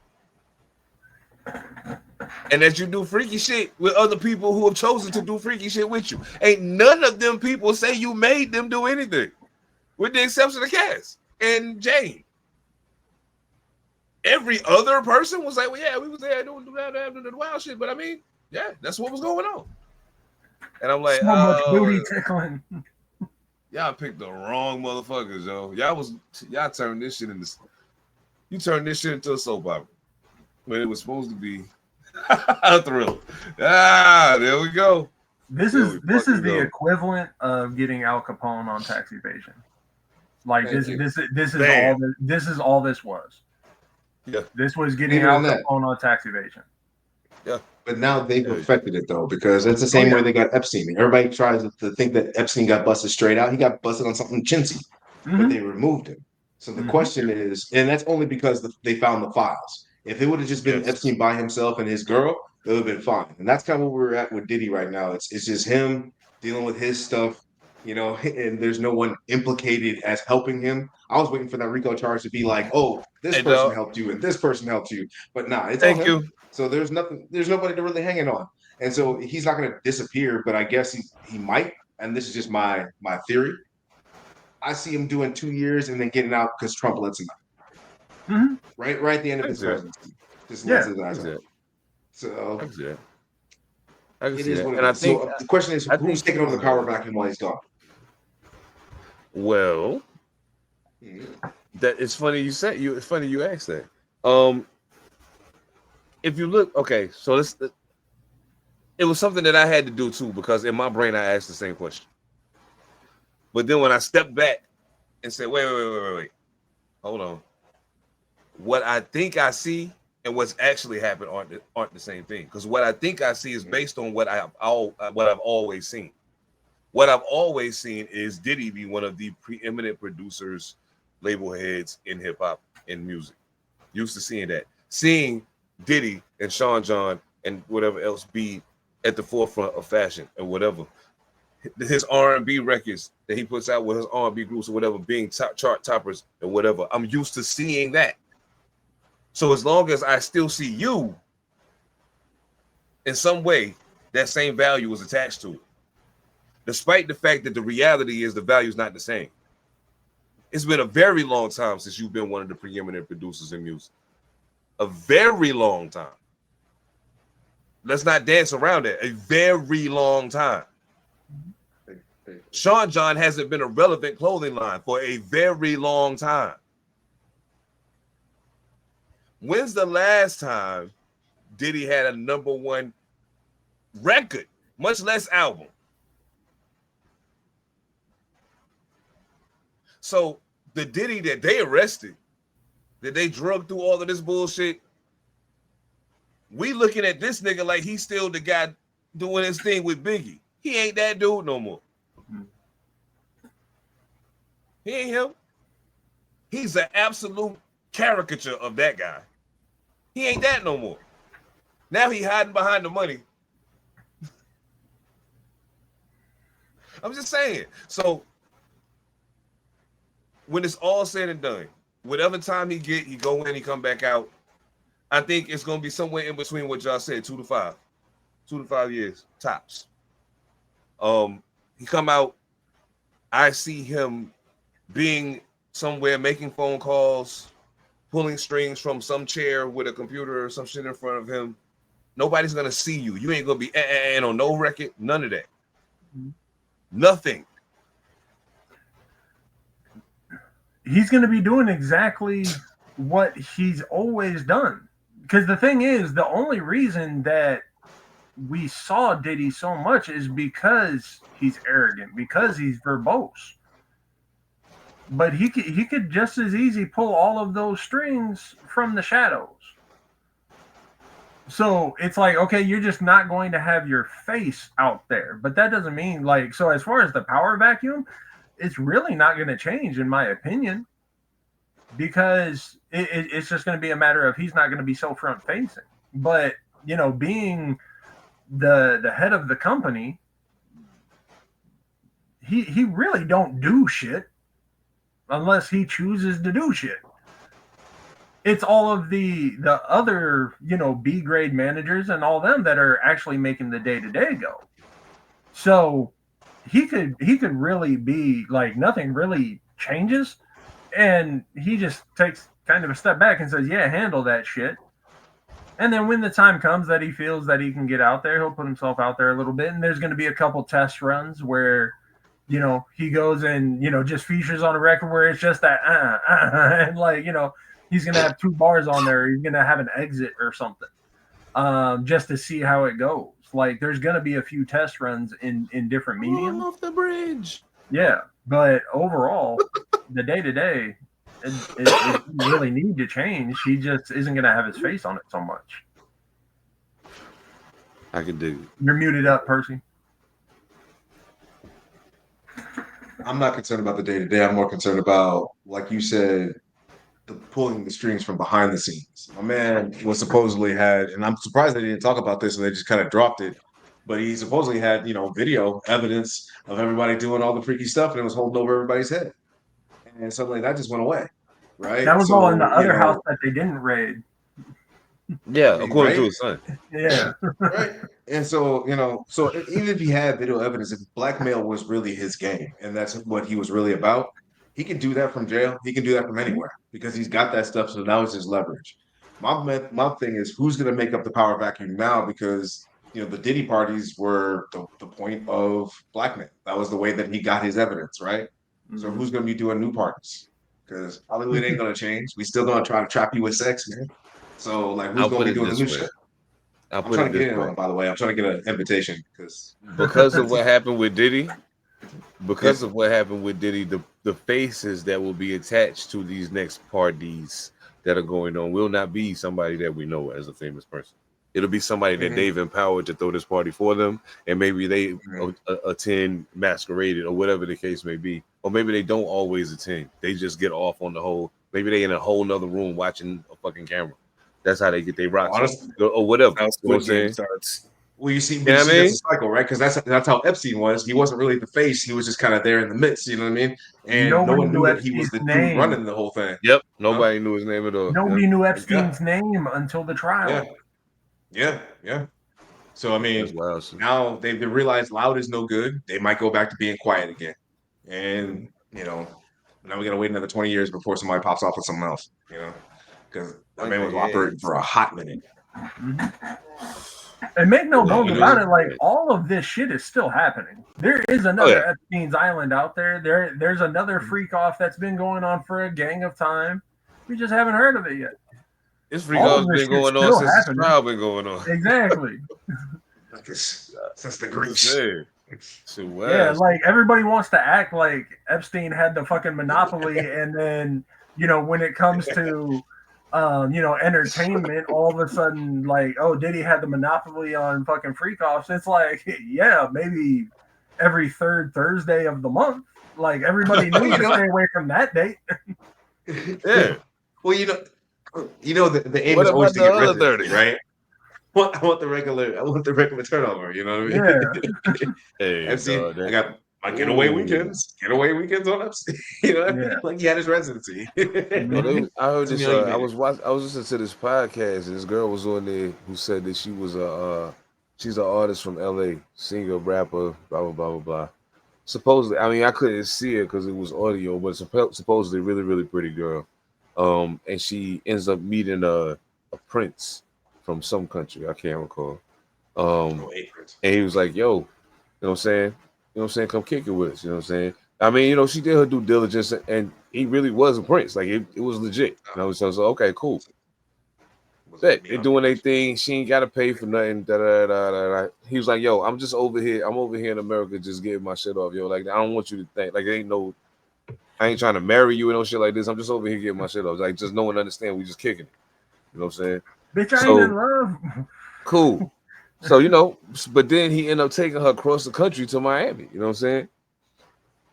And that you do freaky shit with other people who have chosen to do freaky shit with you. Ain't none of them people say you made them do anything. With the exception of Cass and Jane. Every other person was like, well, yeah, we was there doing the wild shit. But I mean, yeah, that's what was going on. And I'm like, so much booty tickling. Y'all picked the wrong motherfuckers, yo. Y'all turned this shit into a soap opera. When it was supposed to be a thrill. There we go. This is the equivalent of getting Al Capone on tax evasion. Like this is all this was. Yeah. This was getting Al Capone on tax evasion. Yeah. But now they perfected it though, because it's the same way they got Epstein. Everybody tries to think that Epstein got busted straight out. He got busted on something chintzy, but they removed him. So the question is, and that's only because they found the files. If it would have just been Epstein by himself and his girl, it would have been fine. And that's kind of where we're at with Diddy right now. It's just him dealing with his stuff, you know, and there's no one implicated as helping him. I was waiting for that RICO charge to be like, oh, this person helped you and this person helped you. But nah, it's all him. So there's nobody to really hang it on. And so he's not going to disappear, but I guess he might. And this is just my theory. I see him doing 2 years and then getting out because Trump lets him out. Right at the end of his presidency. Just lets his ass out. So I can see that. And I think the question is, who's taking over the power vacuum while he's gone? Well, that it's funny you said it's funny you asked that. If you look, okay, so it was something that I had to do too, because in my brain I asked the same question. But then when I stepped back and said, wait, hold on. What I think I see and what's actually happened aren't the same thing. Because what I think I see is based on what I've always seen. What I've always seen is Diddy be one of the preeminent producers, label heads in hip hop and music. Used to seeing that. Seeing Diddy and Sean John and whatever else be at the forefront of fashion and whatever. His R&B records that he puts out with his R&B groups or whatever being chart toppers and whatever. I'm used to seeing that. So as long as I still see you, in some way, that same value is attached to it. Despite the fact that the reality is the value is not the same. It's been a very long time since you've been one of the preeminent producers in music. A very long time. Let's not dance around it. A very long time. Sean John hasn't been a relevant clothing line for a very long time. When's the last time Diddy had a #1 record, much less album? So the Diddy that they arrested, that they drugged through all of this bullshit, we looking at this nigga like he's still the guy doing his thing with Biggie. He ain't that dude no more. He ain't him. He's an absolute caricature of that guy. He ain't that no more. Now he hiding behind the money. I'm just saying. So when it's all said and done, whatever time he go in, he come back out. I think it's gonna be somewhere in between what y'all said, 2 to 5. 2 to 5 years, tops. He come out, I see him being somewhere making phone calls, pulling strings from some chair with a computer or some shit in front of him. Nobody's gonna see you. You ain't gonna be on no record, none of that. Nothing. He's gonna be doing exactly what he's always done. Because the thing is, the only reason that we saw Diddy so much is because he's arrogant, because he's verbose. But he could just as easy pull all of those strings from the shadows. So it's like, okay, you're just not going to have your face out there. But that doesn't mean like, so as far as the power vacuum, it's really not going to change in my opinion. Because it's just going to be a matter of he's not going to be so front facing. But, you know, being the head of the company, he really don't do shit unless he chooses to do shit. It's all of the other, you know, B grade managers and all them that are actually making the day-to-day go. So he could really be like nothing really changes. And he just takes kind of a step back and says, yeah, handle that shit. And then when the time comes that he feels that he can get out there, he'll put himself out there a little bit. And there's going to be a couple test runs where, you know, he goes and, you know, just features on a record where it's just that, and like, you know, he's going to have 2 bars on there. He's going to have an exit or something just to see how it goes. Like there's going to be a few test runs in different mediums. Off the bridge. Yeah. But overall, the day-to-day, it really need to change. He just isn't going to have his face on it so much. I can dig it. You're muted up, Percy. I'm not concerned about the day-to-day. I'm more concerned about, like you said, the pulling the strings from behind the scenes. My man was supposedly had, and I'm surprised they didn't talk about this and they just kind of dropped it. But he supposedly had, video evidence of everybody doing all the freaky stuff, and it was holding over everybody's head. And suddenly that just went away, right? That was all in the other house that they didn't raid. Yeah, according to his son. Yeah. Right. And so, so even if he had video evidence, if blackmail was really his game and that's what he was really about, he can do that from jail. He can do that from anywhere because he's got that stuff. So now it's his leverage. My thing is, who's going to make up the power vacuum now? Because, the Diddy parties were the point of blackmail. That was the way that he got his evidence, right? Mm-hmm. So who's going to be doing new parties? Because Hollywood ain't going to change. We still going to try to trap you with sex, man. So, like, who's going to be doing the new shit? I'm trying to get in on it, by the way. I'm trying to get an invitation because of what happened with Diddy. Because of what happened with Diddy, the faces that will be attached to these next parties that are going on will not be somebody that we know as a famous person. It'll be somebody that they've empowered to throw this party for them, and maybe they attend masqueraded or whatever the case may be, or maybe they don't always attend. They just get off on the whole. Maybe they in a whole nother room watching a fucking camera. That's how they get their rocks or whatever. You know what I'm saying? Well, you see, that's a cycle, right? Because that's how Epstein was. He wasn't really the face. He was just kind of there in the midst. You know what I mean? And no one knew that he was the dude running the whole thing. Yep. Nobody knew his name at all. Nobody knew Epstein's name until the trial. Yeah. So I mean, now they realize loud is no good. They might go back to being quiet again, and now we gotta wait another 20 years before somebody pops off with something else. Because that man was operating for a hot minute. And make no bones about it, like all of this shit is still happening. There is another Epstein's Island out there. There's another freak off that's been going on for a gang of time. We just haven't heard of it yet. This freak off's been going on since the trial been going on. Exactly. Since the Greeks. Yeah, like everybody wants to act like Epstein had the fucking monopoly, and then when it comes to entertainment, all of a sudden, like, oh, Diddy had the monopoly on fucking freak offs. It's like, yeah, maybe every third Thursday of the month. Like everybody knew to stay away from that date. Yeah. Well, the aim is always to get residency, right? I want the regular turnover. You know what I mean? Yeah. Hey, Epstein, I got my getaway weekends on Epstein. Like he had his residency. I heard this. I was listening to this podcast, and this girl was on there who said that she was she's an artist from LA, singer, rapper, blah blah blah blah blah. Supposedly, I mean, I couldn't see her because it was audio, but supposedly, really really pretty girl. And she ends up meeting a prince from some country, I can't recall. And he was like, "Yo, you know what I'm saying? You know what I'm saying? Come kick it with us." You know what I'm saying? I mean, she did her due diligence, and he really was a prince. Like it was legit. So okay, cool. They're doing their thing. She ain't got to pay for nothing. He was like, "Yo, I'm just over here. I'm over here in America, just getting my shit off, yo. Like I don't want you to think like I ain't trying to marry you and no shit like this. I'm just over here getting my shit off. Like just no one understand. We just kicking it. You know what I'm saying? Bitch, I ain't in love. Cool. So, but then he ended up taking her across the country to Miami. You know what I'm saying?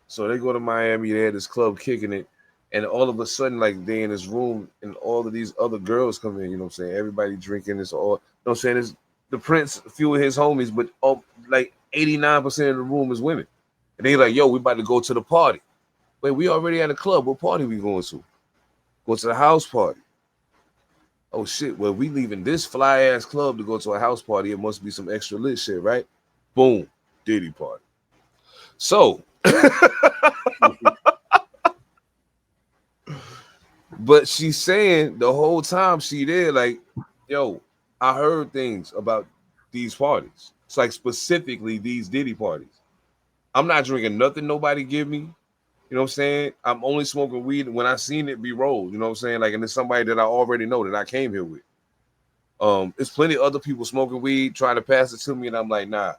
So they go to Miami. They had this club kicking it. And all of a sudden, like, they in this room and all of these other girls come in. You know what I'm saying? Everybody drinking this all. You know what I'm saying? It's the prince, a few of his homies, but like 89% of the room is women. And they like, yo, we about to go to the party. Wait, we already at a club. What party we going to? Go to the house party. Oh shit, well, we leaving this fly ass club to go to a house party. It must be some extra lit shit, right? Boom, Diddy party. So, but she's saying the whole time she there, like, yo, I heard things about these parties. It's like specifically these Diddy parties. I'm not drinking nothing nobody give me. You know what I'm saying? I'm only smoking weed when I seen it be rolled. You know what I'm saying? Like, and it's somebody that I already know that I came here with. There's plenty of other people smoking weed, trying to pass it to me, and I'm like, nah.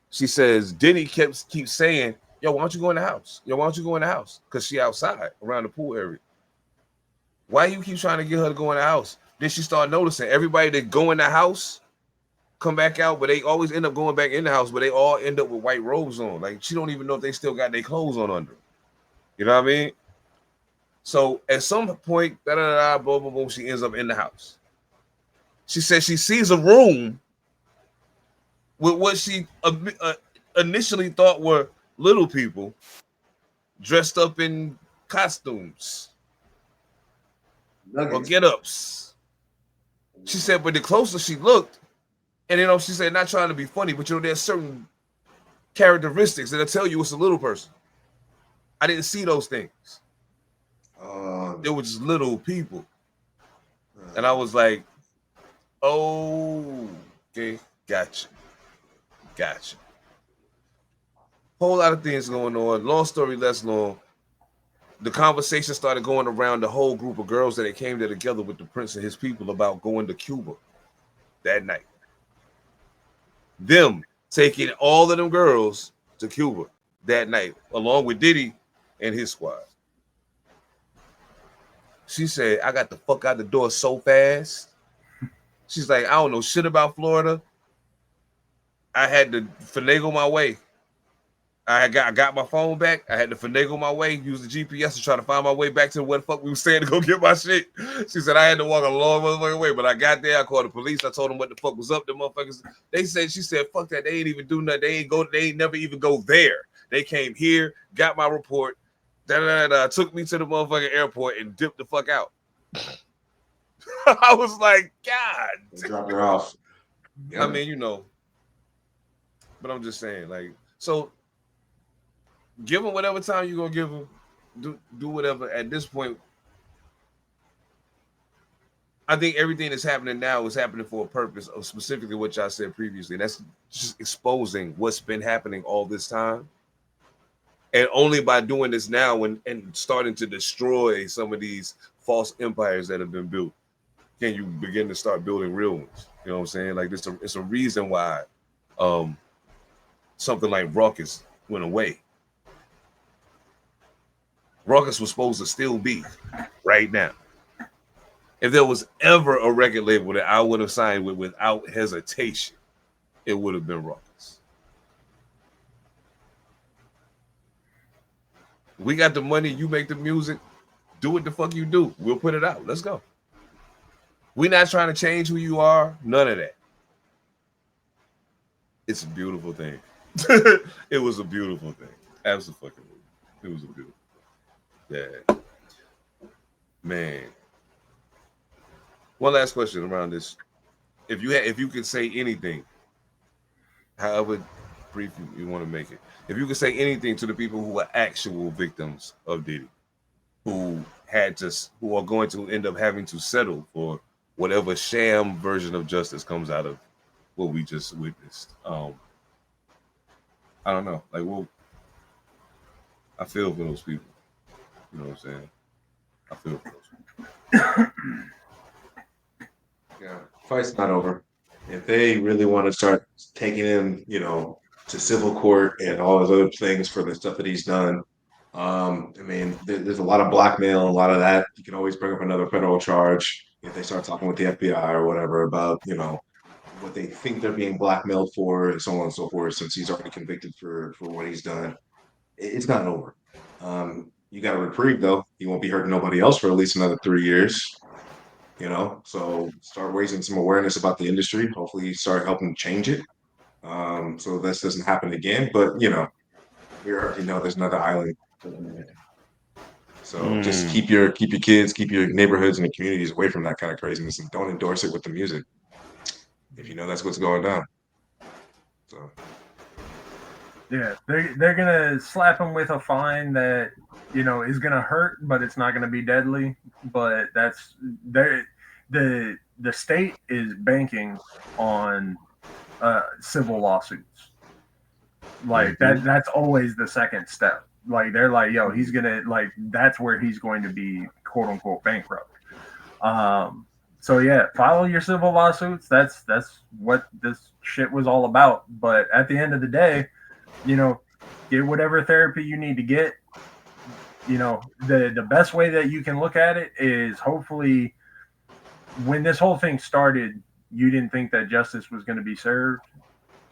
She says, Diddy keeps saying, yo, why don't you go in the house? Yo, why don't you go in the house? Because she outside around the pool area. Why you keep trying to get her to go in the house? Then she started noticing everybody that go in the house come back out, but they always end up going back in the house, but they all end up with white robes on. Like, she don't even know if they still got their clothes on under. You know what I mean? So at some point, boom, boom, boom, she ends up in the house. She says she sees a room with what she initially thought were little people dressed up in costumes or get-ups. She said, but the closer she looked, and she said, not trying to be funny, but there's certain characteristics that'll tell you it's a little person. I didn't see those things. There were just little people. And I was like, oh, okay, gotcha. Whole lot of things going on. Long story less long. The conversation started going around the whole group of girls that came there together with the prince and his people about going to Cuba that night. Them taking all of them girls to Cuba that night, along with Diddy and his squad. She said, I got the fuck out the door so fast. She's like, I don't know shit about Florida. I had to finagle my way. I got my phone back. I had to finagle my way, use the GPS to try to find my way back to where the fuck we were staying to go get my shit. She said I had to walk a long motherfucking way, but I got there. I called the police. I told them what the fuck was up. The motherfuckers. She said, fuck that. They ain't even do nothing. They ain't never even go there. They came here, got my report, took me to the motherfucking airport and dipped the fuck out. I was like, God. Drop her off. I mean, but I'm just saying, like, so give them whatever time you're gonna give them. Do whatever. At this point, I think everything that's happening now is happening for a purpose of specifically what y'all said previously. That's just exposing what's been happening all this time. And only by doing this now and starting to destroy some of these false empires that have been built, can you begin to start building real ones. You know what I'm saying? Like, it's a reason why something like Ruckus went away. Ruckus was supposed to still be right now. If there was ever a record label that I would have signed with without hesitation, it would have been Ruckus. We got the money, you make the music, do what the fuck you do. We'll put it out. Let's go. We're not trying to change who you are. None of that. It's a beautiful thing. It was a beautiful thing. Absolutely. It was a beautiful thing. Yeah. Man. One last question around this. If you could say anything, however brief you want to make it, if you could say anything to the people who are actual victims of Diddy, who are going to end up having to settle for whatever sham version of justice comes out of what we just witnessed. I don't know. Like, well, I feel for those people. You know what I'm saying? I feel for those people. Yeah, fight's not over. If they really want to start taking him, to civil court and all those other things for the stuff that he's done, I mean, there's a lot of blackmail, a lot of that. You can always bring up another federal charge if they start talking with the FBI or whatever about, what they think they're being blackmailed for and so on and so forth, since he's already convicted for what he's done. It's not over. You got a reprieve, though. He won't be hurting nobody else for at least another 3 years. So start raising some awareness about the industry. Hopefully start helping change it. So this doesn't happen again. But, we already know there's another island. So just keep your kids, keep your neighborhoods and the communities away from that kind of craziness, and don't endorse it with the music if you know that's what's going down. So yeah, they're gonna slap him with a fine that is gonna hurt, but it's not gonna be deadly. But that's the state is banking on civil lawsuits. Like that's always the second step. Like, they're like, yo, he's gonna, like, that's where he's going to be, quote unquote, bankrupt. So yeah, file your civil lawsuits. That's what this shit was all about. But at the end of the day, get whatever therapy you need to get. The best way that you can look at it is, hopefully when this whole thing started, you didn't think that justice was going to be served.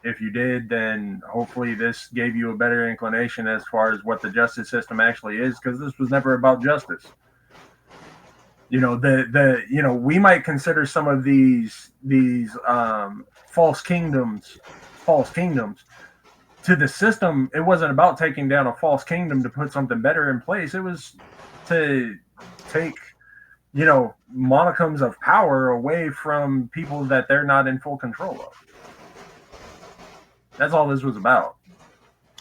If you did, then hopefully this gave you a better inclination as far as what the justice system actually is, because this was never about justice. You know, we might consider some of these false kingdoms. To the system, it wasn't about taking down a false kingdom to put something better in place. It was to take, you know, monicums of power away from people that they're not in full control of. That's all this was about.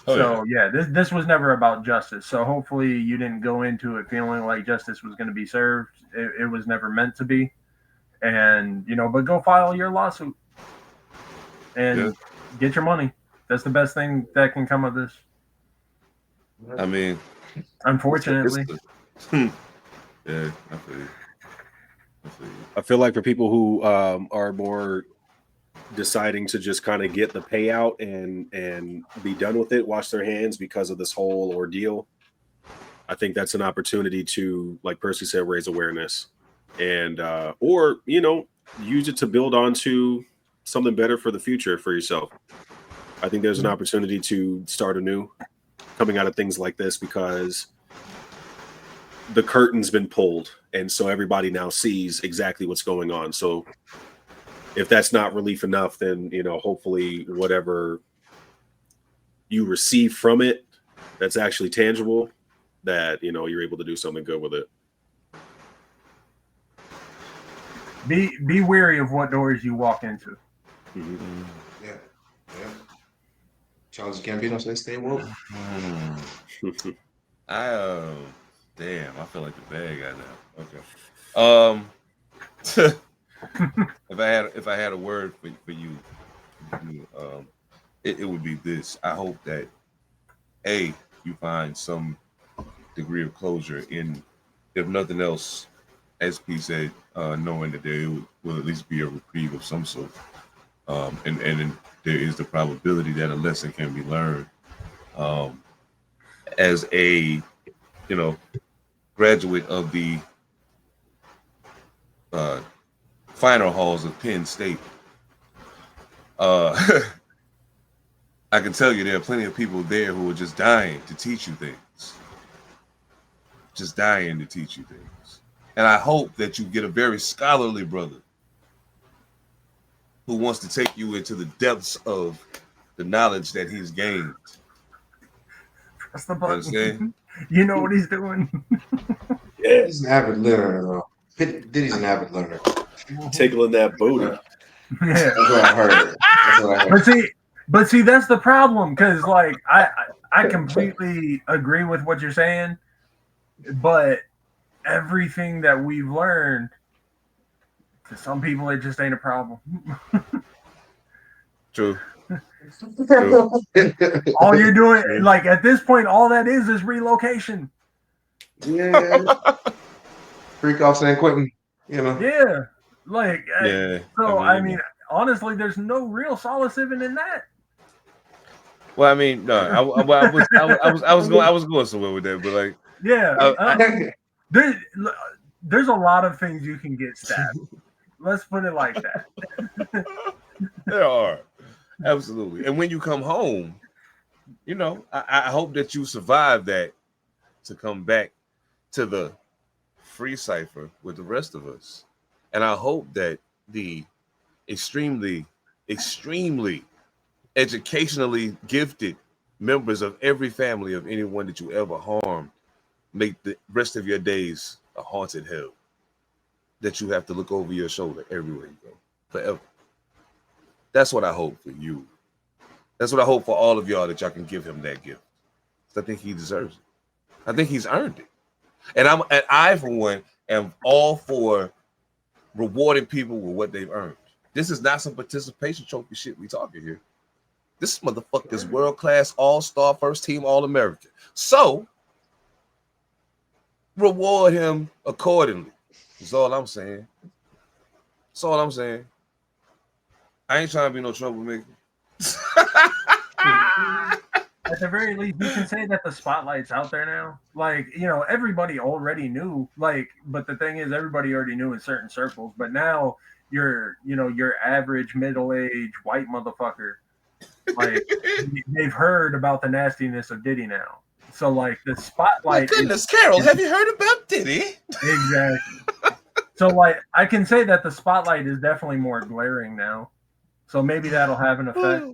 This was never about justice. So hopefully you didn't go into it feeling like justice was going to be served. It was never meant to be. And, you know, but go file your lawsuit and get your money. That's the best thing that can come of this. I mean, unfortunately. Yeah, I feel you. I feel like for people who are more deciding to just kind of get the payout and be done with it, wash their hands because of this whole ordeal, I think that's an opportunity to, like Percy said, raise awareness and or, you know, use it to build onto something better for the future for yourself. I think there's an opportunity to start anew coming out of things like this, because the curtain's been pulled, and so everybody now sees exactly what's going on. So if that's not relief enough, then, you know, hopefully whatever you receive from it that's actually tangible, that, you know, you're able to do something good with it. Be wary of what doors you walk into. Mm-hmm. Yeah. Charles Gambino says stay woke. Damn, I feel like the bad guy now. Okay. If I had a word for you, it would be this. I hope that you find some degree of closure in, if nothing else, as P said, knowing that there will at least be a reprieve of some sort, and there is the probability that a lesson can be learned. As a, you know, graduate of the finer halls of Penn State, I can tell you there are plenty of people there who are just dying to teach you things. Just dying to teach you things. And I hope that you get a very scholarly brother who wants to take you into the depths of the knowledge that he's gained. That's the button. You know what he's doing. Yeah, he's an avid learner, though. Diddy's an avid learner. Tickling that booty. Yeah. That's what I heard. But see, that's the problem, because like I completely agree with what you're saying, but everything that we've learned, to some people, it just ain't a problem. True. All you're doing, like at this point, all that is relocation. Yeah. Freak off San Quentin, you know. Yeah. Like, yeah. So I mean, honestly, there's no real solace even in that. Well, I mean, no, I was going somewhere with that, but like, yeah, there's a lot of things you can get stabbed. Let's put it like that. There are, absolutely. And when you come home, you know, I hope that you survive that to come back to the free cipher with the rest of us. And I hope that the extremely educationally gifted members of every family of anyone that you ever harmed make the rest of your days a haunted hell that you have to look over your shoulder everywhere you go forever. That's what I hope for you. That's what I hope for all of y'all, that y'all can give him that gift. I think he deserves it. I think he's earned it. And I for one am all for rewarding people with what they've earned. This is not some participation trophy shit we talking here. This motherfucker is world-class, all-star, first-team, All-American. So, reward him accordingly. That's all I'm saying. That's all I'm saying. I ain't trying to be no troublemaker. At the very least, you can say that the spotlight's out there now. Like, you know, everybody already knew. Like, but the thing is, everybody already knew in certain circles. But now your average middle-aged white motherfucker, like they've heard about the nastiness of Diddy now. So like the spotlight. My goodness, Carol, have you heard about Diddy? Exactly. So like I can say that the spotlight is definitely more glaring now. So maybe that'll have an effect.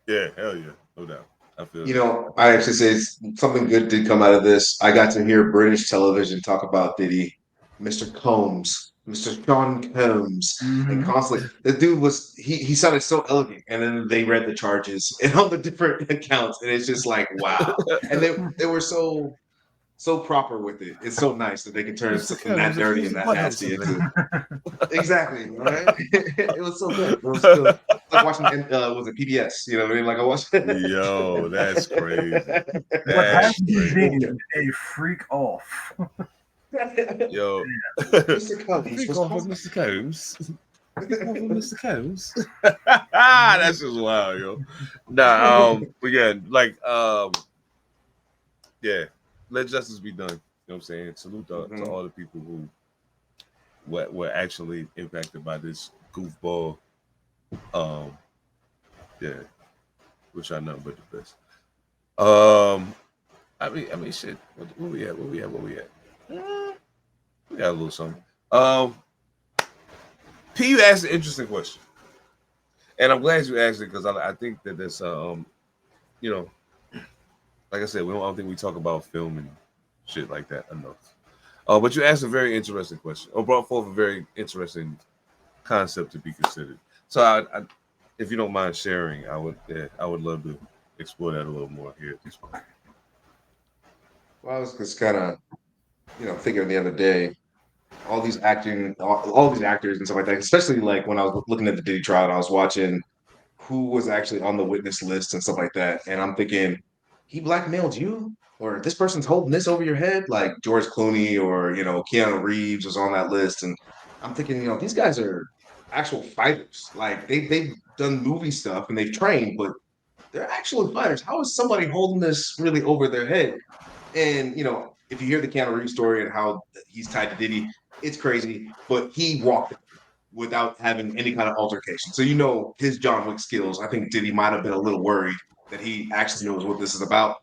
Yeah, hell yeah, no doubt. I feel. You know, I actually say something good did come out of this. I got to hear British television talk about Diddy, Mr. Combs, Mr. Sean Combs, and constantly the dude was he sounded so elegant, and then they read the charges and all the different accounts, and it's just like wow. And they were so proper with it. It's so nice that they can turn something that dirty and that nasty into exactly right. It was so good. It was still, like watching was it PBS? You know what I mean? Like I watched. Yo, that's crazy. What has you been a freak off? Yo, Mr. Combs, Mr. Combs. Mr. Combs. That's just wild, yo. Nah, but yeah, like yeah, let justice be done. You know what I'm saying? Salute to all the people who were actually impacted by this goofball. Yeah, wish I nothing but the best. I mean, shit. Where we at? We got a little something. P, you asked an interesting question, and I'm glad you asked it because I think that that's you know, like I said, I don't think we talk about film and shit like that enough. But you asked a very interesting question, or brought forth a very interesting concept to be considered. So, I if you don't mind sharing, I would love to explore that a little more here at this point. Well, I was just kind of, thinking the other day, all these all these actors and stuff like that, especially like when I was looking at the Diddy trial, and I was watching who was actually on the witness list and stuff like that, and I'm thinking, he blackmailed you, or this person's holding this over your head, like George Clooney or Keanu Reeves was on that list, and I'm thinking, these guys are actual fighters, like they've done movie stuff and they've trained, but they're actual fighters. How is somebody holding this really over their head? And if you hear the Keanu Reeves story and how he's tied to Diddy, it's crazy, but he walked it without having any kind of altercation. So his John Wick skills. I think Diddy might have been a little worried that he actually knows what this is about.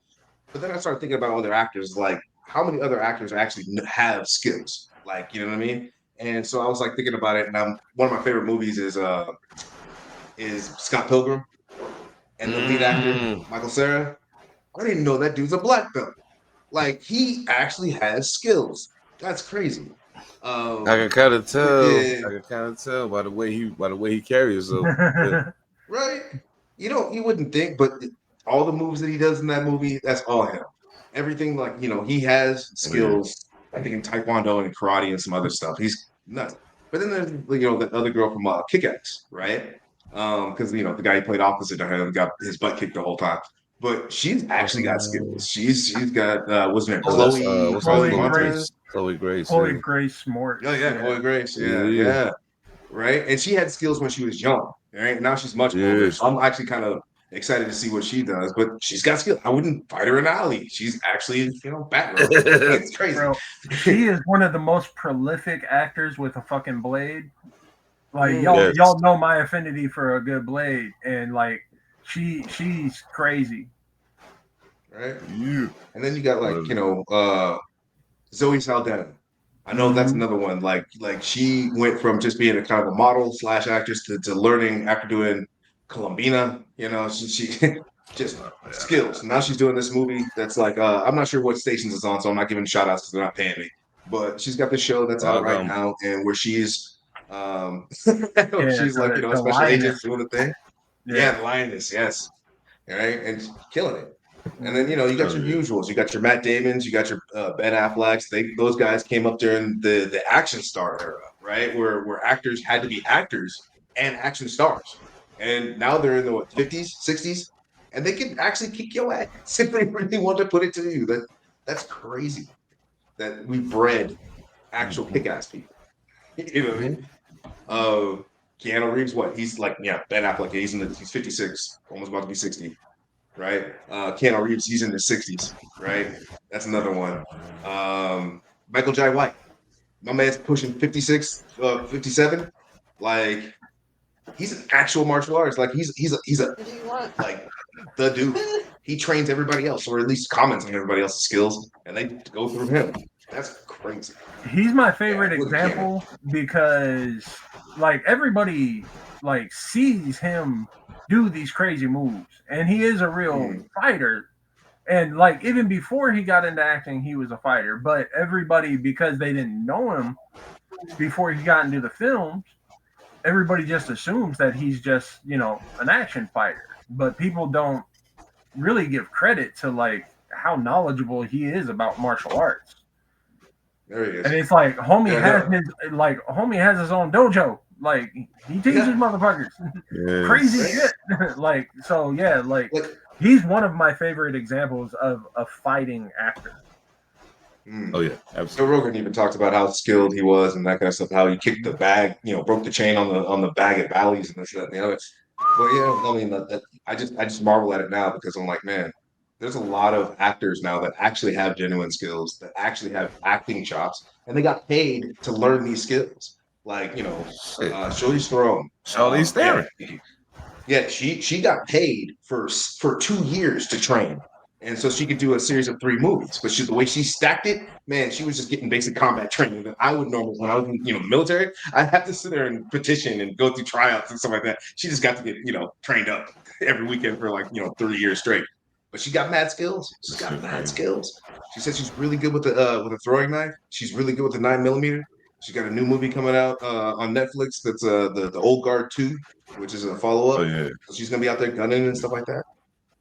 But then I started thinking about other actors, like how many other actors actually have skills? Like, you know what I mean? And so I was like thinking about it, and one of my favorite movies is Scott Pilgrim, and the lead actor Michael Cera. I didn't know that dude's a black belt. Like, he actually has skills. That's crazy. I can kind of tell. Yeah. I can kind of tell by the way he carries himself. Yeah. Right? You wouldn't think, but all the moves that he does in that movie, that's all him. Everything, like, he has skills. I think in Taekwondo and karate and some other stuff. He's nuts. But then there's the other girl from Kick-Ass, right? Because the guy he played opposite to him got his butt kicked the whole time. But she's actually got skills. She's got what's her name? Chloe Grace. Chloe Grace Moretz. Oh yeah, Chloe Grace. Yeah. Right. And she had skills when she was young. Right. Now she's much older. So I'm actually kind of excited to see what she does. But she's got skills. I wouldn't fight her in an alley. She's actually, Batman. It's crazy. Bro, she is one of the most prolific actors with a fucking blade. Like y'all know my affinity for a good blade, and like she's crazy. Right. Yeah. And then you got like Zoe Saldana. I know that's another one. Like she went from just being a kind of a model / actress to learning after doing Columbina. She just skills. Now she's doing this movie that's like I'm not sure what stations it's on, so I'm not giving shout outs because they're not paying me. But she's got this show that's out right now, and where she's she's like a special agent doing the thing. Yeah, the Lioness, yes. Right, and killing it. And then you got your usuals. You got your Matt Damons. You got your Ben Afflecks. Those guys came up during the action star era, right? Where actors had to be actors and action stars. And now they're in the 50s, 60s, and they can actually kick your ass if they really want to put it to you. That's crazy. That we bred actual kick-ass people. You know what I mean? Keanu Reeves, what? He's like, Ben Affleck. He's 56, almost about to be 60. Right, Keanu Reeves, he's in his 60s, right? That's another one. Michael Jai White, My man's pushing 56, 57. Like, he's an actual martial artist. Like, he's like the dude. He trains everybody else, or at least comments on everybody else's skills, and they go through him. That's crazy. He's my favorite example because, like, everybody like sees him do these crazy moves, and he is a real fighter. And like, even before he got into acting, he was a fighter. But everybody, because they didn't know him before he got into the films, everybody just assumes that he's just, you know, an action fighter. But people don't really give credit to like how knowledgeable he is about martial arts. There he is. And it's like homie has his own dojo. Like, he teaches motherfuckers crazy shit. Like, so yeah, like he's one of my favorite examples of a fighting actor. Oh yeah, absolutely. Joe Rogan even talked about how skilled he was and that kind of stuff. How he kicked the bag, you know, broke the chain on the bag at Bally's and this, that, and the other. Well, yeah, I mean, I just marvel at it now because I'm like, man, there's a lot of actors now that actually have genuine skills, that actually have acting chops, and they got paid to learn these skills. Like, you know, Charlize Theron. Charlize Theron. Yeah, she got paid for 2 years to train. And so she could do a series of 3 movies. But the way she stacked it, man, she was just getting basic combat training that I would normally, when I was in, you know, the military, I'd have to sit there and petition and go through tryouts and stuff like that. She just got to get, you know, trained up every weekend for like, you know, 3 years straight. But she got mad skills. She's got mad skills. She said she's really good with a throwing knife. She's really good with the 9mm. She got a new movie coming out on Netflix that's the Old Guard 2, which is a follow-up. Oh, yeah. So she's gonna be out there gunning and stuff like that.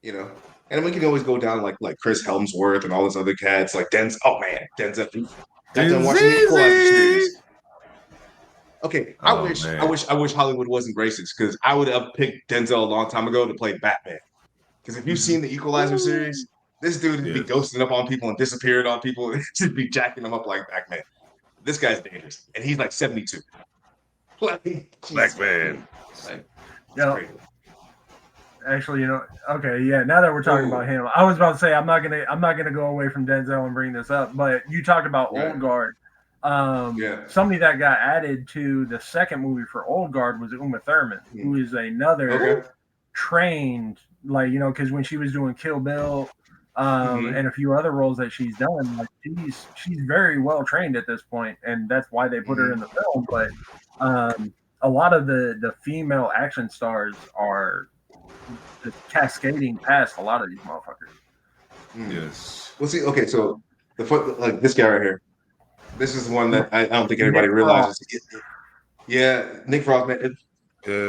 You know. And we can always go down like Chris Helmsworth and all those other cats, like Denzel. Oh man, Denzel. Got done watching the Equalizer series. Okay, I wish Hollywood wasn't racist, because I would have picked Denzel a long time ago to play Batman. Because if you've seen the Equalizer series, this dude would be ghosting up on people and disappearing on people and just be jacking them up like Batman. This guy's dangerous, and he's like 72. Black man. Like, yeah. Actually, you know, okay, yeah. Now that we're talking about him, I was about to say I'm not gonna go away from Denzel and bring this up, but you talked about Old Guard. Somebody that got added to the second movie for Old Guard was Uma Thurman, who is another trained, like, you know, because when she was doing Kill Bill, and a few other roles that she's done, like she's very well trained at this point, and that's why they put her in the film. But a lot of the female action stars are just cascading past a lot of these motherfuckers. Yes. Well, see, okay, so like this guy right here, this is the one that I don't think anybody realizes. Yeah, Nick Frost, man.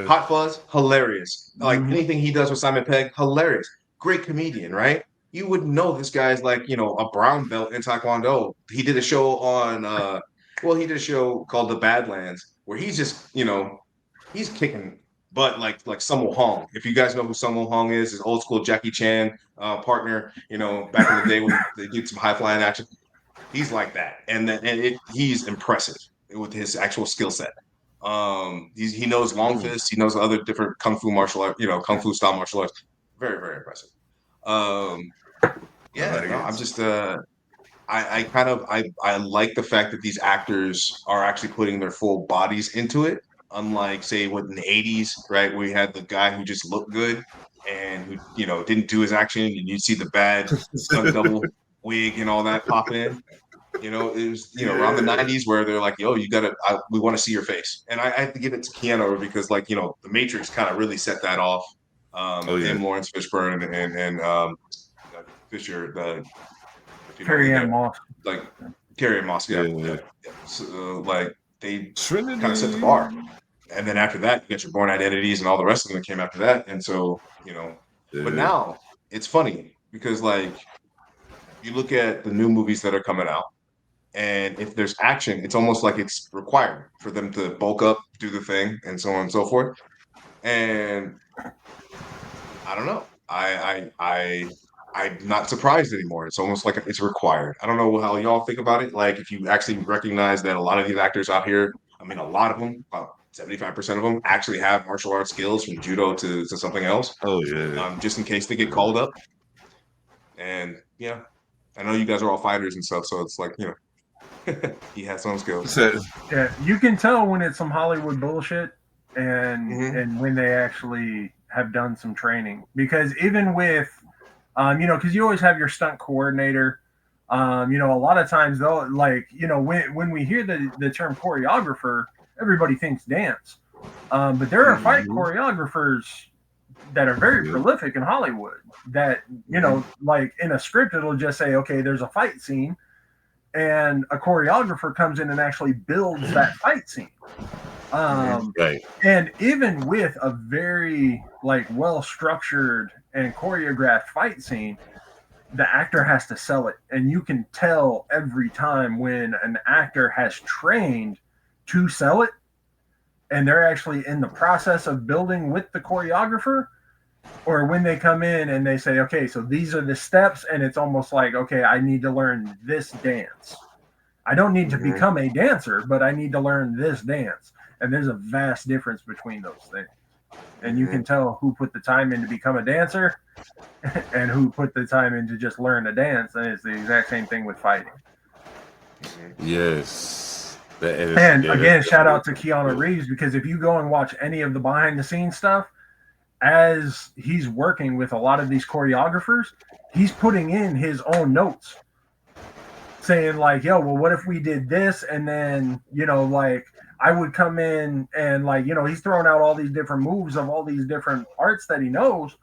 Hot Fuzz, hilarious. Like anything he does with Simon Pegg, hilarious. Great comedian, right? You wouldn't know this guy's like, you know, a brown belt in Taekwondo. He did a show on, he did a show called The Badlands, where he's just, you know, he's kicking butt like Sammo Hung. If you guys know who Sammo Hung is, his old school Jackie Chan partner, you know, back in the day when they did some high flying action. He's like that, he's impressive with his actual skill set. He knows long fists. He knows other different kung fu martial art, you know, kung fu style martial arts. Very, very impressive. I'm just I like the fact that these actors are actually putting their full bodies into it. Unlike, say, what in the 80s, right, we had the guy who just looked good and who, you know, didn't do his action, and you see the bad stunt double wig and all that pop in. You know, it was, you know, around the 90s where they're like, yo, we want to see your face. And I have to give it to Keanu because, like, you know, The Matrix kind of really set that off. Him, Lawrence Fishburne, and Fisher, Carrie-Anne Moss. Like, Carrie-Anne Moss, yeah. So, like, they kind of set the bar. And then after that, you got your Born Identities and all the rest of them that came after that. And so, you know, but now it's funny because, like, you look at the new movies that are coming out, and if there's action, it's almost like it's required for them to bulk up, do the thing, and so on and so forth. And I don't know. I'm not surprised anymore. It's almost like it's required. I don't know how y'all think about it. Like, if you actually recognize that a lot of these actors out here, I mean, a lot of them, about 75% of them, actually have martial arts skills from judo to something else. Oh, yeah. Just in case they get called up. And, yeah, I know you guys are all fighters and stuff, so it's like, you know. He has some skills. Yeah, you can tell when it's some Hollywood bullshit and when they actually have done some training. Because even with, because you always have your stunt coordinator. A lot of times though, when we hear the term choreographer, everybody thinks dance. But there are fight choreographers that are very prolific in Hollywood that, like in a script, it'll just say, okay, there's a fight scene. And a choreographer comes in and actually builds that fight scene. And even with a very well-structured and choreographed fight scene, the actor has to sell it. And you can tell every time when an actor has trained to sell it and they're actually in the process of building with the choreographer, or when they come in and they say, okay, so these are the steps, and it's almost like, okay, I need to learn this dance. I don't need to become a dancer, but I need to learn this dance. And there's a vast difference between those things. And you can tell who put the time in to become a dancer and who put the time in to just learn to dance. And it's the exact same thing with fighting. Yes. Again, shout out to Keanu Reeves, because if you go and watch any of the behind the scenes stuff, as he's working with a lot of these choreographers, he's putting in his own notes saying like, yo, well, what if we did this? And then, I would come in and he's throwing out all these different moves of all these different arts that he knows.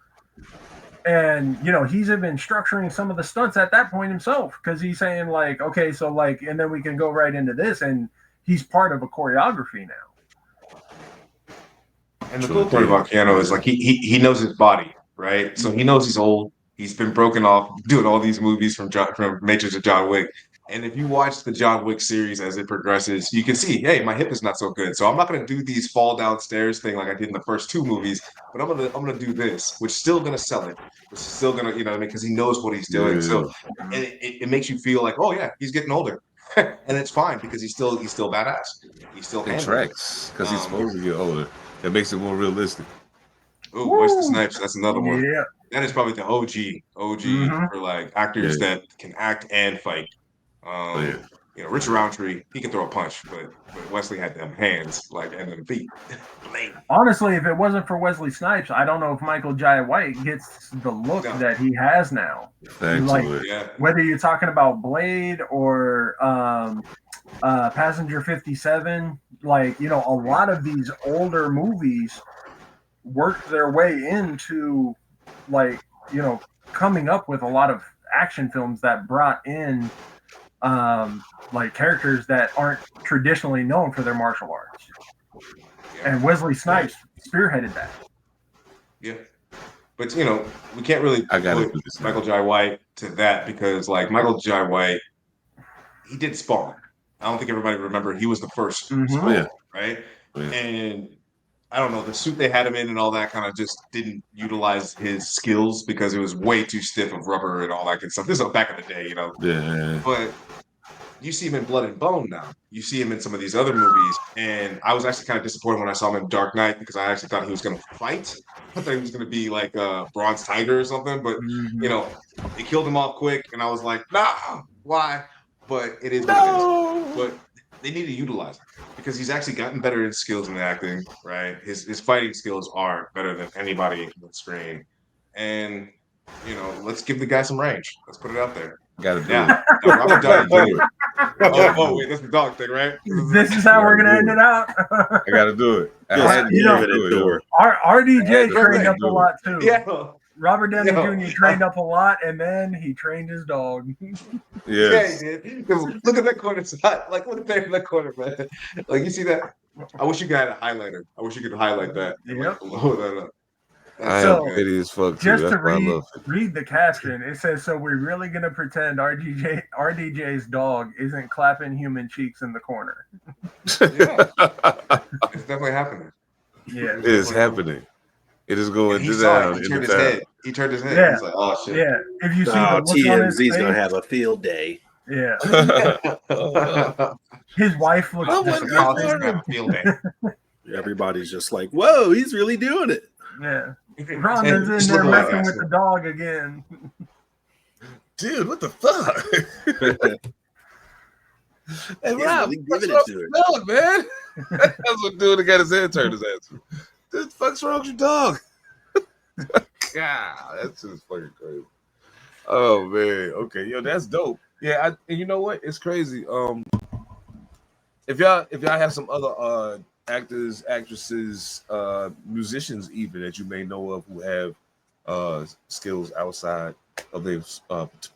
And, he's even structuring some of the stunts at that point himself, because he's saying like, okay, so and then we can go right into this. And he's part of a choreography now. And the cool part about Keanu is he knows his body, right? So he knows he's old. He's been broken off doing all these movies from Matrix to John Wick. And if you watch the John Wick series as it progresses, you can see, hey, my hip is not so good. So I'm not going to do these fall downstairs thing like I did in the first two movies, but I'm gonna do this, which is still going to sell it. Which is still going to, because he knows what he's doing. So and it makes you feel like, oh yeah, he's getting older. And it's fine because he's still badass. He's still it tracks because he's supposed to get older. It makes it more realistic. Oh, Wesley Snipes, that's another one. Yeah. That is probably the OG for actors that can act and fight. Richard Roundtree, he can throw a punch, but Wesley had them hands and them feet. Honestly, if it wasn't for Wesley Snipes, I don't know if Michael Jai White gets the look that he has now. Whether you're talking about Blade or Passenger 57, a lot of these older movies worked their way into coming up with a lot of action films that brought in characters that aren't traditionally known for their martial arts. And Wesley Snipes spearheaded that. Yeah. But, we can't really put Michael Jai White to that because, Michael Jai White, he did Spawn. I don't think everybody remember he was the first Spawn, right? Yeah. And I don't know, the suit they had him in and all that kind of just didn't utilize his skills because it was way too stiff of rubber and all that good stuff. This is back in the day, Yeah. But you see him in Blood and Bone now. You see him in some of these other movies. And I was actually kind of disappointed when I saw him in Dark Knight because I actually thought he was going to fight. I thought he was going to be like a Bronze Tiger or something. But, they killed him off quick. And I was like, nah, why? But it is what it is. But they need to utilize it because he's actually gotten better in skills in acting, right? His fighting skills are better than anybody on the screen. And, let's give the guy some range. Let's put it out there. Gotta do it. Robert Downey Jr. Oh, wait, that's the dog thing, right? This is how we're going to end it out. I got to do it. RDJ trained up a lot, too. Yeah. Robert Downey Jr. trained up a lot, and then he trained his dog. Yeah, he did. Look at that corner side. Look at that corner, man. You see that? I wish you could have a highlighter. I wish you could highlight that. Yep. I am pity as fuck, too. Just to read the caption, it says, so we're really going to pretend RDJ's dog isn't clapping human cheeks in the corner. Yeah. It's definitely happening. Yeah. It is happening. It is going down. He turned his head. He turned his head. Yeah. He's like, oh, shit. Yeah. If you see the look on his TMZ's face, going to have a field day. Yeah. His wife looks disgusting. Field day. Everybody's just like, whoa, he's really doing it. Yeah. Rhonda's in there messing with the dog again. Dude, what the fuck? Hey, He's Rob, really what's giving wrong it to with it. your dog, man? That's what dude that got his head turned his ass. What the fuck's wrong with your dog? God, that's just fucking crazy. Oh man, okay, yo, that's dope. Yeah, and you know what? It's crazy. If y'all have some other actors, actresses, musicians even that you may know of who have skills outside of their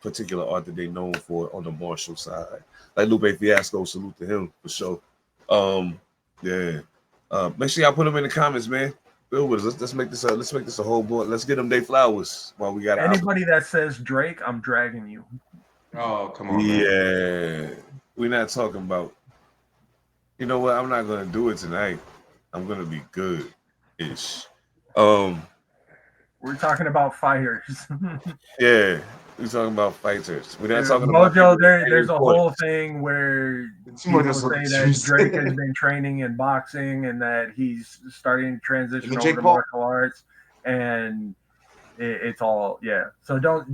particular art that they're known for on the martial side, like Lupe Fiasco, salute to him for sure. Yeah. Make sure y'all put them in the comments, man. Bill with us. Let's make this a whole board. Let's get them their flowers while we got anybody that says Drake, I'm dragging you. Oh, come on, man. Yeah. We're not talking about. You know what? I'm not gonna do it tonight. I'm gonna be good-ish. We're talking about fighters. Yeah, we're talking about fighters. We're not talking Mojo, about there's a whole thing where people say that Drake has been training in boxing and that he's starting to transition over to martial arts, and it's all So don't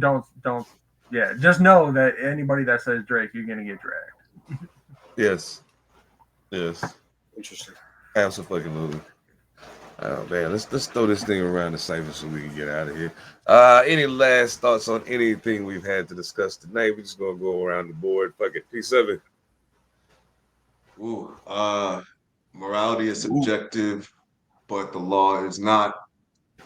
just know that anybody that says Drake, you're gonna get dragged. Yes. Interesting. Absolutely. Oh man, let's throw this thing around the cipher so we can get out of here. Any last thoughts on anything we've had to discuss tonight? We're just gonna go around the board. Fuck it. P7. Ooh, morality is subjective, but the law is not.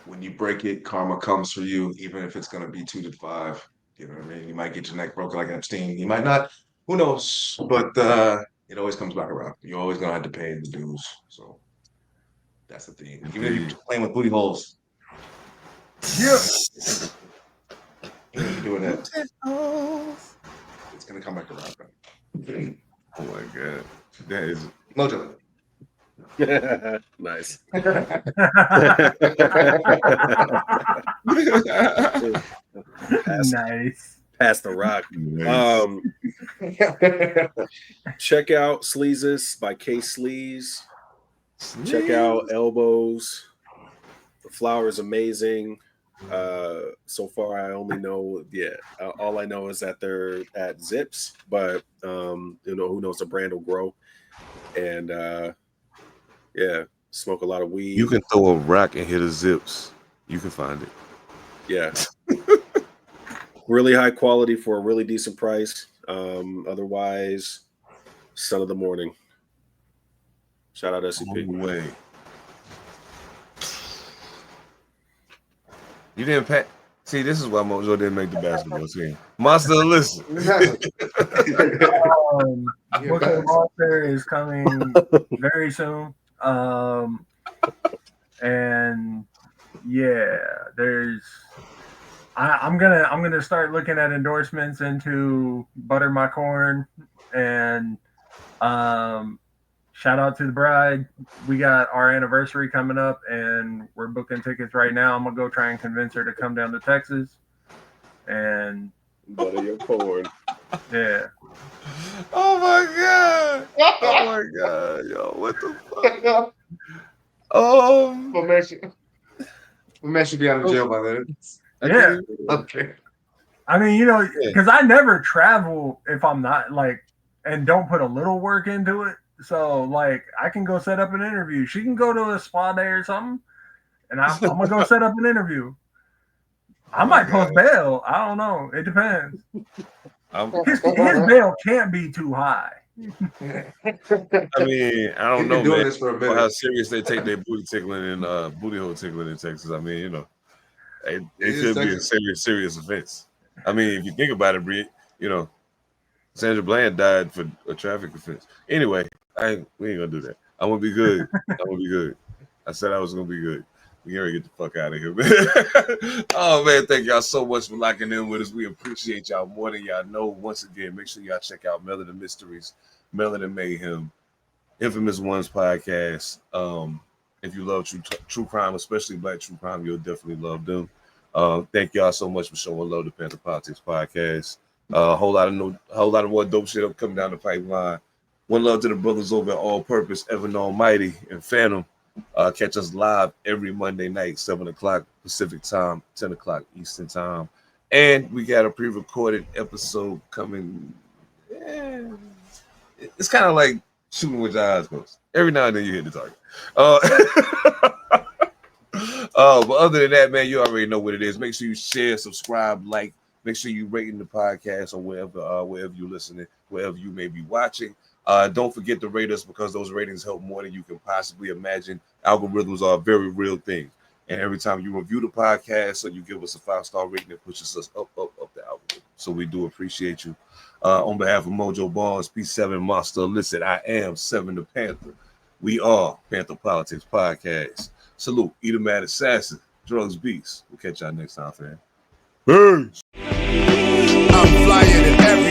When you break it, karma comes for you, even if it's gonna be 2 to 5. You know what I mean? You might get your neck broken like Epstein. You might not. Who knows? But it always comes back around. You're always gonna have to pay the dues. So. That's the thing. Even if you're playing with booty holes. Yeah. You're doing that. It's gonna come back around. Oh my god. That is Mojo. Nice. Nice. Pass the rock. Check out Sleezes by K Sleaze. Check out Elbows. The flower is amazing. So far, I only know, all I know is that they're at Zips, but who knows, the brand will grow. And smoke a lot of weed. You can throw a rock and hit a Zips. You can find it. Yeah. Really high quality for a really decent price. Otherwise, Son of the Morning. Shout out SCP. No way. You didn't pack. See, this is why Mojo didn't make the basketball team. Monster, listen. Book of Monster is coming very soon. And there's. I'm gonna start looking at endorsements into Butter My Corn and shout out to the bride. We got our anniversary coming up and we're booking tickets right now. I'm gonna go try and convince her to come down to Texas and butter your corn. Yeah. Oh my god. Oh my god, yo, what the fuck? What man should be out of jail by then? Yeah. Okay. I mean, because I never travel if I'm not and don't put a little work into it. So I can go set up an interview. She can go to a spa day or something, and I'm gonna go set up an interview. I might post bail. I don't know. It depends. His bail can't be too high. I mean, I don't know, man. This for a minute. How serious they take their booty tickling and booty hole tickling in Texas. I mean, it could be a serious offense. I mean, if you think about it, Bree, Sandra Bland died for a traffic offense. Anyway, we ain't gonna do that. I'm gonna be good. I said I was gonna be good. We gotta get the fuck out of here, man. Oh man, thank y'all so much for locking in with us. We appreciate y'all more than y'all know. Once again, make sure y'all check out Melanin Mysteries, Melanin Mayhem, Infamous Ones podcast. If you love true crime, especially Black true crime, you'll definitely love them. Thank y'all so much for showing love to Pantha Politix Podcast. A whole lot of more dope shit coming down the pipeline. One love to the brothers over at All Purpose, Evan Almighty, and Phantom. Catch us live every Monday night, 7 o'clock Pacific time, 10 o'clock Eastern time. And we got a pre-recorded episode coming. it's kind of like shooting with your eyes closed. Every now and then you hit the target. But other than that, man, you already know what it is. Make sure you share, subscribe, like. Make sure you rating the podcast or wherever you're listening, wherever you may be watching. Don't forget to rate us because those ratings help more than you can possibly imagine. Algorithms are a very real thing. And every time you review the podcast or you give us a 5-star rating, it pushes us up the algorithm. So we do appreciate you. On behalf of Mojo Barnes, P7 Monster Elicit, I am Seven Da Pantha. We are Pantha Politix Podcast. Salute, Eat a Mad Assassin, Drugs Beast. We'll catch y'all next time, fam. Peace. I'm flying in every